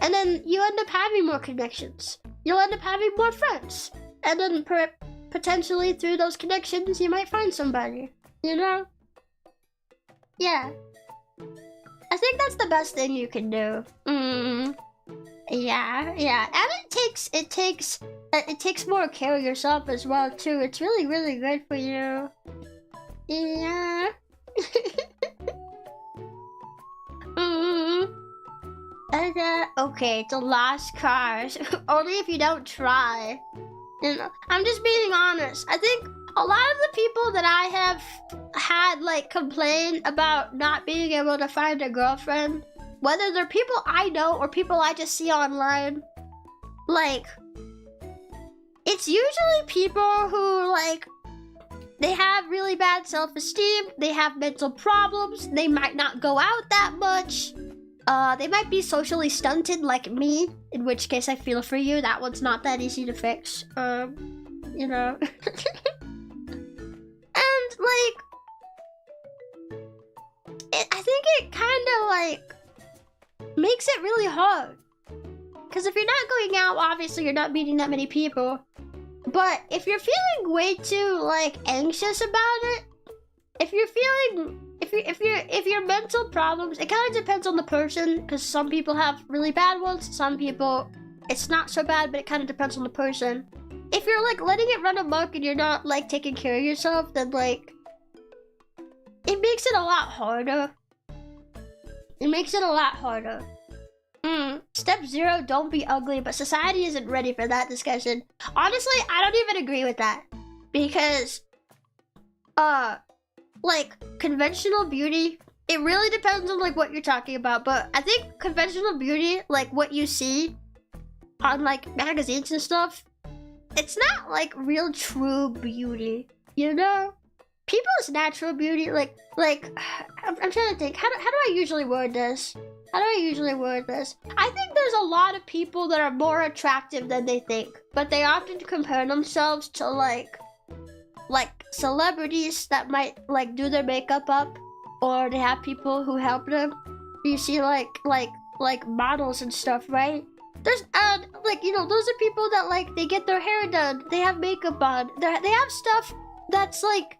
And then you end up having more connections. You'll end up having more friends. And then potentially through those connections, you might find somebody, Yeah. I think that's the best thing you can do. Yeah. And it takes more care of yourself as well, too. It's really, really good for you. Yeah. Okay, the last cars. Only if you don't try. I'm just being honest. I think a lot of the people that I have had complain about not being able to find a girlfriend, whether they're people I know or people I just see online, it's usually people who they have really bad self-esteem, they have mental problems, they might not go out that much. They might be socially stunted like me, in which case I feel for you. That one's not that easy to fix. And I think it kind of makes it really hard. Because if you're not going out, obviously you're not meeting that many people. But if you're feeling way too anxious about it, if you're feeling, if your mental problems, it kind of depends on the person, because some people have really bad ones, some people it's not so bad, but it kind of depends on the person. If you're like letting it run amok and you're not like taking care of yourself, then like it makes it a lot harder. It makes it a lot harder. Step 0, don't be ugly, but society isn't ready for that discussion. Honestly, I don't even agree with that. Because, like, conventional beauty, it really depends on, like, what you're talking about. But I think conventional beauty, like, what you see on, like, magazines and stuff, it's not, like, real true beauty, you know? People's natural beauty, like, I'm trying to think, how do I usually word this? I think there's a lot of people that are more attractive than they think, but they often compare themselves to like celebrities that might like do their makeup up, or they have people who help them. You see like models and stuff, right? There's like, you know, those are people that like they get their hair done, they have makeup on, they have stuff that's like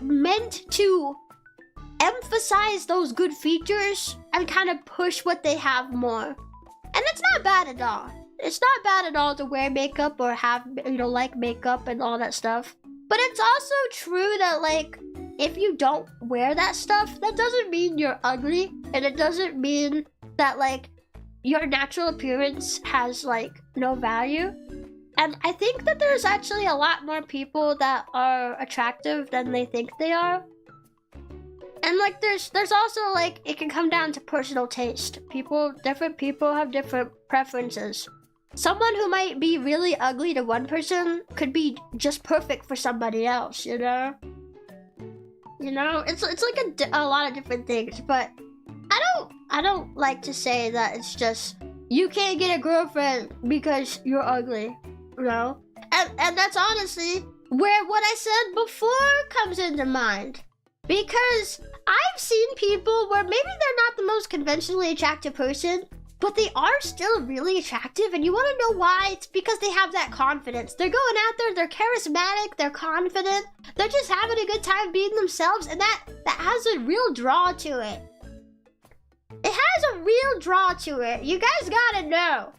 meant to emphasize those good features and kind of push what they have more. And it's not bad at all. It's not bad at all to wear makeup or have, you know, like makeup and all that stuff. But it's also true that like if you don't wear that stuff, that doesn't mean you're ugly, and it doesn't mean that like your natural appearance has like no value. And I think that there's actually a lot more people that are attractive than they think they are. And like there's also like it can come down to personal taste. Different people have different preferences. Someone who might be really ugly to one person could be just perfect for somebody else, you know? You know, it's like a lot of different things, but I don't like to say that it's just you can't get a girlfriend because you're ugly, you know? And that's honestly where what I said before comes into mind. Because I've seen people where maybe they're not the most conventionally attractive person, but they are still really attractive, and you want to know why? It's because they have that confidence. They're going out there, they're charismatic, they're confident, they're just having a good time being themselves, and that has a real draw to it. It has a real draw to it. You guys gotta know.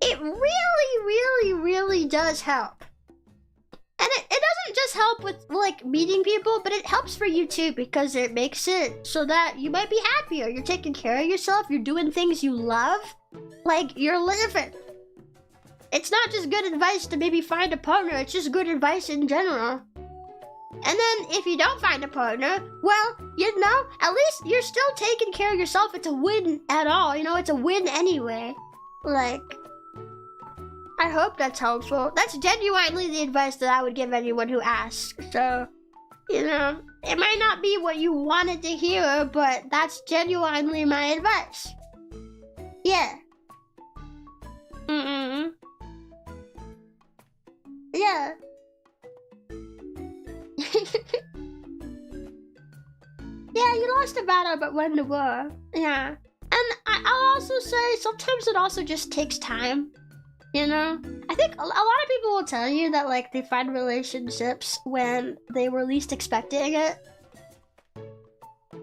It really, really, really does help. And it doesn't just help with like meeting people, but it helps for you too, because it makes it so that you might be happier. You're taking care of yourself, you're doing things you love, like you're living. It's not just good advice to maybe find a partner, it's just good advice in general. And then if you don't find a partner, well, you know, at least you're still taking care of yourself. It's a win at all, you know, it's a win anyway. Like, I hope that's helpful. That's genuinely the advice that I would give anyone who asks. So, you know, it might not be what you wanted to hear, but that's genuinely my advice. Yeah. Yeah. Yeah, you lost a battle, but won the war. Yeah. And I'll also say, sometimes it also just takes time. You know, I think a lot of people will tell you that like they find relationships when they were least expecting it.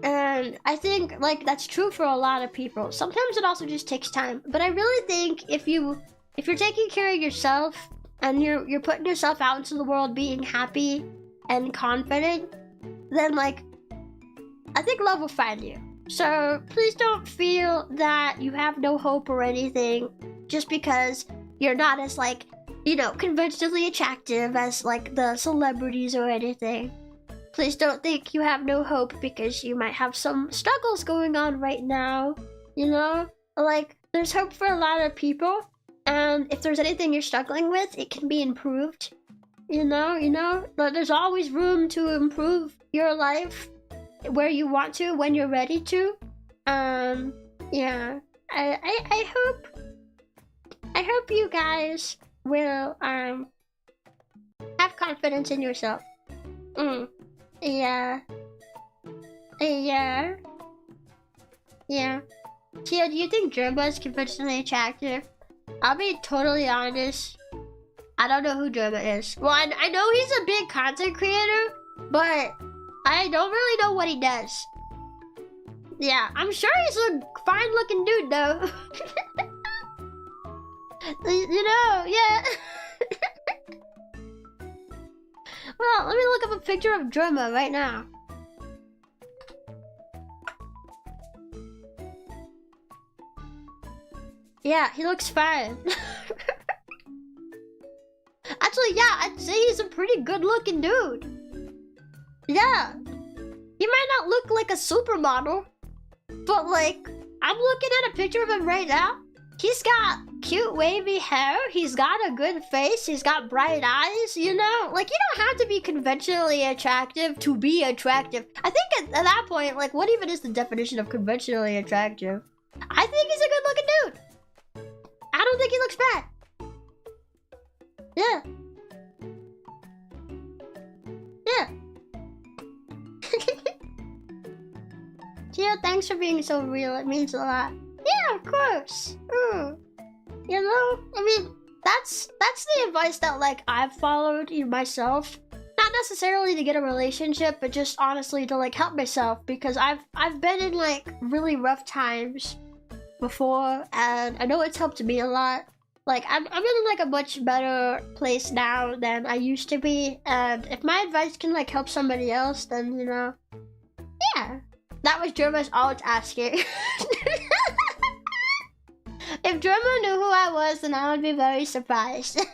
And I think like that's true for a lot of people. Sometimes it also just takes time. But I really think if you're taking care of yourself and you're putting yourself out into the world being happy and confident, then like I think love will find you. So please don't feel that you have no hope or anything just because you're not as like, you know, conventionally attractive as like the celebrities or anything. Please don't think you have no hope because you might have some struggles going on right now, you know? Like, there's hope for a lot of people, and if there's anything you're struggling with, it can be improved, you know? But there's always room to improve your life where you want to, when you're ready to. Yeah, I hope you guys will have confidence in yourself. Yeah. Chio, do you think Germa is conventionally attractive? I'll be totally honest. I don't know who Germa is. Well, I know he's a big content creator, but I don't really know what he does. Yeah, I'm sure he's a fine-looking dude, though. You know, yeah. Well, let me look up a picture of Drummer right now. Yeah, he looks fine. Actually, yeah, I'd say he's a pretty good-looking dude. Yeah. He might not look like a supermodel, but like, I'm looking at a picture of him right now. He's got cute wavy hair, he's got a good face, he's got bright eyes, you know? Like, you don't have to be conventionally attractive to be attractive. I think at that point, like, what even is the definition of conventionally attractive? I think he's a good-looking dude. I don't think he looks bad. Yeah. Yeah. Chio, thanks for being so real. It means a lot. Yeah, of course. You know, I mean, that's the advice that like I've followed myself. Not necessarily to get a relationship, but just honestly to like help myself, because I've been in like really rough times before, and I know it's helped me a lot. Like I'm in like a much better place now than I used to be, and if my advice can like help somebody else, then you know, yeah. That was Jerma's always asking. If Jerma knew who I was, then I would be very surprised. Yeah,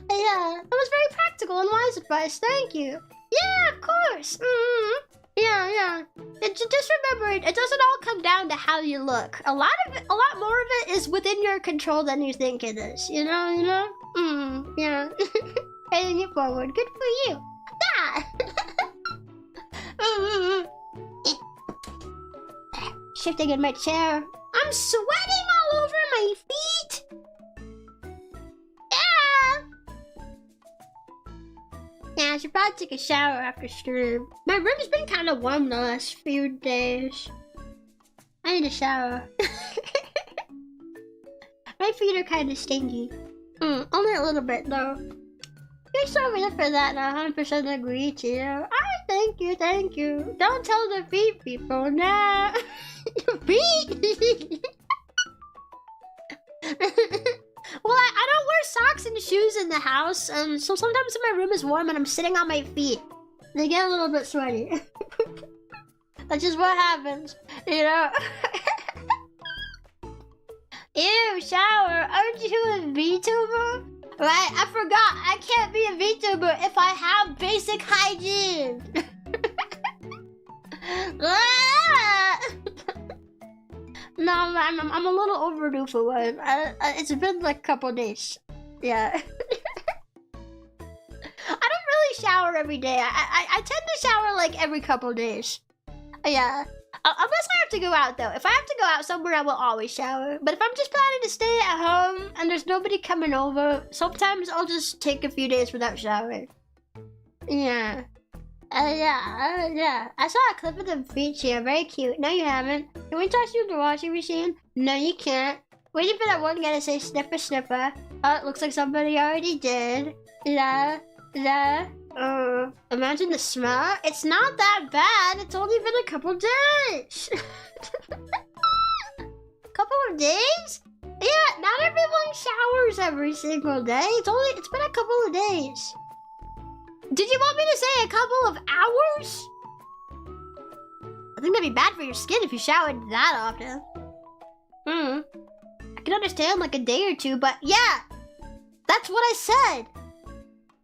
that was very practical and wise advice. Thank you. Yeah, of course. Yeah. Just remember, it doesn't all come down to how you look. A lot more of it is within your control than you think it is. You know. Yeah. Paying it forward. Good for you. Yeah. Shifting in my chair. I'm sweating all over my feet. Yeah, I should probably take a shower after stream. My room's been kind of warm the last few days. I need a shower. My feet are kind of stinky. Only a little bit though. You're so real for that, and I 100% agree to you. Thank you. Don't tell the feet people now. Feet? Well, I don't wear socks and shoes in the house, and so sometimes my room is warm and I'm sitting on my feet. They get a little bit sweaty. That's just what happens, you know? Ew, shower. Aren't you a VTuber? Right, I forgot. I can't be a VTuber if I have basic hygiene. No, I'm a little overdue for one. It's been like a couple days. Yeah. I don't really shower every day. I tend to shower like every couple days. Yeah. Unless I have to go out though. If I have to go out somewhere, I will always shower. But if I'm just planning to stay at home and there's nobody coming over, sometimes I'll just take a few days without showering. Yeah. Yeah. I saw a clip of them feet here. Very cute. No, you haven't. Can we toss you in the washing machine? No, you can't. Waiting for that one guy to say sniffer sniffer. Oh, it looks like somebody already did. Yeah. Imagine the smell. It's not that bad. It's only been a couple days. Couple of days? Yeah, not everyone showers every single day. It's been a couple of days. Did you want me to say a couple of hours? I think that'd be bad for your skin if you showered that often. I can understand like a day or two, but yeah, that's what I said.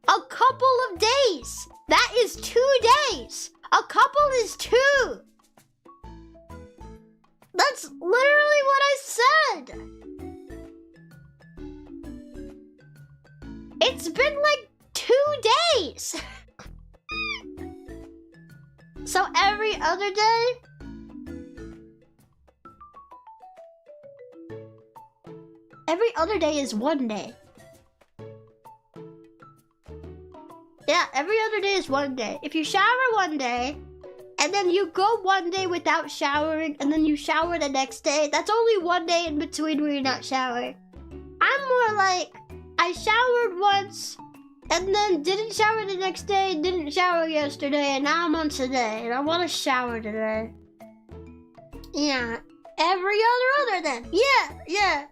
A couple of days. That is 2 days. A couple is 2. That's literally what I said. It's been like 2 days. So every other day? Every other day is 1 day. Yeah, every other day is 1 day. If you shower 1 day, and then you go 1 day without showering, and then you shower the next day, that's only 1 day in between where you're not showering. I'm more like, I showered once, And then didn't shower the next day, didn't shower yesterday, and now I'm on today, and I want to shower today. Yeah, every other then. Yeah.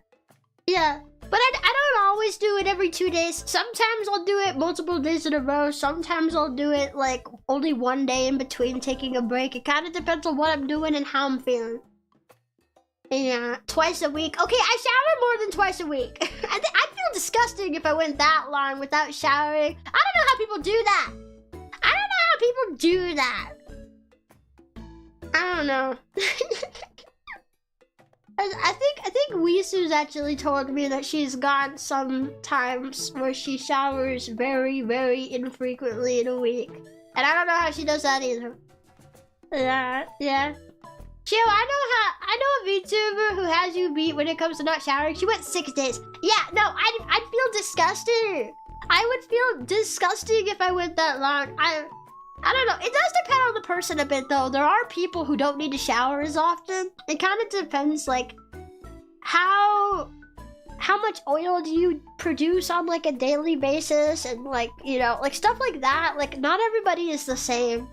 But I don't always do it every 2 days. Sometimes I'll do it multiple days in a row. Sometimes I'll do it like only 1 day in between taking a break. It kind of depends on what I'm doing and how I'm feeling. Yeah, twice a week. Okay, I shower more than twice a week. I'd feel disgusting if I went that long without showering. I don't know how people do that. I don't know. I think Wisu's actually told me that she's got some times where she showers very, very infrequently in a week. And I don't know how she does that either. Yeah. Chio, I know a VTuber who has you beat when it comes to not showering. She went 6 days. Yeah, no, I'd feel disgusting. I would feel disgusting if I went that long. I don't know. It does depend on the person a bit, though. There are people who don't need to shower as often. It kind of depends, like, how much oil do you produce on, like, a daily basis? And, like, you know, like, stuff like that. Like, not everybody is the same.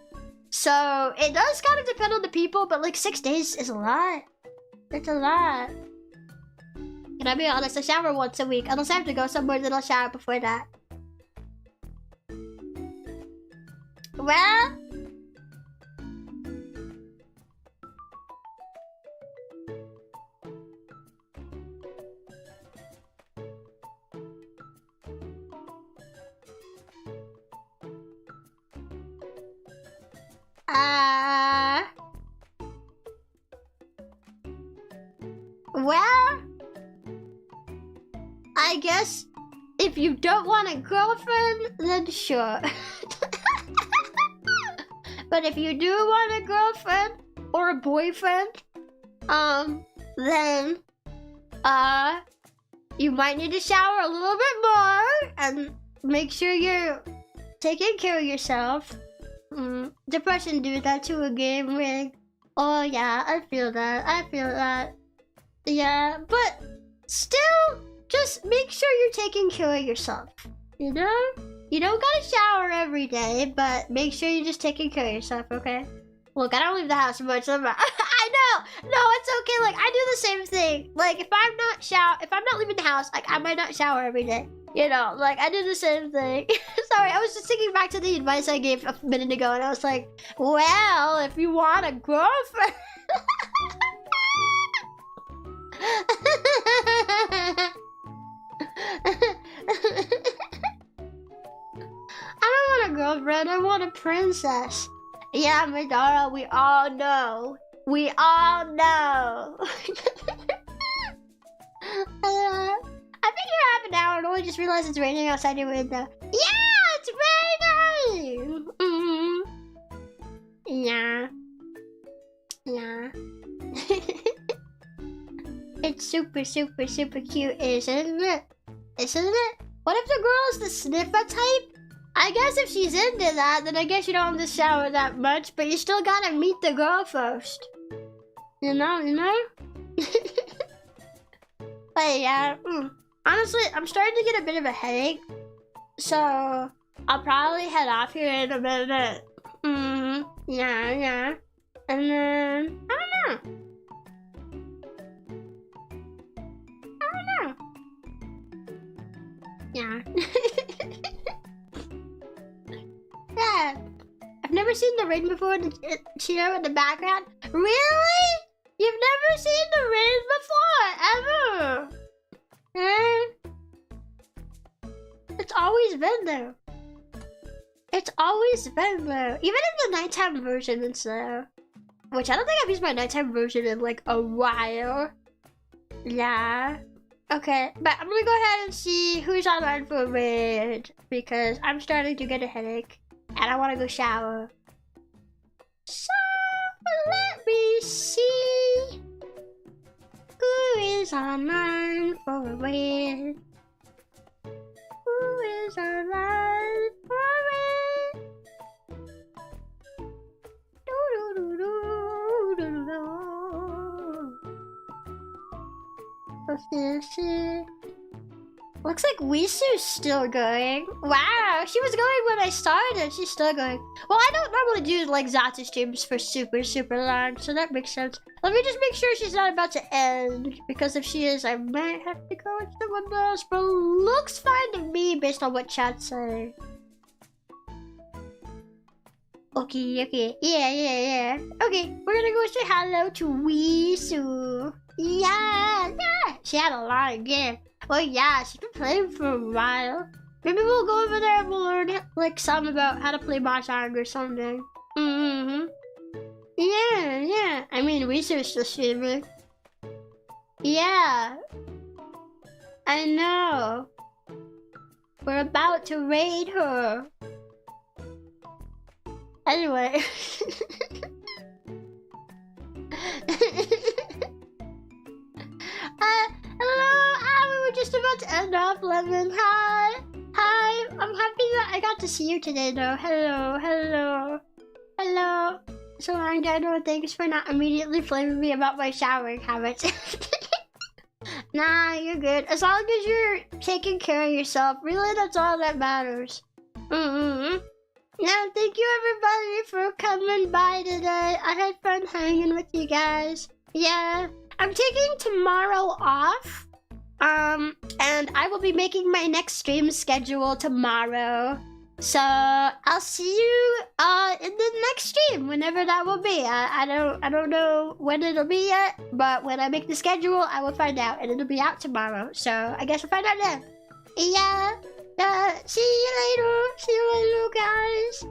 So, it does kind of depend on the people, but, like, 6 days is a lot. It's a lot. Can I be honest? I shower once a week. Unless I have to go somewhere, then I'll shower before that. Well, I guess if you don't want a girlfriend, then sure. But if you do want a girlfriend or a boyfriend, then, you might need to shower a little bit more and make sure you're taking care of yourself. Depression do that to a game rig. Oh yeah, I feel that. Yeah, but still, just make sure you're taking care of yourself, you know? You don't gotta shower every day, but make sure you're just taking care of yourself, okay? Look, I don't leave the house much. I know. No, it's okay. Like, I do the same thing. Like, if I'm not leaving the house, like, I might not shower every day. You know, like, I do the same thing. Sorry, I was just thinking back to the advice I gave a minute ago, and I was like, well, if you want a girlfriend... I don't want a girlfriend, I want a princess. Yeah, Madara, we all know. I think you're half an hour and only just realized it's raining outside your window. Yeah, it's raining! Yeah. It's super, super, super cute, isn't it? What if the girl is the sniffer type? I guess if she's into that, then I guess you don't have to shower that much, but you still gotta meet the girl first. You know? But yeah, honestly, I'm starting to get a bit of a headache, so I'll probably head off here in a minute. Yeah. And then, I don't know. Yeah. Yeah. I've never seen the rain before, Chio in the background. Really? You've never seen the rain before, ever? It's always been there. Even in the nighttime version, it's there. Which I don't think I've used my nighttime version in like a while. Yeah. Okay, but I'm gonna go ahead and see who's online for a raid because I'm starting to get a headache and I want to go shower. So let me see who is online for a raid. Who is online for a raid? Let's see. Looks like Wisu's still going. Wow, No, she was going when I started. She's still going. Well, I don't normally do like Zatsu streams for super long, so that makes sense. Let me just make sure she's not about to end, because if she is, I might have to go with someone else. But looks fine to me based on what chat's saying. Okay. Yeah. Okay, we're gonna go say hello to Wisu. Yeah. She had a lot of games. Oh yeah, she's been playing for a while. Maybe we'll go over there and we'll learn like some about how to play Mahjong or something. Yeah. I mean, Wisu's the streamer. Yeah. I know. We're about to raid her. Anyway. Hello, we were just about to end off, Lemon. Hi. I'm happy that I got to see you today, though. Hello. So long, Dino. Thanks for not immediately flaming me about my showering habits. Nah, you're good. As long as you're taking care of yourself, really, that's all that matters. Yeah, thank you everybody for coming by today. I had fun hanging with you guys. Yeah, I'm taking tomorrow off. And I will be making my next stream schedule tomorrow. So I'll see you in the next stream, whenever that will be. I don't know when it'll be yet, but when I make the schedule, I will find out, and it'll be out tomorrow. So I guess we'll find out then. Yeah. See you later, guys.